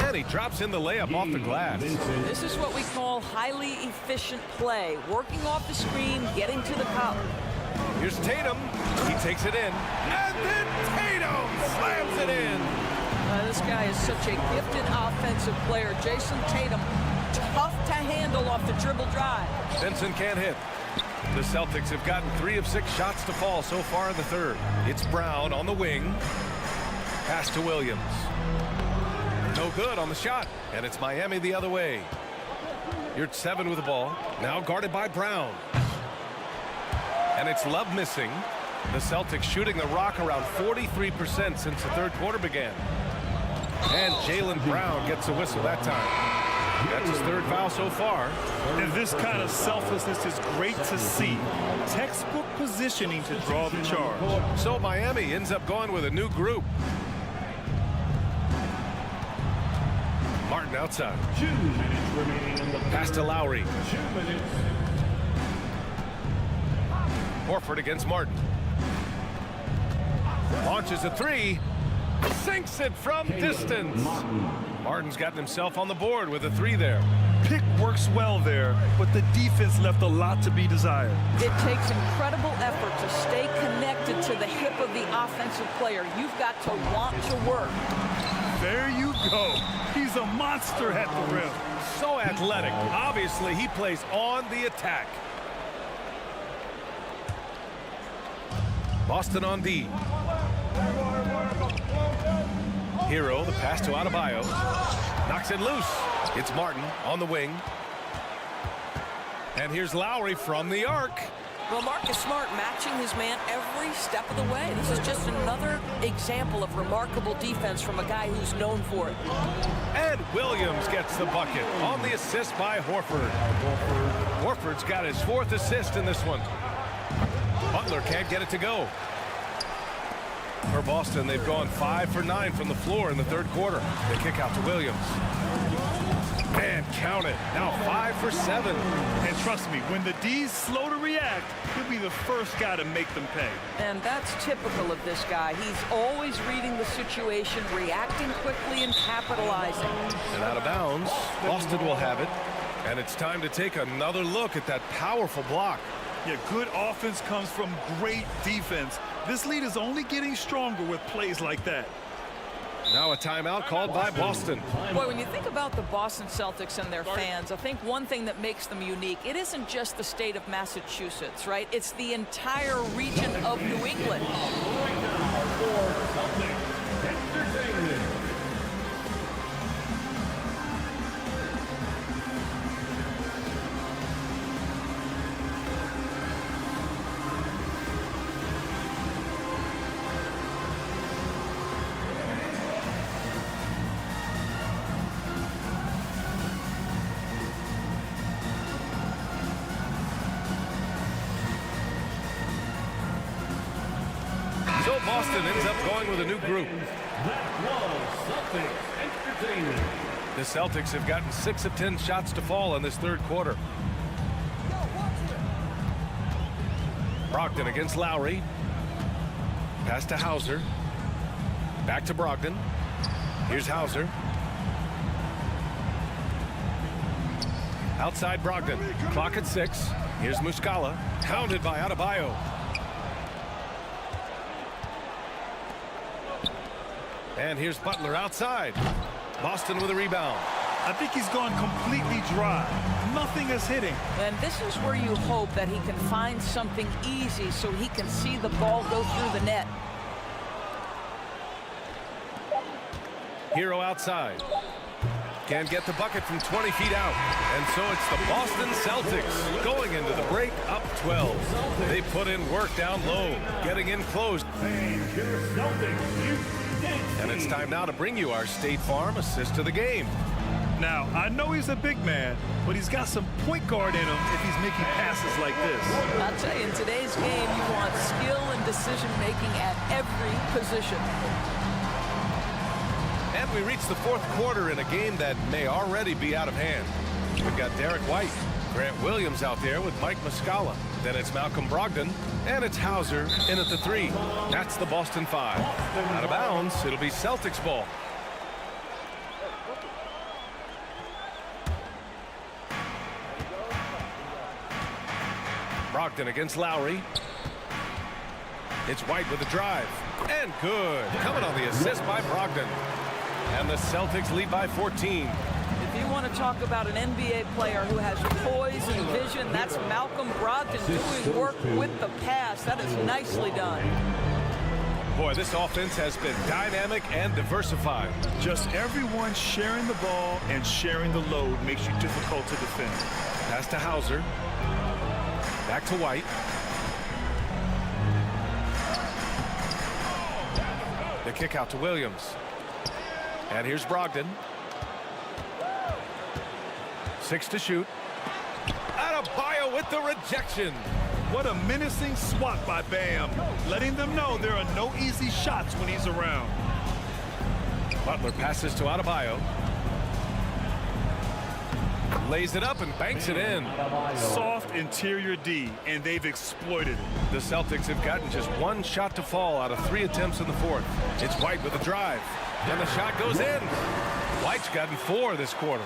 And he drops in the layup off the glass. This is what we call highly efficient play. Working off the screen, getting to the cup. Here's Tatum. He takes it in. And then Tatum slams it in. This guy is such a gifted offensive player. Jason Tatum, tough to handle off the dribble drive. Vincent can't hit. The Celtics have gotten 3 of 6 shots to fall so far in the third. It's Brown on the wing. Pass to Williams. No good on the shot. And it's Miami the other way. You're at 7 with the ball. Now guarded by Brown. And it's Love missing. The Celtics shooting the rock around 43% since the third quarter began. And Jaylen Brown gets a whistle that time. That's his third foul so far. And this kind of selflessness is great to see. Textbook positioning to draw the charge. So Miami ends up going with a new group. Martin outside. 2 minutes remaining in the Pass to Lowry. 2 minutes. Horford against Martin. Launches a 3. Sinks it from distance. Martin's gotten himself on the board with a 3 there. Pick works well there, but the defense left a lot to be desired. It takes incredible effort to stay connected to the hip of the offensive player. You've got to want to work. There you go. He's a monster at the rim. So athletic. Obviously, he plays on the attack. Boston on D. Hero, the pass to Adebayo. Knocks it loose. It's Martin on the wing. And here's Lowry from the arc. Well, Marcus Smart matching his man every step of the way. This is just another example of remarkable defense from a guy who's known for it. And Williams gets the bucket on the assist by Horford. Horford's got his 4th assist in this one. Butler can't get it to go. For Boston, they've gone 5 for 9 from the floor in the third quarter. They kick out to Williams. And count it. Now 5 for 7. And trust me, when the D's slow to react, he'll be the first guy to make them pay. And that's typical of this guy. He's always reading the situation, reacting quickly and capitalizing. And out of bounds, Boston will have it. And it's time to take another look at that powerful block. Yeah, good offense comes from great defense. This lead is only getting stronger with plays like that. Now a timeout called by Boston. Boy, when you think about the Boston Celtics and their fans, I think one thing that makes them unique, it isn't just the state of Massachusetts, right? It's the entire region of New England. So Boston ends up going with a new group. That was Celtics Entertainment. The Celtics have gotten 6 of 10 shots to fall in this third quarter. Brogdon against Lowry. Pass to Hauser. Back to Brogdon. Here's Hauser. Outside Brogdon. Clock at 6. Here's Muscala. Pounded by Adebayo. And here's Butler outside. Boston with a rebound. I think he's gone completely dry. Nothing is hitting. And this is where you hope that he can find something easy so he can see the ball go through the net. Hero outside. Can't get the bucket from 20 feet out. And so it's the Boston Celtics going into the break up 12. They put in work down low, getting in close. And it's time now to bring you our State Farm assist of the game. Now, I know he's a big man, but he's got some point guard in him if he's making passes like this. I'll tell you, in today's game, you want skill and decision-making at every position. And we reach the fourth quarter in a game that may already be out of hand. We've got Derek White, Grant Williams out there with Mike Muscala. Then it's Malcolm Brogdon, and it's Hauser in at the 3. That's the Boston 5. Out of bounds, it'll be Celtics ball. Brogdon against Lowry. It's White with a drive. And good. Coming on the assist by Brogdon. And the Celtics lead by 14. If you want to talk about an NBA player who has poise and vision, that's Malcolm Brogdon doing work with the pass. That is nicely done. Boy, this offense has been dynamic and diversified. Just everyone sharing the ball and sharing the load makes you difficult to defend. Pass to Hauser. Back to White. The kick out to Williams. And here's Brogdon. 6 to shoot. Adebayo with the rejection. What a menacing swat by Bam, letting them know there are no easy shots when he's around. Butler passes to Adebayo. Lays it up and banks it in. Soft interior D, and they've exploited it. The Celtics have gotten just 1 shot to fall out of 3 attempts in the fourth. It's White with a drive. And the shot goes in. White's gotten 4 this quarter.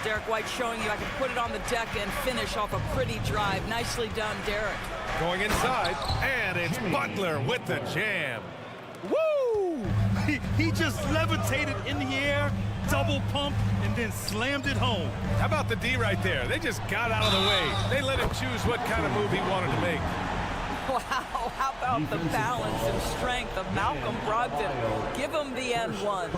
Derek White showing you I can put it on the deck and finish off a pretty drive. Nicely done, Derek. Going inside, and it's Butler with the jam. Woo! He just levitated in the air, double pump, and then slammed it home. How about the D right there? They just got out of the way. They let him choose what kind of move he wanted to make. Wow, how about the balance and strength of Malcolm Brogdon? Give him the end one.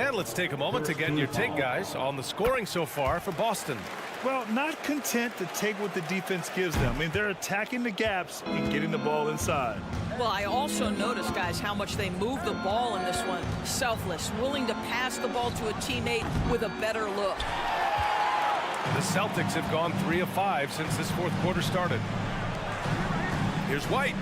And let's take a moment to get your take, guys, on the scoring so far for Boston. Well, not content to take what the defense gives them. I mean, they're attacking the gaps and getting the ball inside. Well, I also noticed, guys, how much they move the ball in this one. Selfless, willing to pass the ball to a teammate with a better look. The Celtics have gone 3 of 5 since this fourth quarter started. Here's White.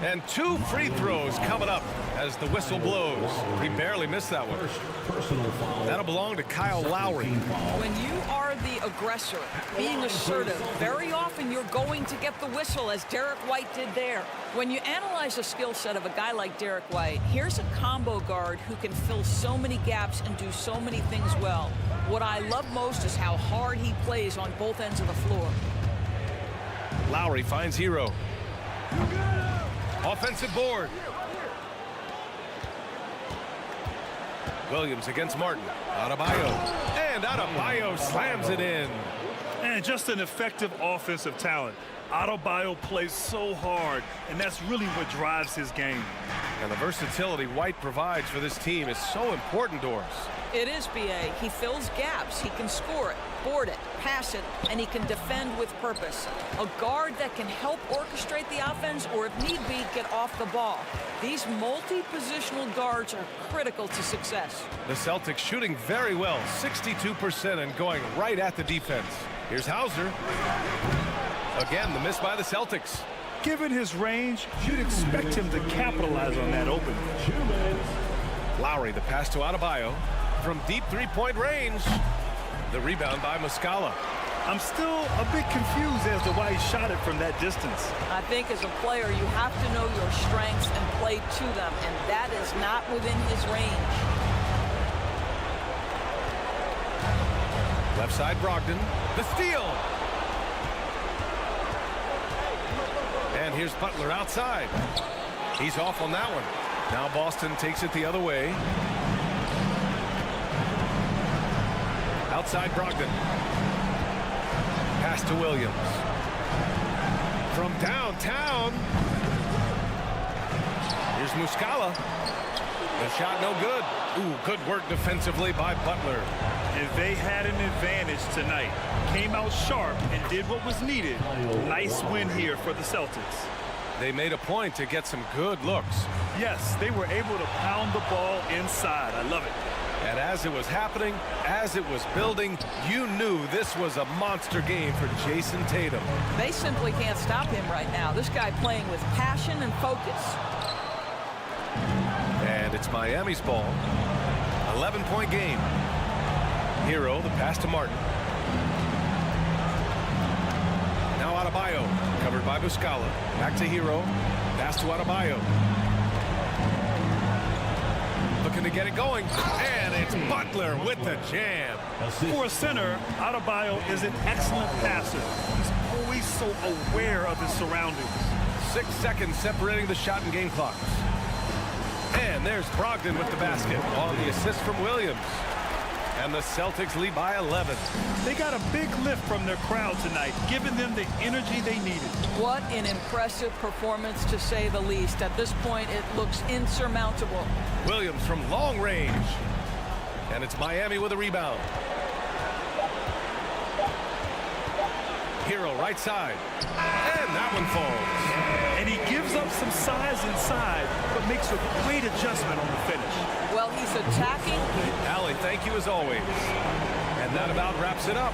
And 2 free throws coming up as the whistle blows. He barely missed that one. That'll belong to Kyle Lowry. When you are the aggressor, being assertive, very often you're going to get the whistle, as Derek White did there. When you analyze the skill set of a guy like Derek White, here's a combo guard who can fill so many gaps and do so many things well. What I love most is how hard he plays on both ends of the floor. Lowry finds Hero. Offensive board. Williams against Martin. Adebayo. And Adebayo slams it in. And just an effective offensive talent. Adebayo plays so hard, and that's really what drives his game. And the versatility White provides for this team is so important, Doris. It is, B.A. He fills gaps. He can score it, board it, pass it, and he can defend with purpose. A guard that can help orchestrate the offense or, if need be, get off the ball. These multi-positional guards are critical to success. The Celtics shooting very well, 62%, and going right at the defense. Here's Hauser. Again, the miss by the Celtics. Given his range, you'd expect him to capitalize on that opening. Lowry, the pass to Adebayo. From deep three-point range. The rebound by Muscala. I'm still a bit confused as to why he shot it from that distance. I think as a player, you have to know your strengths and play to them, and that is not within his range. Left side, Brogdon. The steal. And here's Butler outside. He's off on that one. Now Boston takes it the other way. Outside Brogdon. Pass to Williams. From downtown. Here's Muscala. The shot no good. Ooh, good work defensively by Butler. And they had an advantage tonight. Came out sharp and did what was needed. Nice win here for the Celtics. They made a point to get some good looks. Yes, they were able to pound the ball inside. I love it. And as it was happening, as it was building, you knew this was a monster game for Jason Tatum. They simply can't stop him right now. This guy playing with passion and focus. And it's Miami's ball. 11-point game. Hero, the pass to Martin. Now Adebayo, covered by Muscala. Back to Hero. Pass to Adebayo. Looking to get it going. And it's Butler with the jam. For a center, Adebayo is an excellent passer. He's always so aware of his surroundings. 6 seconds separating the shot and game clocks. And there's Brogdon with the basket on the assist from Williams. And the Celtics lead by 11. They got a big lift from their crowd tonight, giving them the energy they needed. What an impressive performance, to say the least. At this point, it looks insurmountable. Williams from long range. And it's Miami with a rebound. Hero right side. And that one falls. And he gives up some size inside, but makes a great adjustment on the finish. Well, he's attacking. Allie, thank you as always. And that about wraps it up.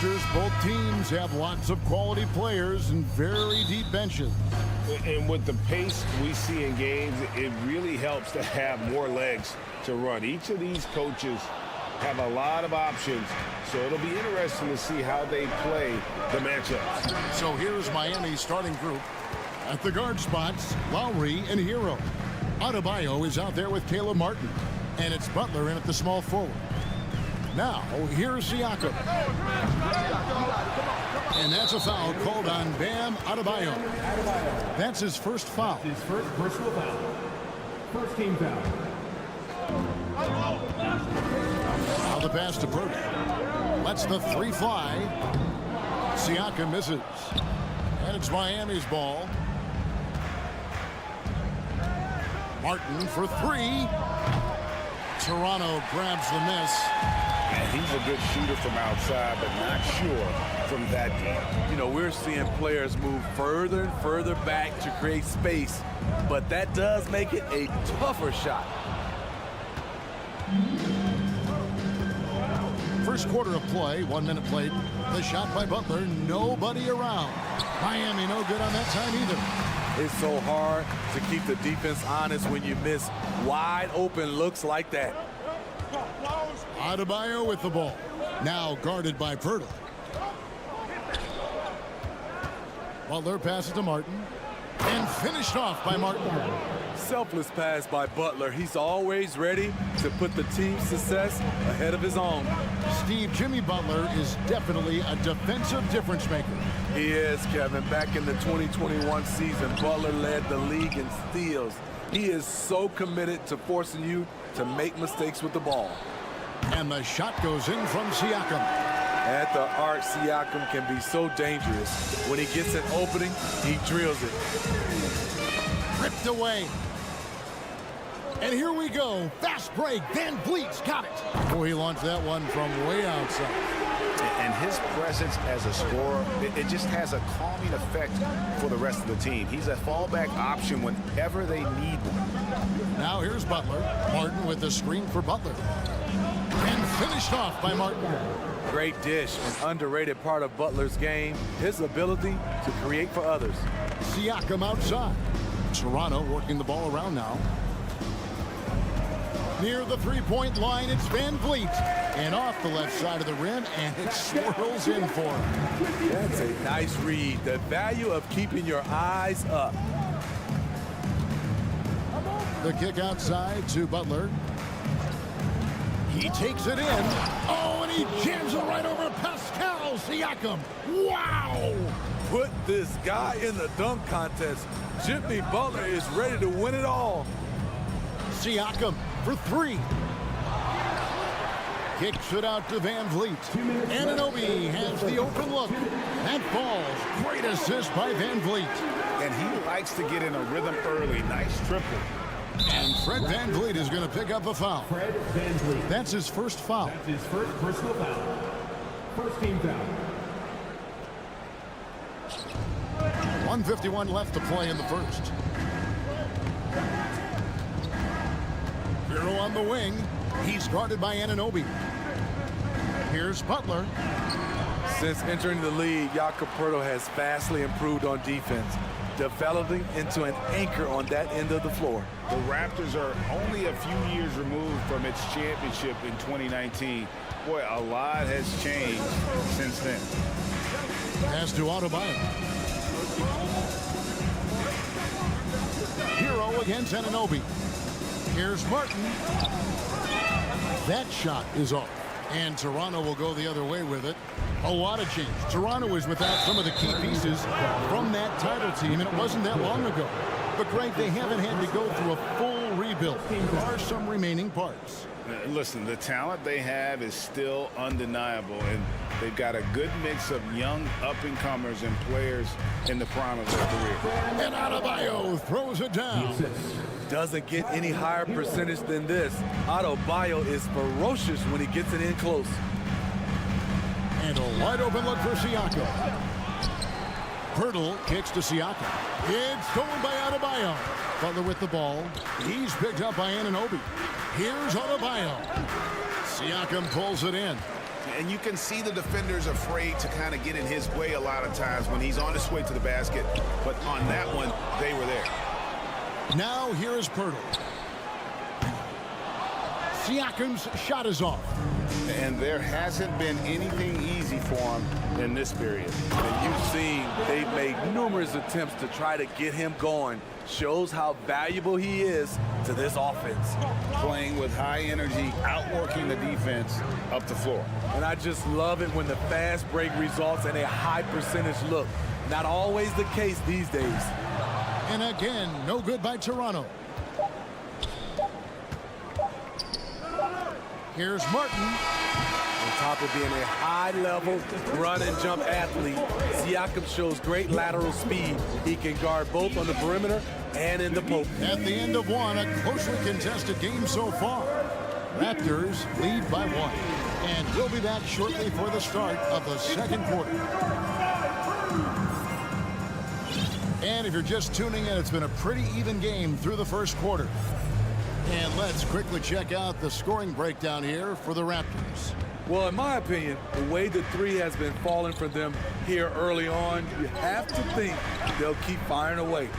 Raptors, both teams have lots of quality players and very deep benches. And with the pace we see in games, it really helps to have more legs to run. Each of these coaches have a lot of options, so it'll be interesting to see how they play the matchups. So here's Miami's starting group. At the guard spots, Lowry and Hero. Adebayo is out there with Caleb Martin, and it's Butler in at the small forward. Now, here's Siakam. And that's a foul called on Bam Adebayo. That's his first foul. His first personal foul. First team foul. Now the pass to Purdy. Lets the three fly. Siakam misses. And it's Miami's ball. Martin for three. Toronto grabs the miss. And he's a good shooter from outside, but not sure from that deep. You know, we're seeing players move further and further back to create space, but that does make it a tougher shot. First quarter of play, 1 minute played. The shot by Butler, nobody around. Miami no good on that time either. It's so hard to keep the defense honest when you miss wide open looks like that. Adebayo with the ball. Now guarded by Pirtle. Butler passes to Martin. And finished off by Martin. Selfless pass by Butler. He's always ready to put the team's success ahead of his own. Steve, Jimmy Butler is definitely a defensive difference maker. He is, Kevin. Back in the 2021 season, Butler led the league in steals. He is so committed to forcing you to make mistakes with the ball. And the shot goes in from Siakam. At the arc, Siakam can be so dangerous. When he gets an opening, he drills it. Ripped away. And here we go. Fast break. Van Vliet's got it. Oh, he launched that one from way outside. And his presence as a scorer, it just has a calming effect for the rest of the team. He's a fallback option whenever they need one. Now here's Butler. Martin with the screen for Butler. And finished off by Martin. Great dish, an underrated part of Butler's game, his ability to create for others. Siakam outside. Toronto working the ball around now. Near the three-point line, it's Van Vliet. And off the left side of the rim, and it swirls in for him. That's a nice read. The value of keeping your eyes up. The kick outside to Butler. He takes it in. Oh, and he jams it right over Pascal Siakam. Wow! Put this guy in the dunk contest. Jimmy Butler is ready to win it all. Siakam for three. Kicks it out to Van Vliet. Anunoby has the open look. That falls. Great assist by Van Vliet. And he likes to get in a rhythm early. Nice triple. And Fred Van Vliet is going to pick up a foul. Fred Van Vliet. That's his first foul. That's his first personal foul. First team foul. 1:51 left to play in the first. Hero on the wing. He's guarded by Anunoby. Here's Butler. Since entering the league, Jakob Poeltl has vastly improved on defense, developing into an anchor on that end of the floor. The Raptors are only a few years removed from its championship in 2019. Boy, a lot has changed since then. Pass to Adebayo. Hero against Anunoby. Here's Martin. That shot is off. And Toronto will go the other way with it. A lot of change. Toronto is without some of the key pieces from that title team, and it wasn't that long ago. But, Greg, they haven't had to go through a full rebuild. There are some remaining parts. Listen, the talent they have is still undeniable, and they've got a good mix of young up-and-comers and players in the prime of their career. And Adebayo throws it down. Doesn't get any higher percentage than this. Adebayo is ferocious when he gets it in close. And a wide-open look for Siakam. Pirtle kicks to Siakam. It's stolen by Adebayo. Butler with the ball. He's picked up by Anunoby. Here's Adebayo. Siakam pulls it in. And you can see the defenders afraid to kind of get in his way a lot of times when he's on his way to the basket. But on that one, they were there. Now here is Pirtle. Siakam's shot is off. And there hasn't been anything easy for him in this period. And you've seen they've made numerous attempts to try to get him going. Shows how valuable he is to this offense. Playing with high energy, outworking the defense up the floor. And I just love it when the fast break results in a high percentage look. Not always the case these days. And again, no good by Toronto. Here's Martin. On top of being a high-level run and jump athlete, Siakam shows great lateral speed. He can guard both on the perimeter and in the post. At the end of one, a closely contested game so far. Raptors lead by 1. And we'll be back shortly for the start of the second quarter. And if you're just tuning in, it's been a pretty even game through the first quarter. And let's quickly check out the scoring breakdown here for the Raptors. Well, in my opinion, the way the three has been falling for them here early on, you have to think they'll keep firing away.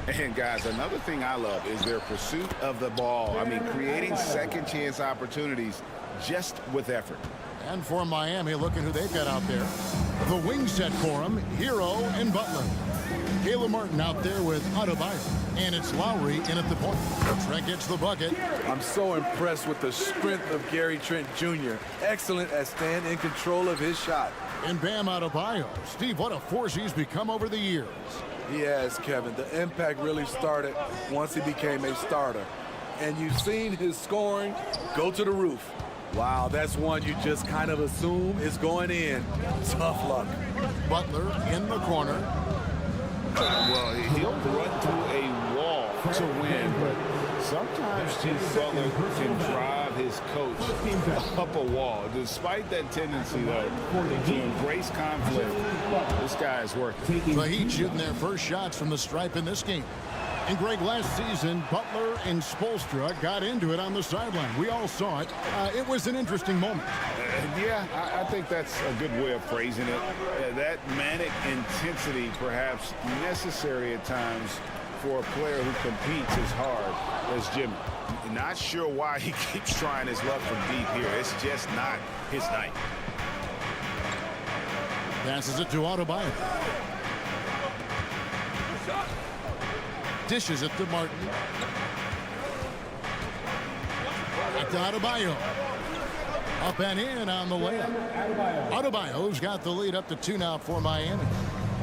And guys, another thing I love is their pursuit of the ball. I mean, creating second chance opportunities just with effort. And for Miami, look at who they've got out there. The wing set for them, Hero and Butler. Caleb Martin out there with Adebayo. And it's Lowry in at the point. Trent gets the bucket. I'm so impressed with the strength of Gary Trent Jr. Excellent at staying in control of his shot. And Bam Adebayo. Steve, what a force he's become over the years. He has, Kevin. The impact really started once he became a starter. And you've seen his scoring go to the roof. Wow, that's one you just kind of assume is going in. Tough luck. Butler in the corner. Well, he'll run through a wall to win, but sometimes Jimmy Butler can drive his coach up a wall. Despite that tendency, though, to embrace conflict, this guy is working. The Heat shooting their first shots from the stripe in this game. And Greg, last season, Butler and Spoelstra got into it on the sideline. We all saw it. It was an interesting moment. Yeah, I think that's a good way of phrasing it. That manic intensity perhaps necessary at times for a player who competes as hard as Jimmy. Not sure why he keeps trying his luck from deep here. It's just not his night. Passes it to Adebayo. Dishes it to Martin. Back to Adebayo. Up and in on the layup. Adebayo's got the lead up to 2 now for Miami.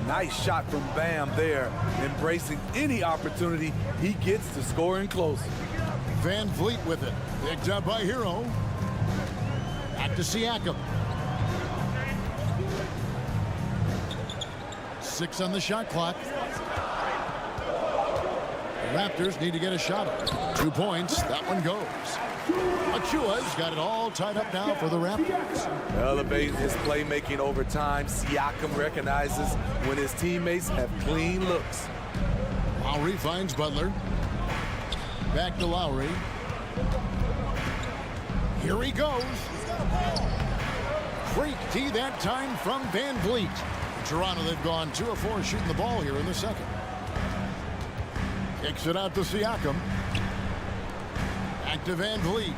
Nice shot from Bam there, embracing any opportunity he gets to scoring close. Van Vliet with it. Picked up by Hero. Back to Siakam. 6 on the shot clock. The Raptors need to get a shot up. 2 points. That one goes. Achua's got it all tied up now for the Raptors. Elevating his playmaking over time, Siakam recognizes when his teammates have clean looks. Lowry finds Butler. Back to Lowry. Here he goes. Freak D that time from Van Vliet. Toronto, they've gone 2 of 4 shooting the ball here in the second. Kicks it out to Siakam. Back to Van Vliet.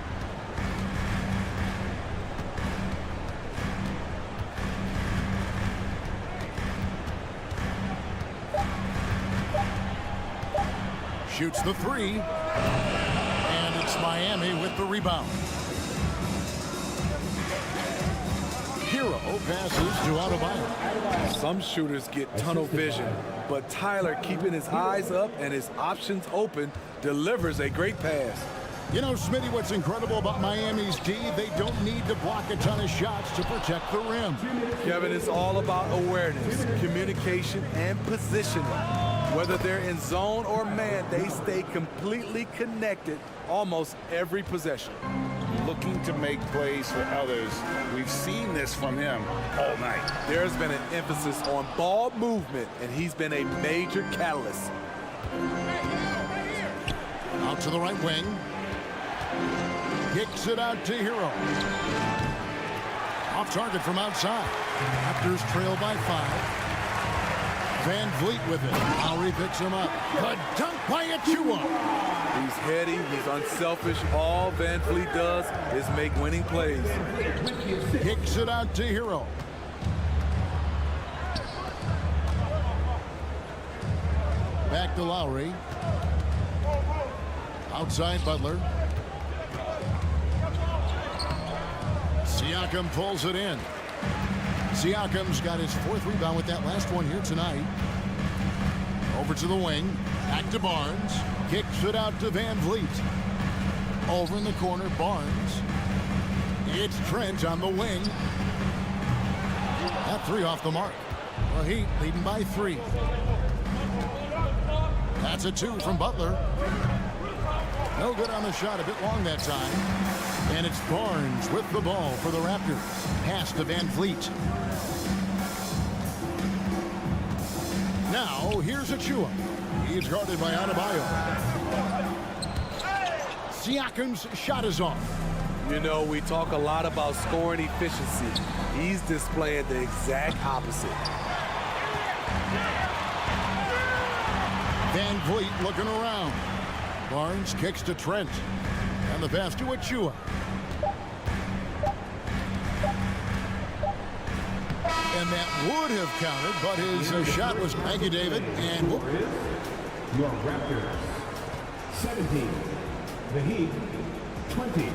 Shoots the 3. And it's Miami with the rebound. Hero passes to Adebayo. Some shooters get tunnel vision, but Tyler, keeping his eyes up and his options open, delivers a great pass. You know, Smitty, what's incredible about Miami's D, they don't need to block a ton of shots to protect the rim. Kevin, it's all about awareness, communication, and positioning. Whether they're in zone or man, they stay completely connected almost every possession. Looking to make plays for others. We've seen this from him all night. There's been an emphasis on ball movement, and he's been a major catalyst. Out to the right wing. Kicks it out to Hero. Off target from outside. Raptors trail by 5. Van Vliet with it. Lowry picks him up. The dunk by Achua. He's heady. He's unselfish. All Van Vliet does is make winning plays. Kicks it out to Hero. Back to Lowry. Outside Butler. Siakam pulls it in. Siakam's got his 4th rebound with that last one here tonight. Over to the wing. Back to Barnes. Kicks it out to Van Vliet. Over in the corner, Barnes. It's Trent on the wing. That 3 off the mark. The Heat leading by 3. That's a 2 from Butler. No good on the shot. A bit long that time. And it's Barnes with the ball for the Raptors. Pass to Van Vliet. Now, here's Achua. He's guarded by Adebayo. Siakam's shot is off. You know, we talk a lot about scoring efficiency. He's displaying the exact opposite. Van Vliet looking around. Barnes kicks to Trent. And the pass to Achua. And that would have counted, but his shot was, thank you, David. And your Raptors 17, the Heat 20.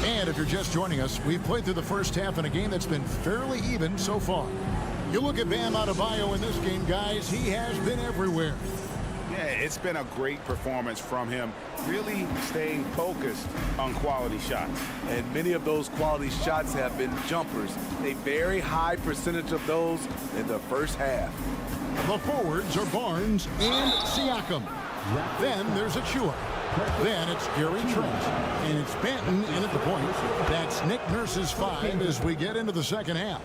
And if you're just joining us, we've played through the first half in a game that's been fairly even so far. You look at Bam Adebayo in this game, guys, he has been everywhere. Yeah, it's been a great performance from him, really staying focused on quality shots. And many of those quality shots have been jumpers. A very high percentage of those in the first half. The forwards are Barnes and Siakam. Then there's Achua. Then it's Gary Trent. And it's Benton in at the point. That's Nick Nurse's 5 as we get into the second half.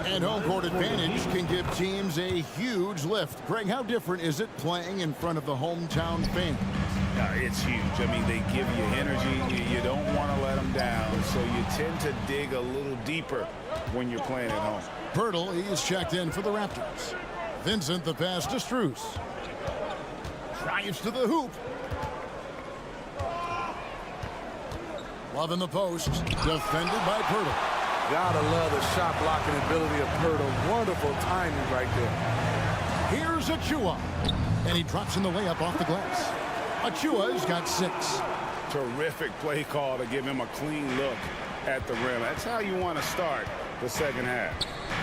And home court advantage can give teams a huge lift. Greg, how different is it playing in front of the hometown fans? It's huge. I mean, they give you energy. You don't want to let them down, so you tend to dig a little deeper when you're playing at home. Pirtle, he's checked in for the Raptors. Vincent, the pass to Strus. Drives to the hoop. Love in the post. Defended by Pirtle. Gotta love the shot blocking ability of Pirtle. Wonderful timing right there. Here's Achua. And he drops in the layup off the glass. Achua's got 6. Terrific play call to give him a clean look at the rim. That's how you want to start the second half.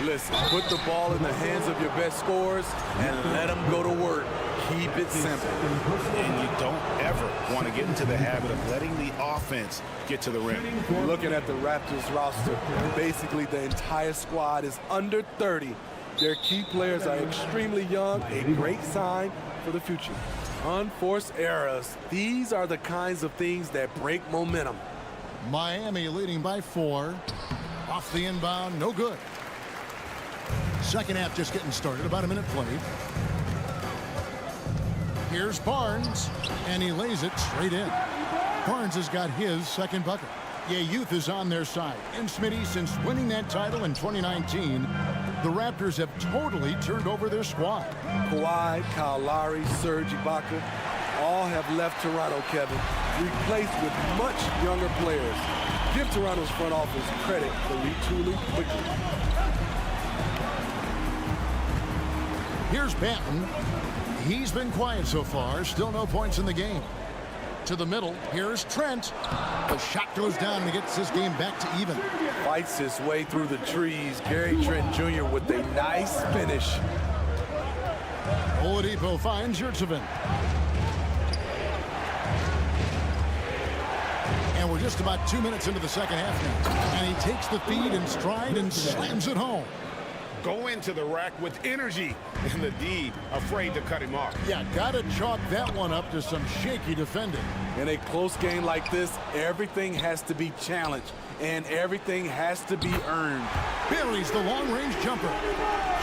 Listen, put the ball in the hands of your best scorers and let them go to work. Keep it simple. And you don't ever want to get into the habit of letting the offense get to the rim. Looking at the Raptors roster, basically the entire squad is under 30. Their key players are extremely young, a great sign for the future. Unforced errors. These are the kinds of things that break momentum. Miami leading by 4. Off the inbound, no good. Second half just getting started, about a minute played. Here's Barnes, and he lays it straight in. Barnes has got his second bucket. Yeah, youth is on their side. And Smitty, since winning that title in 2019, the Raptors have totally turned over their squad. Kawhi, Kyle Lowry, Serge Ibaka, all have left Toronto, Kevin, replaced with much younger players. Give Toronto's front office credit for retooling quickly. Here's Banton. He's been quiet so far. Still no points in the game. To the middle. Here's Trent. The shot goes down and he gets this game back to even. Fights his way through the trees. Gary Trent Jr. with a nice finish. Oladipo finds Yurtseven. And we're just about 2 minutes into the second half now. And he takes the feed in stride and slams it home. Go into the rack with energy, and the D afraid to cut him off. Yeah, gotta chalk that one up to some shaky defending. In a close game like this, everything has to be challenged, and everything has to be earned. Buries the long-range jumper.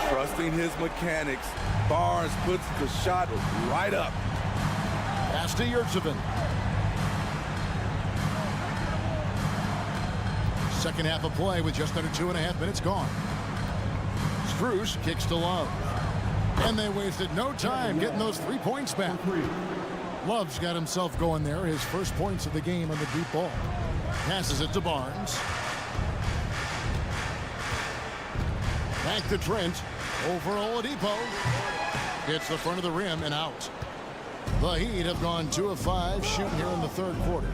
Trusting his mechanics. Barnes puts the shot right up. Pass to Yurtsevin. Second half of play with just under 2.5 minutes gone. Strus kicks to Love. And they wasted no time getting those 3 points back. Love's got himself going there. His first points of the game on the deep ball. Passes it to Barnes. Back to Trent. Over Oladipo. Hits the front of the rim and out. The Heat have gone 2 of 5 shooting here in the third quarter.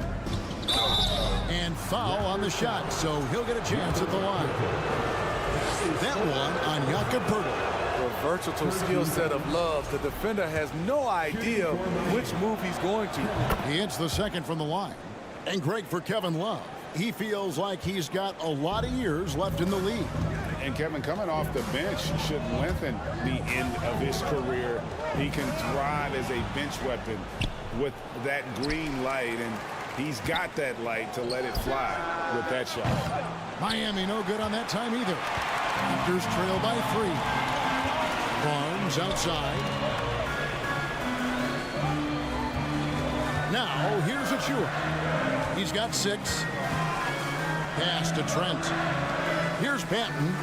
And foul on the shot, so he'll get a chance at the line. That one on Jakob Poeltl. The versatile skill set of Love. The defender has no idea which move he's going to. He hits the second from the line. And great for Kevin Love. He feels like he's got a lot of years left in the league. And Kevin, coming off the bench should lengthen the end of his career. He can thrive as a bench weapon with that green light, and he's got that light to let it fly with that shot. Miami no good on that time either. Raptors trail by 3. Barnes outside. Now here's Achua. He's got 6. Pass to Trent. Here's Banton.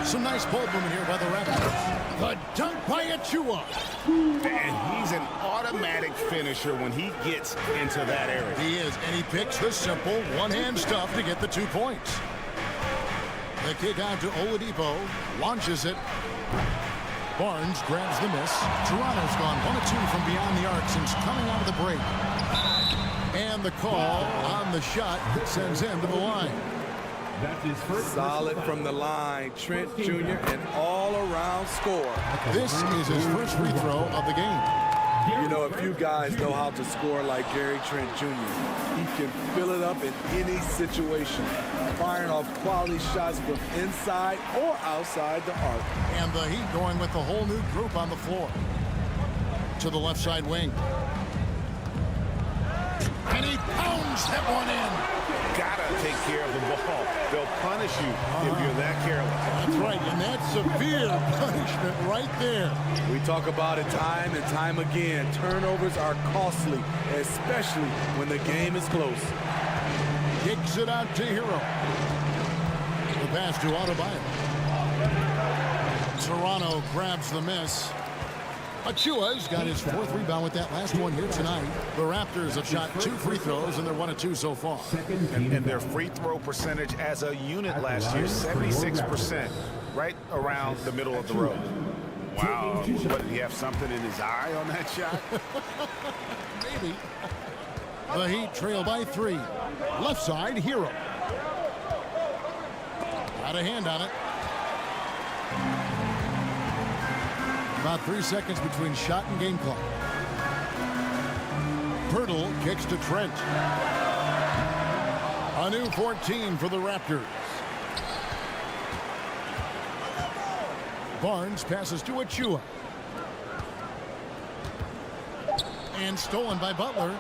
Some nice ball movement here by the Raptors. The dunk by Achua. And he's an automatic finisher when he gets into that area. He is, and he picks the simple one-hand stuff to get the 2 points. The kick out to Oladipo. Launches it. Barnes grabs the miss. Toronto's gone 1 of 2 from beyond the arc since coming out of the break. And the call on the shot sends him to the line. Solid from the line. Trent Jr. an all-around score. This is his first free throw of the game. You know, a few guys know how to score like Gary Trent Jr. He can fill it up in any situation, firing off quality shots from inside or outside the arc. And the Heat going with the whole new group on the floor. To the left side wing. And he pounds that one in. Gotta take care of the ball. They'll punish you if you're that careless. That's right, and that's severe punishment right there. We talk about it time and time again. Turnovers are costly, especially when the game is close. Kicks it out to Hero. The pass to Adebayo. Toronto grabs the miss. Achua's got his 4th rebound with that last one here tonight. The Raptors have shot 2 free throws, and they're 1 of 2 so far. And their free throw percentage as a unit last year, 76%, right around the middle of the road. Wow. But did he have something in his eye on that shot? Maybe. The Heat trail by 3. Left side, Hero. Got a hand on it. About 3 seconds between shot and game clock. Poeltl kicks to Trent. A new 14 for the Raptors. Barnes passes to Achua. And stolen by Butler.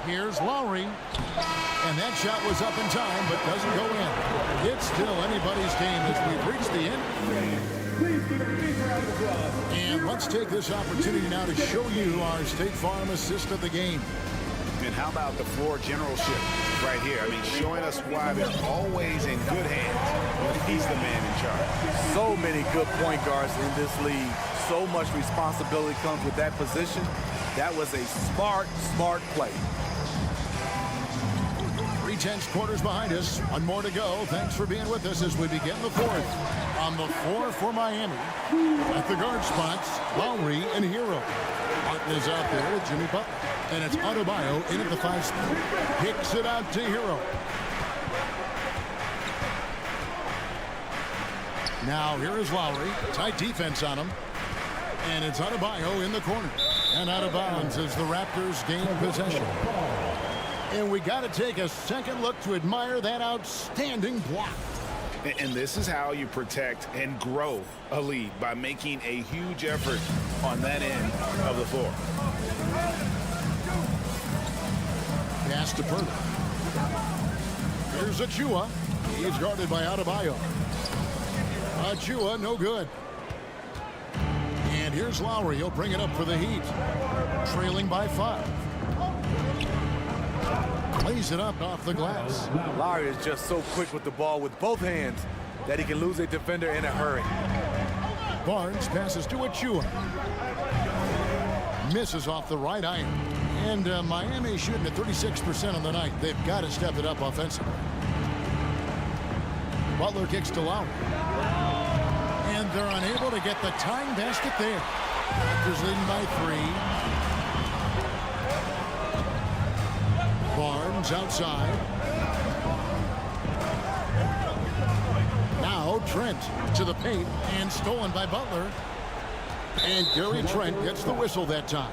Here's Lowry. And that shot was up in time, but doesn't go in. It's still anybody's game as we've reached the end. And let's take this opportunity now to show you our State Farm assist of the game. And how about the floor generalship right here? I mean, showing us why they're always in good hands when he's the man in charge. So many good point guards in this league. So much responsibility comes with that position. That was a smart play. 3/10 quarters behind us. 1 more to go. Thanks for being with us as we begin the 4th. On the floor for Miami. At the guard spots, Lowry and Hero. Martin is out there with Jimmy Butler. And it's Adebayo in at the 5 spot. Kicks it out to Hero. Now here is Lowry. Tight defense on him. And it's Adebayo in the corner. And out of bounds as the Raptors gain possession. And we got to take a second look to admire that outstanding block. And this is how you protect and grow a lead, by making a huge effort on that end of the floor. Pass to Poeltl. Here's Achua. He's guarded by Adebayo. Achua, no good. And here's Lowry. He'll bring it up for the Heat. Trailing by 5. Lays it up off the glass. Lowry is just so quick with the ball with both hands that he can lose a defender in a hurry. Barnes passes to Achua. Misses off the right iron. And Miami shooting at 36% on the night. They've got to step it up offensively. Butler kicks to Lowry. And they're unable to get the tying basket there. Raptors leading by 3. Barnes outside. Now Trent to the paint and stolen by Butler. And Gary Trent gets the whistle that time.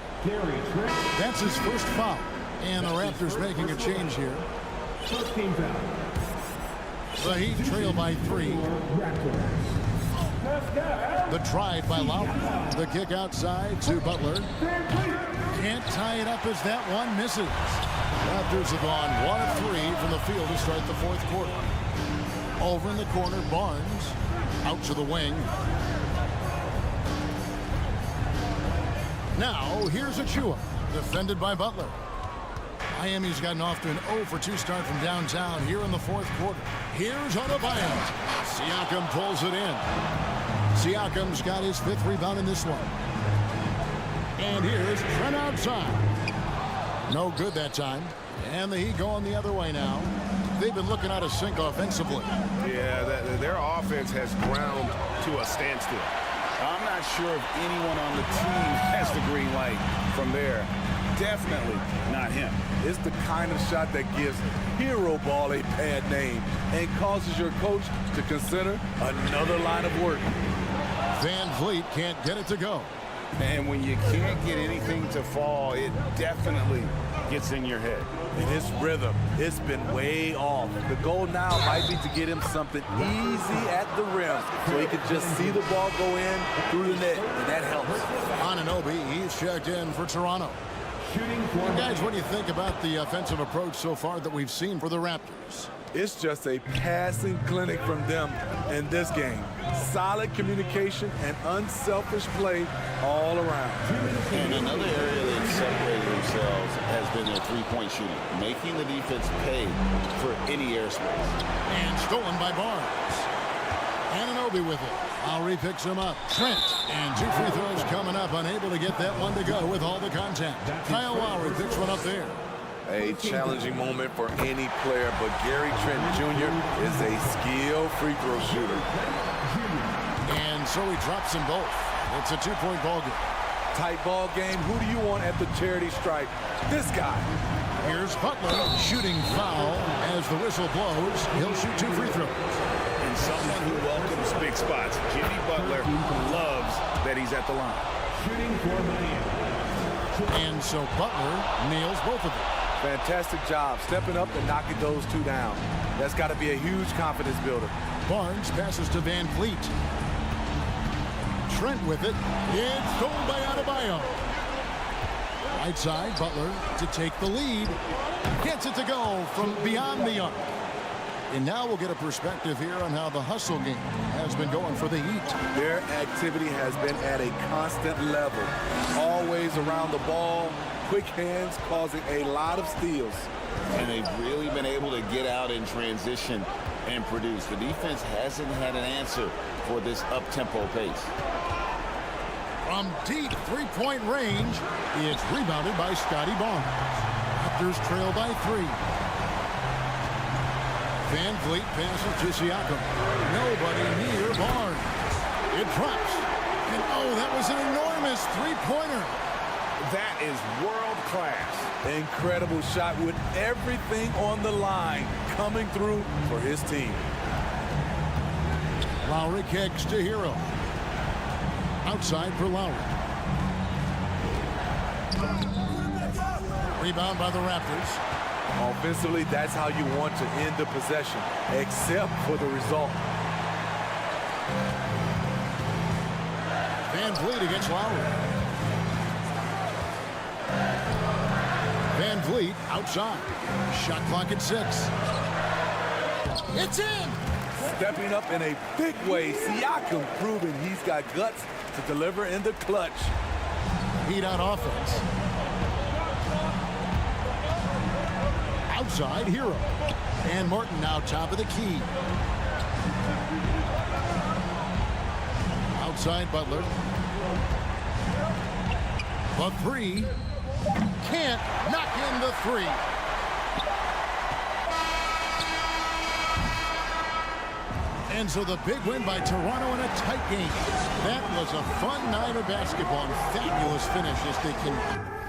That's his first foul. And the Raptors making a change here. The Heat trail by 3. The drive by Lowry. The kick outside to Butler. Can't tie it up as that one misses. Raptors have gone 1 of 3 from the field to start the 4th quarter. Over in the corner, Barnes out to the wing. Now, here's Achua, defended by Butler. Miami's gotten off to an 0 for 2 start from downtown here in the 4th quarter. Here's Adebayo. Siakam pulls it in. Siakam's got his 5th rebound in this one. And here's Trent outside. No good that time. And the Heat going the other way now. They've been looking out of sync offensively. Yeah, their offense has ground to a standstill. I'm not sure if anyone on the team has the green light from there. Definitely not him. It's the kind of shot that gives hero ball a bad name and causes your coach to consider another line of work. Van Vliet can't get it to go. And when you can't get anything to fall, it definitely gets in your head. And his rhythm, it's been way off. The goal now might be to get him something easy at the rim so he can just see the ball go in through the net, and that helps. Anunoby, he's checked in for Toronto. Guys, what do you think about the offensive approach so far that we've seen for the Raptors? It's just a passing clinic from them in this game. Solid communication and unselfish play all around. And another area they've separated themselves has been their three-point shooting, making the defense pay for any airspace. And stolen by Barnes. Anunoby with it. Lowry picks him up. Trent. And 2 free throws coming up. Unable to get that one to go with all the contact. Kyle Lowry picks one up there. A challenging moment for any player, but Gary Trent Jr. is a skilled free throw shooter. And so he drops them both. It's a 2-point ball game. Tight ball game. Who do you want at the charity stripe? This guy. Here's Butler shooting foul as the whistle blows. He'll shoot 2 free throws. And someone who welcomes big spots. Jimmy Butler loves that he's at the line. Shooting for Miami. And so Butler nails both of them. Fantastic job stepping up and knocking those 2 down. That's got to be a huge confidence builder. Barnes passes to Van Vliet. Trent with it. It's stolen by Adebayo. Right side, Butler to take the lead. Gets it to go from beyond the arc. And now we'll get a perspective here on how the hustle game has been going for the Heat. Their activity has been at a constant level. Always around the ball. Quick hands causing a lot of steals. And they've really been able to get out in transition and produce. The defense hasn't had an answer for this up-tempo pace. From deep 3-point range, it's rebounded by Scotty Barnes. Raptors trail by 3. Van Vliet passes to Siakam. Nobody near Barnes. It drops. And oh, that was an enormous 3-pointer. That is world class. Incredible shot with everything on the line coming through for his team. Lowry kicks to Hero. Outside for Lowry. Rebound by the Raptors. Offensively, that's how you want to end the possession, except for the result. Van Vliet against Lowry. Van Vliet outside. Shot clock at 6. It's in! Stepping up in a big way, Siakam proving he's got guts to deliver in the clutch. Heat on offense. Outside, Hero. And Morton now top of the key. Outside, Butler. The three. Can't knock in the three. And so the big win by Toronto in a tight game. That was a fun night of basketball and fabulous finish as they can.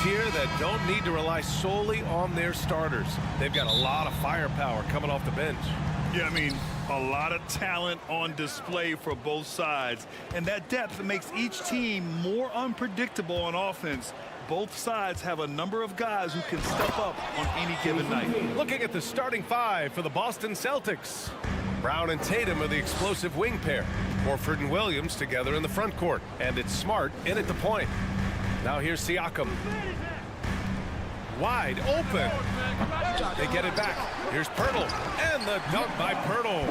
here that don't need to rely solely on their starters. They've got a lot of firepower coming off the bench. Yeah, I mean, a lot of talent on display for both sides. And that depth makes each team more unpredictable on offense. Both sides have a number of guys who can step up on any given night. Looking at the starting five for the Boston Celtics. Brown and Tatum are the explosive wing pair. Horford and Williams together in the front court. And it's Smart in at the point. Now here's Siakam. Wide open. They get it back. Here's Pirtle. And the dunk by Pirtle.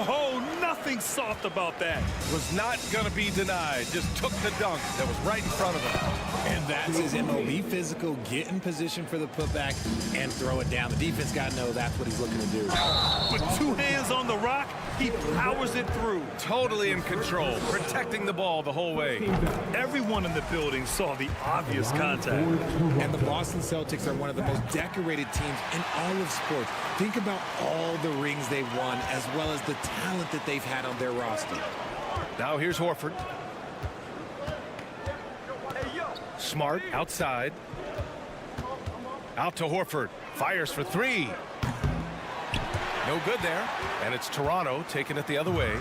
Oh, nothing soft about that. Was not going to be denied. Just took the dunk that was right in front of him. And that's his MO. Be physical, get in position for the putback, and throw it down. The defense got to know that's what he's looking to do. With 2 hands on the rock, he powers it through. Totally in control, protecting the ball the whole way. Everyone in the building saw the obvious contact. And the Boston Celtics are one of the most decorated teams in all of sports. Think about all the rings they've won, as well as the talent that they've had on their roster. Now here's Horford. Smart outside. Out to Horford. Fires for 3. No good there. And it's Toronto taking it the other way.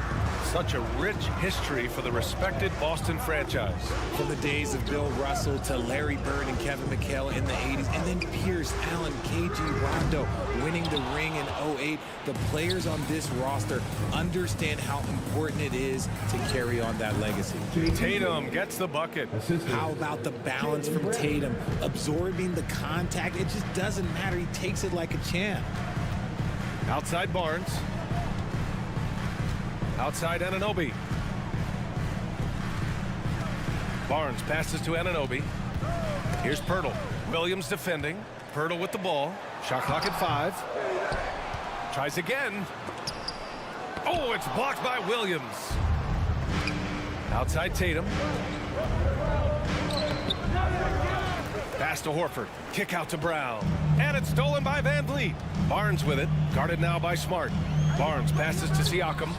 Such a rich history for the respected Boston franchise. From the days of Bill Russell to Larry Bird and Kevin McHale in the 80s, and then Pierce, Allen, KG, Rondo winning the ring in 08. The players on this roster understand how important it is to carry on that legacy. Tatum gets the bucket. How about the balance from Tatum? Absorbing the contact, it just doesn't matter. He takes it like a champ. Outside Barnes. Outside Anunoby. Barnes passes to Anunoby. Here's Pirtle. Williams defending. Pirtle with the ball. Shot clock at 5. Tries again. Oh, it's blocked by Williams. Outside Tatum. Pass to Horford. Kick out to Brown. And it's stolen by VanVleet. Barnes with it. Guarded now by Smart. Barnes passes to Siakam.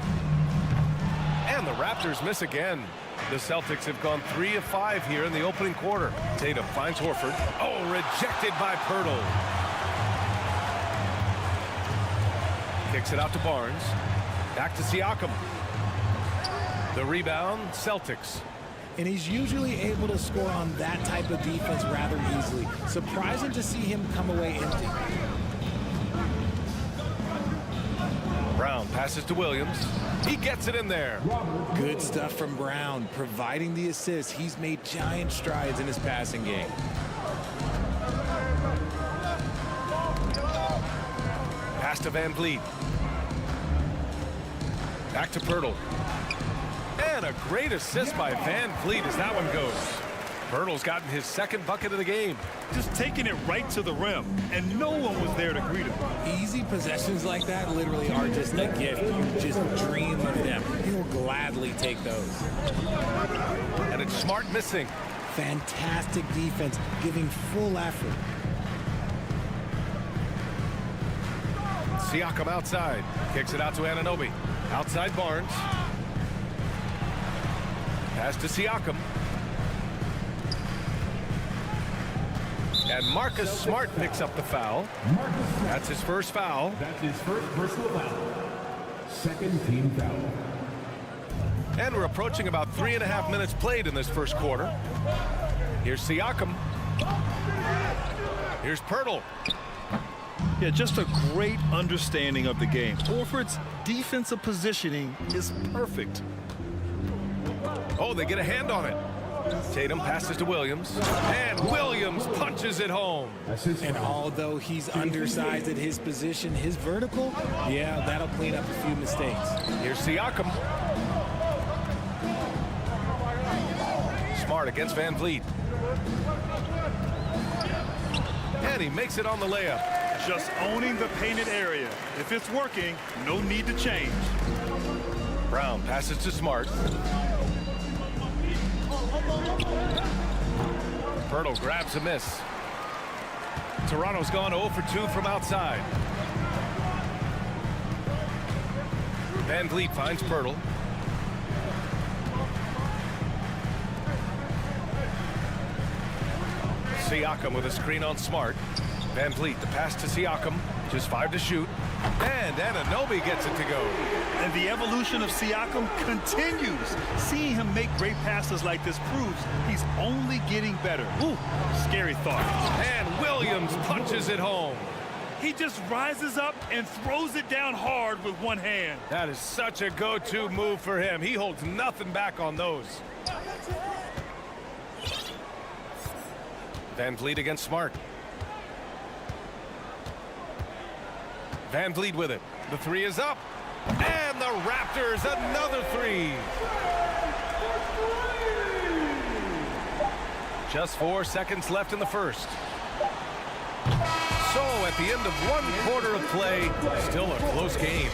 And the Raptors miss again. The Celtics have gone 3 of 5 here in the opening quarter. Tatum finds Horford. Oh, rejected by Pirtle. Kicks it out to Barnes. Back to Siakam. The rebound, Celtics. And he's usually able to score on that type of defense rather easily. Surprising to see him come away empty. Brown passes to Williams. He gets it in there. Good stuff from Brown, providing the assist. He's made giant strides in his passing game. Pass to VanVleet. Back to Pirtle. And a great assist by VanVleet as that one goes. Pirtle's gotten his 2nd bucket of the game. Just taking it right to the rim, and no one was there to greet him. Easy possessions like that literally are just a gift. You just dream of them. He'll gladly take those. And it's Smart missing. Fantastic defense, giving full effort. Siakam outside. Kicks it out to Anunoby. Outside Barnes. Pass to Siakam. And Marcus Smart picks up the foul. That's his first foul. That's his first personal foul. 2nd team foul. And we're approaching about 3.5 minutes played in this first quarter. Here's Siakam. Here's Pirtle. Yeah, just a great understanding of the game. Horford's defensive positioning is perfect. Oh, they get a hand on it. Tatum passes to Williams. And Williams punches it home. And although he's undersized at his position, his vertical, yeah, that'll clean up a few mistakes. Here's Siakam. Smart against VanVleet. And he makes it on the layup. Just owning the painted area. If it's working, no need to change. Brown passes to Smart. Pirtle grabs a miss. Toronto's gone 0 for 2 from outside. VanVleet finds Pirtle. Siakam with a screen on Smart. Van Vliet, the pass to Siakam. Just 5 to shoot. And Anunoby gets it to go. And the evolution of Siakam continues. Seeing him make great passes like this proves he's only getting better. Ooh, scary thought. And Williams punches it home. He just rises up and throws it down hard with one hand. That is such a go-to move for him. He holds nothing back on those. Van Vliet against Smart. Van Vliet with it. The 3 is up. And the Raptors, another 3. Just 4 seconds left in the first. So at the end of 1 quarter of play, still a close game.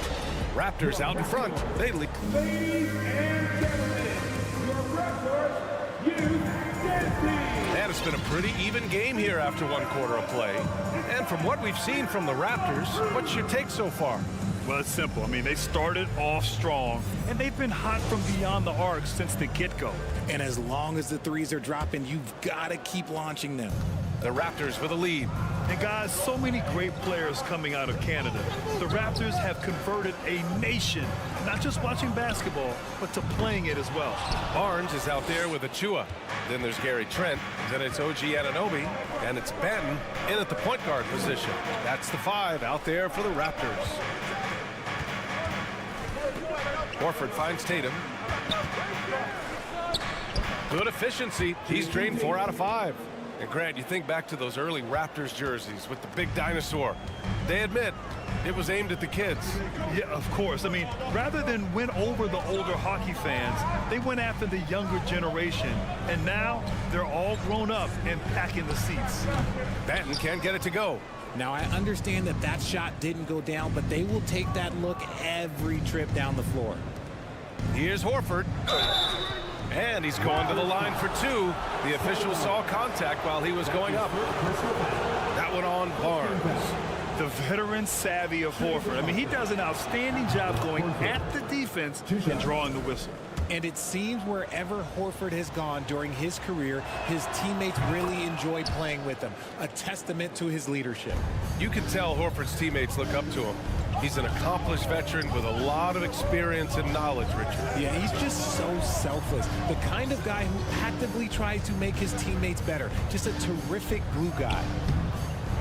Raptors out in front. They lead. Ladies and gentlemen, your Raptors Youth Destiny. And it's been a pretty even game here after 1 quarter of play. And from what we've seen from the Raptors, what's your take so far? Well, it's simple. I mean, they started off strong, and they've been hot from beyond the arc since the get-go. And as long as the threes are dropping, you've got to keep launching them. The Raptors with a lead. And guys, so many great players coming out of Canada. The Raptors have converted a nation, not just watching basketball, but to playing it as well. Barnes is out there with Achua. Then there's Gary Trent. Then it's OG Anunoby. And it's Benton in at the point guard position. That's the 5 out there for the Raptors. Horford finds Tatum. Good efficiency. He's drained 4 out of 5. And Grant, you think back to those early Raptors jerseys with the big dinosaur. They admit it was aimed at the kids. Yeah, of course. I mean, rather than win over the older hockey fans, they went after the younger generation. And now they're all grown up and packing the seats. Benton can't get it to go. Now, I understand that that shot didn't go down, but they will take that look every trip down the floor. Here's Horford. And he's going to the line for 2. The official saw contact while he was going up. That one on Barnes. The veteran savvy of Horford. I mean, he does an outstanding job going at the defense and drawing the whistle. And it seems wherever Horford has gone during his career, his teammates really enjoy playing with him. A testament to his leadership. You can tell Horford's teammates look up to him. He's an accomplished veteran with a lot of experience and knowledge, Richard. Yeah, he's just so selfless. The kind of guy who actively tries to make his teammates better. Just a terrific glue guy.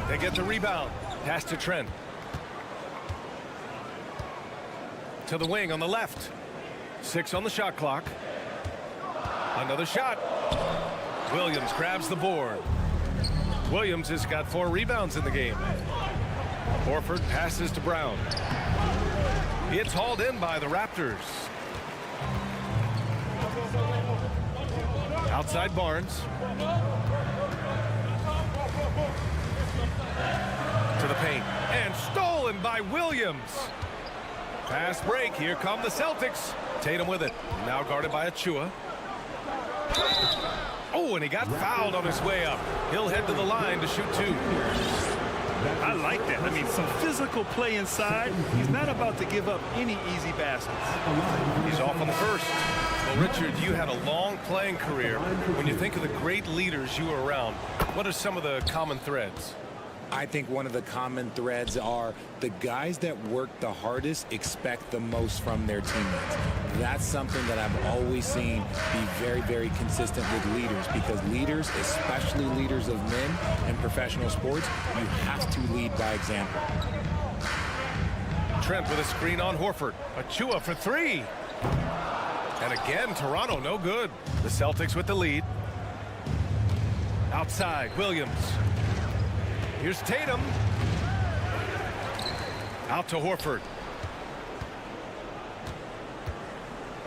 They get the rebound. Pass to Trent. To the wing on the left. 6 on the shot clock. Another shot. Williams grabs the board. Williams has got 4 rebounds in the game. Horford passes to Brown. It's hauled in by the Raptors. Outside Barnes. To the paint. And stolen by Williams. Fast break. Here come the Celtics. Tatum with it. Now guarded by Achua. Oh, and he got fouled on his way up. He'll head to the line to shoot 2. I like that. I mean, some physical play inside. He's not about to give up any easy baskets. He's off on the first. Well, Richard, you had a long playing career. When you think of the great leaders you were around, what are some of the common threads? I think one of the common threads are the guys that work the hardest expect the most from their teammates. That's something that I've always seen be very, very consistent with leaders, because leaders, especially leaders of men in professional sports, you have to lead by example. Trent with a screen on Horford. Achua for 3. And again, Toronto no good. The Celtics with the lead. Outside, Williams. Here's Tatum. Out to Horford.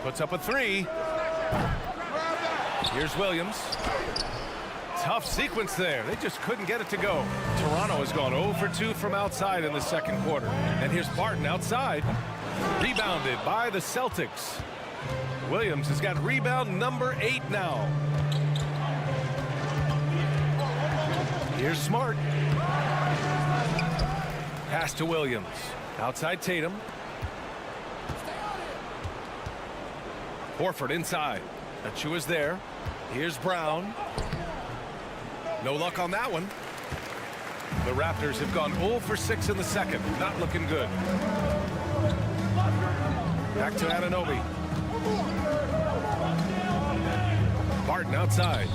Puts up a 3. Here's Williams. Tough sequence there. They just couldn't get it to go. Toronto has gone 0 for 2 from outside in the second quarter. And here's Barton outside. Rebounded by the Celtics. Williams has got rebound number 8 now. Here's Smart. Pass to Williams. Outside Tatum. Horford inside. Achua's there. Here's Brown. No luck on that one. The Raptors have gone 0 for 6 in the second. Not looking good. Back to Anunoby. Barton outside.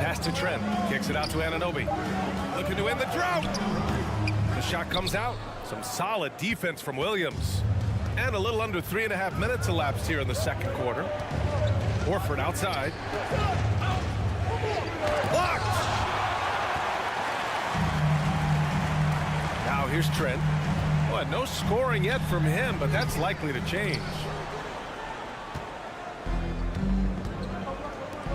Pass to Trent. Kicks it out to Anunoby. Looking to end the drought. The shot comes out. Some solid defense from Williams. And a little under 3.5 minutes elapsed here in the second quarter. Horford outside. Blocked! Now here's Trent. Well, no scoring yet from him, but that's likely to change.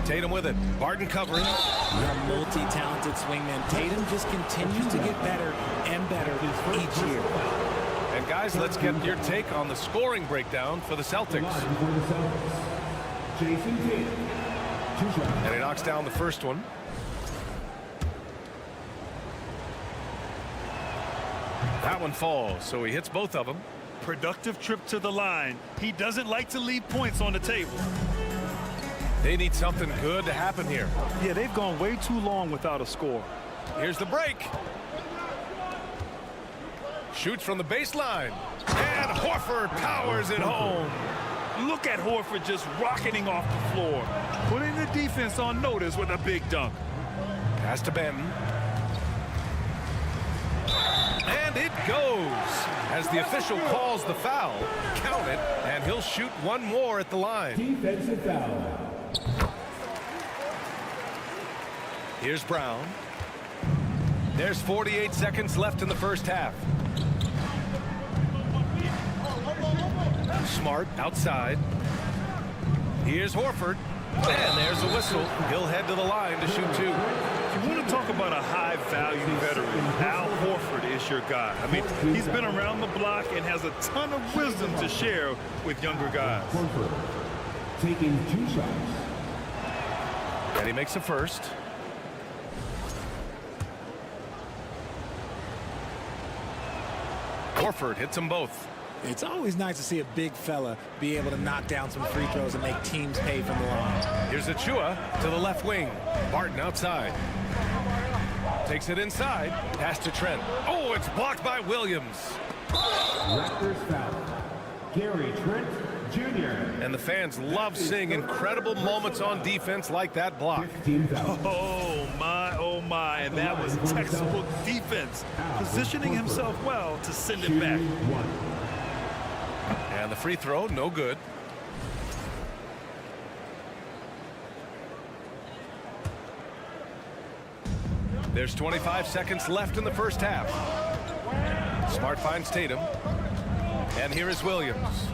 Tatum with it. Barton covering. You're a multi-talented swingman. Tatum just continues to get better and better each year. And guys, let's get your take on the scoring breakdown for the Celtics. Jason Tatum. And he knocks down the first one. That one falls, so he hits both of them. Productive trip to the line. He doesn't like to leave points on the table. They need something good to happen here. Yeah, they've gone way too long without a score. Here's the break. Shoots from the baseline. And Horford powers it home. Look at Horford just rocketing off the floor. Putting the defense on notice with a big dunk. Pass to Benton. And it goes. As the official calls the foul, count it, and he'll shoot one more at the line. Defensive foul. Here's Brown. There's 48 seconds left in the first half. Smart outside. Here's Horford. And there's a whistle. He'll head to the line to shoot two. You want to talk about a high-value veteran. Al Horford is your guy. I mean, he's been around the block and has a ton of wisdom to share with younger guys. Horford taking 2 shots. And he makes a first. Horford hits them both. It's always nice to see a big fella be able to knock down some free throws and make teams pay from the line. Here's Achua to the left wing. Barton outside. Takes it inside. Pass to Trent. Oh, it's blocked by Williams. Raptors foul. Gary Trent Jr. And the fans love seeing incredible moments on defense like that block. Oh my, and that was textbook defense. Positioning himself well to send it back. And the free throw, no good. There's 25 seconds left in the first half. Smart finds Tatum. And here is Williams.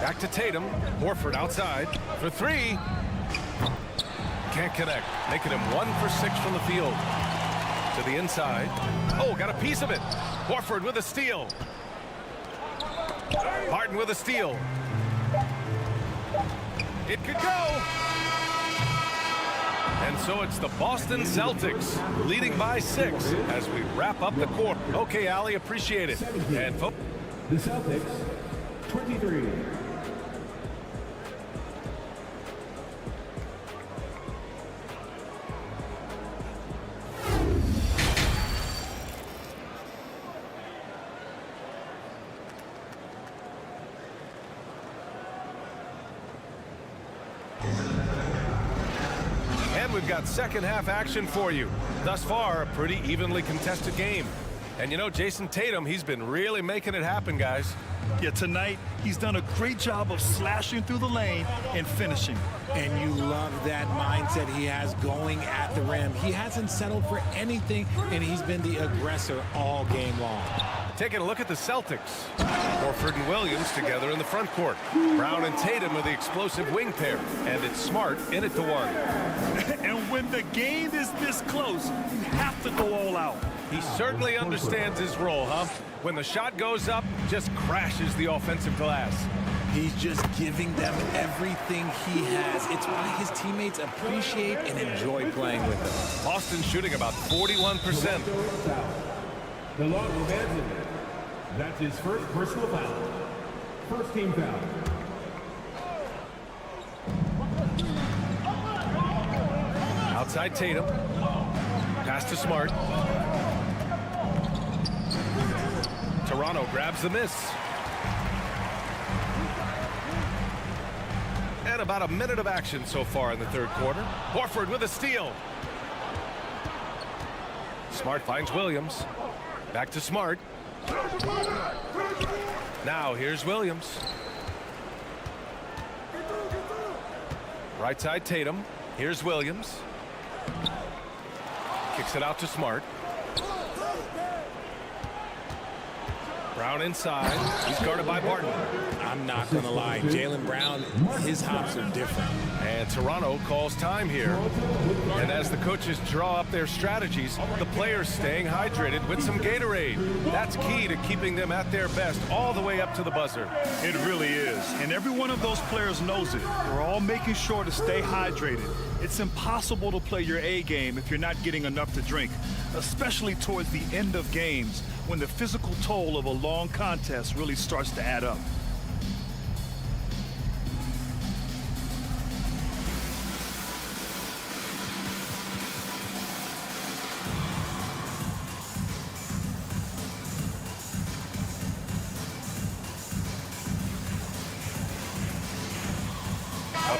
Back to Tatum. Horford outside for 3. Can't connect. Making him 1 for 6 from the field. To the inside. Oh, got a piece of it. Horford with a steal. Barton with a steal. It could go. And so it's the Boston Celtics leading by 6 as we wrap up the quarter. Okay, Allie, appreciate it. And the Celtics 23. We've got second half action for you. Thus far, a pretty evenly contested game. And you know, Jason Tatum, he's been really making it happen, guys. Yeah, tonight, he's done a great job of slashing through the lane and finishing. And you love that mindset he has going at the rim. He hasn't settled for anything, and he's been the aggressor all game long. Taking a look at the Celtics. Horford and Williams together in the front court. Brown and Tatum with the explosive wing pair. And it's Smart in it to 1. And when the game is this close, you have to go all out. He certainly understands his role, huh? When the shot goes up, just crashes the offensive glass. He's just giving them everything he has. It's why his teammates appreciate and enjoy playing with him. Boston shooting about 41%. The long man's in it. That's his first personal foul. First team foul. Outside Tatum. Pass to Smart. Toronto grabs the miss. And about a minute of action so far in the third quarter. Horford with a steal. Smart finds Williams. Back to Smart. Now here's Williams. Right side Tatum. Here's Williams. Kicks it out to Smart. Brown inside. He's guarded by Barton. I'm not going to lie. Jaylen Brown, his hops are different. And Toronto calls time here. And as the coaches draw up their strategies, the players staying hydrated with some Gatorade. That's key to keeping them at their best all the way up to the buzzer. It really is. And every one of those players knows it. We're all making sure to stay hydrated. It's impossible to play your A game if you're not getting enough to drink, especially towards the end of games when the physical toll of a long contest really starts to add up.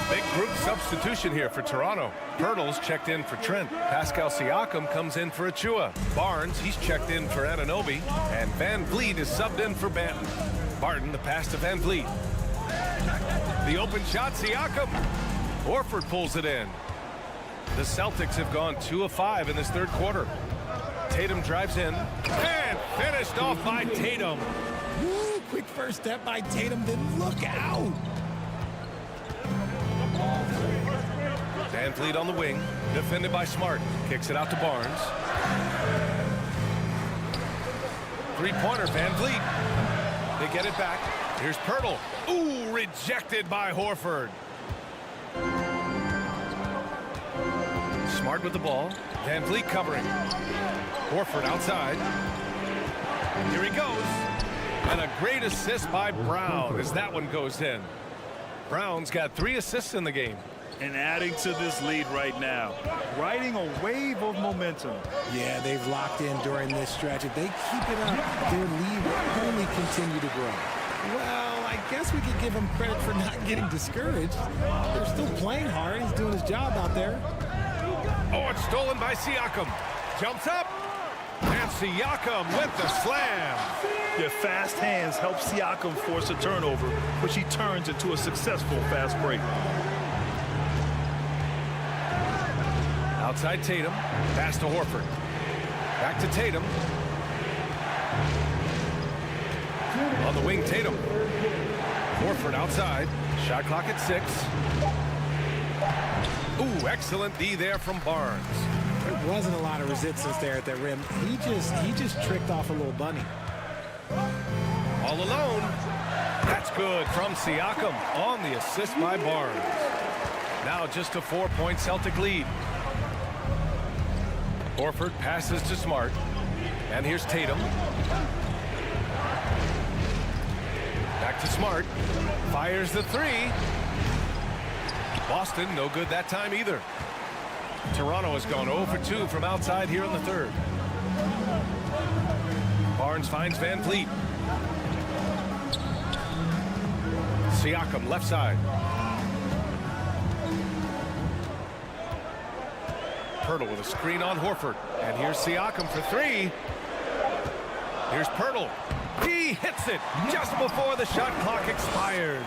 Big group substitution here for Toronto. Pirtle's checked in for Trent. Pascal Siakam comes in for Achua. Barnes, he's checked in for Anunoby. And Van Vliet is subbed in for Banton. Barton, the pass to Van Vliet. The open shot, Siakam. Horford pulls it in. The Celtics have gone 2 of 5 in this third quarter. Tatum drives in. And finished off by Tatum. Woo, quick first step by Tatum, then look out. Van Vliet on the wing, defended by Smart. Kicks it out to Barnes. Three-pointer, Van Vliet. They get it back. Here's Pirtle. Ooh, rejected by Horford. Smart with the ball. Van Vliet covering. Horford outside. Here he goes. And a great assist by Brown as that one goes in. Brown's got 3 assists in the game. And adding to this lead right now, riding a wave of momentum. Yeah, they've locked in during this stretch. If they keep it up, their lead will only continue to grow. Well, I guess we could give him credit for not getting discouraged. They're still playing hard. He's doing his job out there. Oh, it's stolen by Siakam. Jumps up. And Siakam with the slam. Their fast hands help Siakam force a turnover, which he turns into a successful fast break. Outside Tatum. Pass to Horford. Back to Tatum. On the wing, Tatum. Horford outside. Shot clock at 6. Ooh, excellent D there from Barnes. There wasn't a lot of resistance there at that rim. He just tricked off a little bunny. All alone. That's good from Siakam on the assist by Barnes. Now just a 4-point Celtic lead. Horford passes to Smart. And here's Tatum. Back to Smart. Fires the 3. Boston, no good that time either. Toronto has gone 0 for 2 from outside here in the third. Barnes finds Van Vliet. Siakam left side. Pirtle with a screen on Horford. And here's Siakam for 3. Here's Pirtle. He hits it just before the shot clock expires.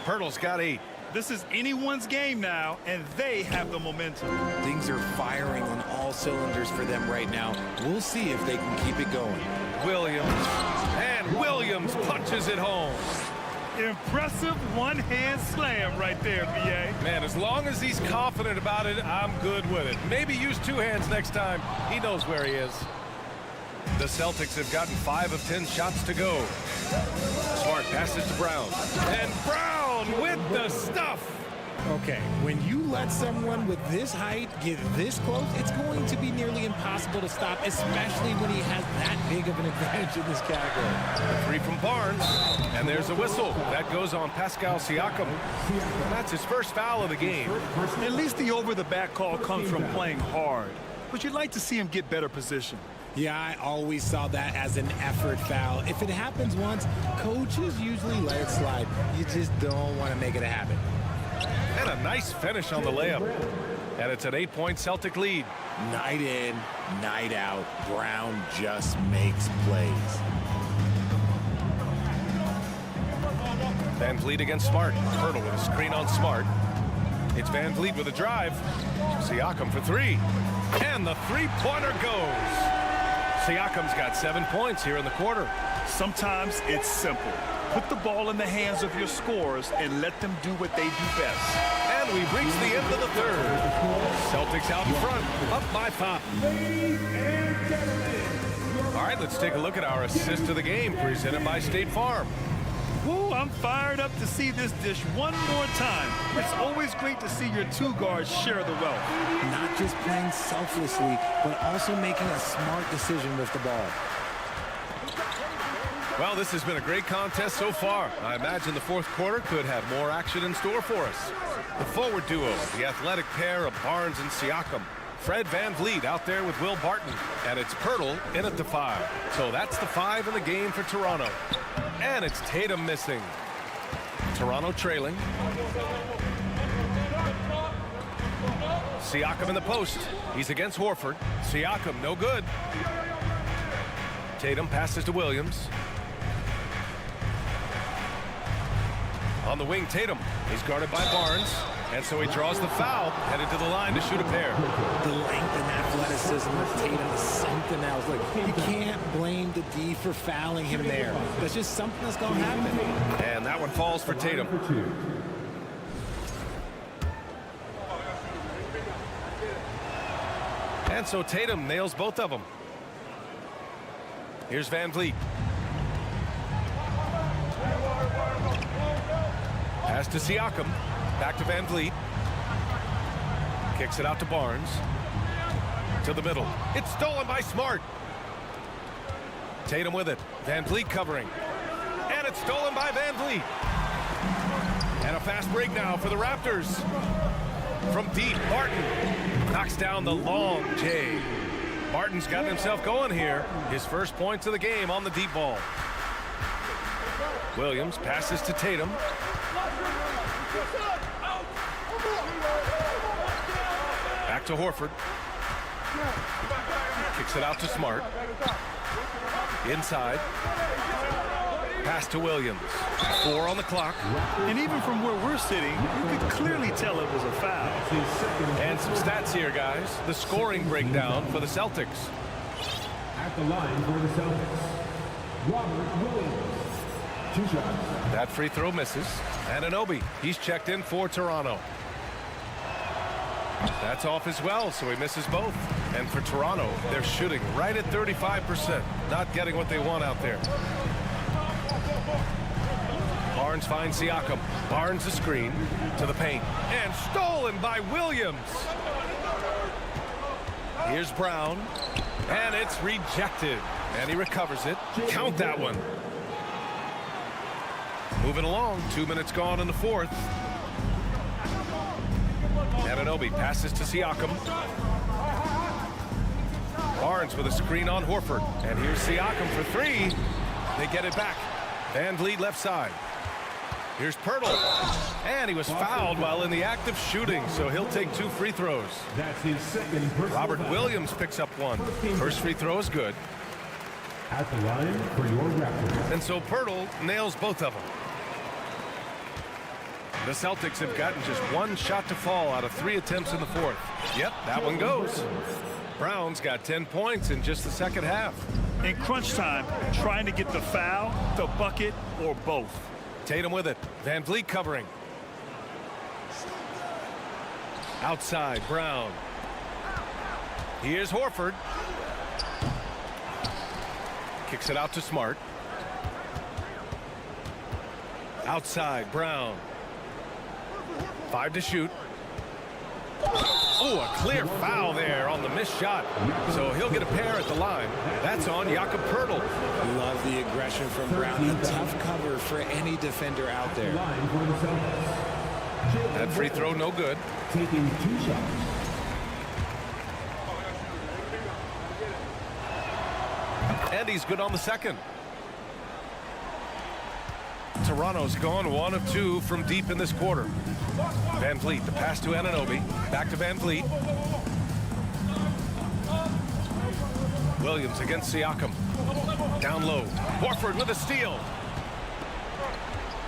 Pirtle's got 8. This is anyone's game now, and they have the momentum. Things are firing on all cylinders for them right now. We'll see if they can keep it going. Williams. And Williams punches it home. Impressive one-hand slam right there, B.A. Man, as long as he's confident about it, I'm good with it. Maybe use 2 hands next time. He knows where he is. The Celtics have gotten 5 of 10 shots to go. Smart passes to Brown. And Brown with the stuff. Okay, when you let someone with this height get this close, it's going to be nearly impossible to stop, especially when he has that big of an advantage in this category. Three from Barnes, and there's a whistle. That goes on Pascal Siakam. That's his first foul of the game. At least the over-the-back call comes from playing hard, but you'd like to see him get better position. Yeah, I always saw that as an effort foul. If it happens once, coaches usually let it slide. You just don't want to make it a habit. And a nice finish on the layup. And it's an 8-point Celtic lead. Night in, night out, Brown just makes plays. Van Vliet against Smart. Hurdle with a screen on Smart. It's Van Vliet with a drive. Siakam for three. And the three-pointer goes. Siakam's got 7 points here in the quarter. Sometimes it's simple. Put the ball in the hands of your scorers and let them do what they do best. And we've reached the end of the third. Celtics out in front, up by 5. All right, let's take a look at our assist of the game presented by State Farm. Ooh, I'm fired up to see this dish one more time. It's always great to see your two guards share the wealth. Not just playing selflessly, but also making a smart decision with the ball. Well, this has been a great contest so far. I imagine the fourth quarter could have more action in store for us. The forward duo, the athletic pair of Barnes and Siakam. Fred Van Vliet out there with Will Barton. And it's Pirtle in at the 5. So that's the 5 in the game for Toronto. And it's Tatum missing. Toronto trailing. Siakam in the post. He's against Horford. Siakam, no good. Tatum passes to Williams. On the wing, Tatum. He's guarded by Barnes. And so he draws the foul, headed to the line to shoot a pair. The length and athleticism of Tatum is something else. Look, you can't blame the D for fouling him there. That's just something that's going to happen. And that one falls for Tatum. And so Tatum nails both of them. Here's Van Vliet. Pass to Siakam. Back to Van Vliet. Kicks it out to Barnes. To the middle. It's stolen by Smart. Tatum with it. Van Vliet covering. And it's stolen by Van Vliet. And a fast break now for the Raptors. From deep, Barton knocks down the long J. Barton's gotten himself going here. His first points of the game on the deep ball. Williams passes to Tatum. Back to Horford. Kicks it out to Smart. Inside. Pass to Williams. 4 on the clock. And even from where we're sitting, you could clearly tell it was a foul. And some stats here, guys. The scoring breakdown for the Celtics. At the line for the Celtics, Robert Williams. 2 shots. That free throw misses. Anunoby, he's checked in for Toronto. That's off as well, so he misses both. And for Toronto, they're shooting right at 35%. Not getting what they want out there. Barnes finds Siakam. Barnes the screen to the paint. And stolen by Williams. Here's Brown. And it's rejected. And he recovers it. Count that one. Moving along. 2 minutes gone in the fourth. Anunoby passes to Siakam. Barnes with a screen on Horford. And here's Siakam for 3. They get it back. Van Vliet left side. Here's Pirtle. And he was fouled while in the act of shooting, so he'll take 2 free throws. That's his second personal Robert foul. Williams picks up 1. First free throw is good. At the line for your Raptors. And so Pirtle nails both of them. The Celtics have gotten just 1 shot to fall out of 3 attempts in the fourth. Yep, that one goes. Brown's got 10 points in just the second half. In crunch time, trying to get the foul, the bucket, or both. Tatum with it. Van Vliet covering. Outside, Brown. Here's Horford. Kicks it out to Smart. Outside, Brown. 5 to shoot. Oh, a clear foul there on the missed shot. So he'll get a pair at the line. That's on Jakob Poeltl. Love the aggression from Brown. A tough cover for any defender out there. That free throw no good. Taking 2 shots. And he's good on the second. Toronto's gone 1 of 2 from deep in this quarter. Van Vliet, the pass to Anunoby. Back to Van Vliet. Williams against Siakam. Down low. Horford with a steal.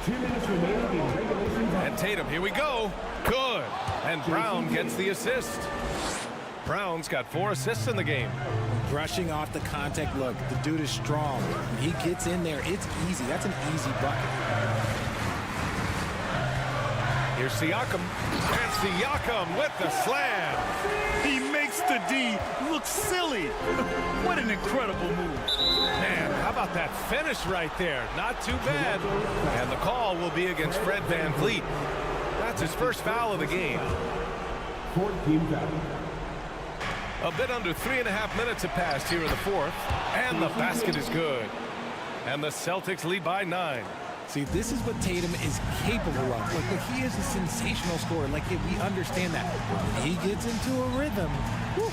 2 minutes remaining in regulation time. And Tatum, here we go. Good. And Brown gets the assist. Brown's got 4 assists in the game. Brushing off the contact. Look, the dude is strong. When he gets in there, it's easy. That's an easy bucket. Here's Siakam. And Siakam with the slam. He makes the D look silly. What an incredible move. Man, how about that finish right there? Not too bad. And the call will be against Fred Van Vliet. That's his first foul of the game. 14 foul. A bit under 3.5 minutes have passed here in the fourth. And the basket is good. And the Celtics lead by 9. See, this is what Tatum is capable of. Look, he is a sensational scorer. Like, we understand that. When he gets into a rhythm. Whew.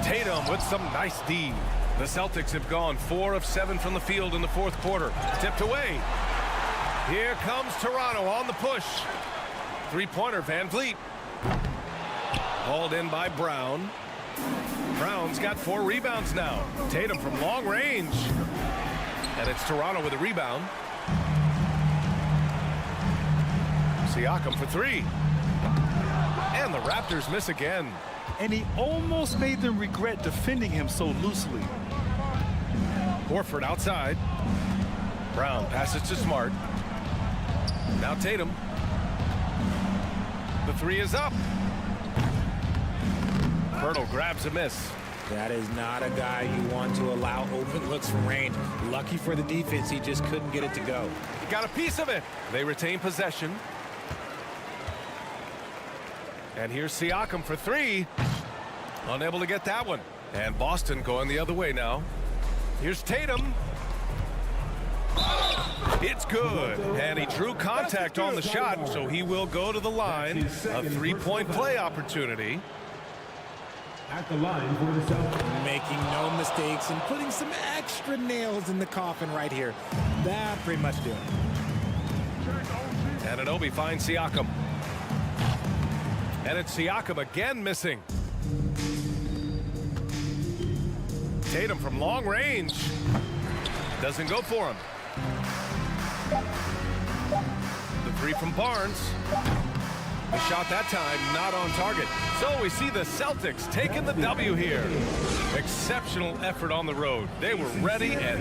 Tatum with some nice D. The Celtics have gone 4 of 7 from the field in the fourth quarter. Tipped away. Here comes Toronto on the push. 3-pointer, Van Vliet. Hauled in by Brown. Brown's got 4 rebounds now. Tatum from long range. And it's Toronto with a rebound. Siakam for 3. And the Raptors miss again. And he almost made them regret defending him so loosely. Horford outside. Brown passes to Smart. Now Tatum. The 3 is up. Poeltl grabs a miss. That is not a guy you want to allow open looks from range. Lucky for the defense, he just couldn't get it to go. Got a piece of it. They retain possession. And here's Siakam for 3. Unable to get that one. And Boston going the other way now. Here's Tatum. It's good. And he drew contact on the shot, so he will go to the line. A 3-point play opportunity. At the line for the Celtics. Making no mistakes and putting some extra nails in the coffin right here. That pretty much do it. Anunoby finds Siakam. And it's Siakam again missing. Tatum from long range. Doesn't go for him. The 3 from Barnes. The shot that time not on target. So we see the Celtics taking the W here. Exceptional effort on the road. They were ready and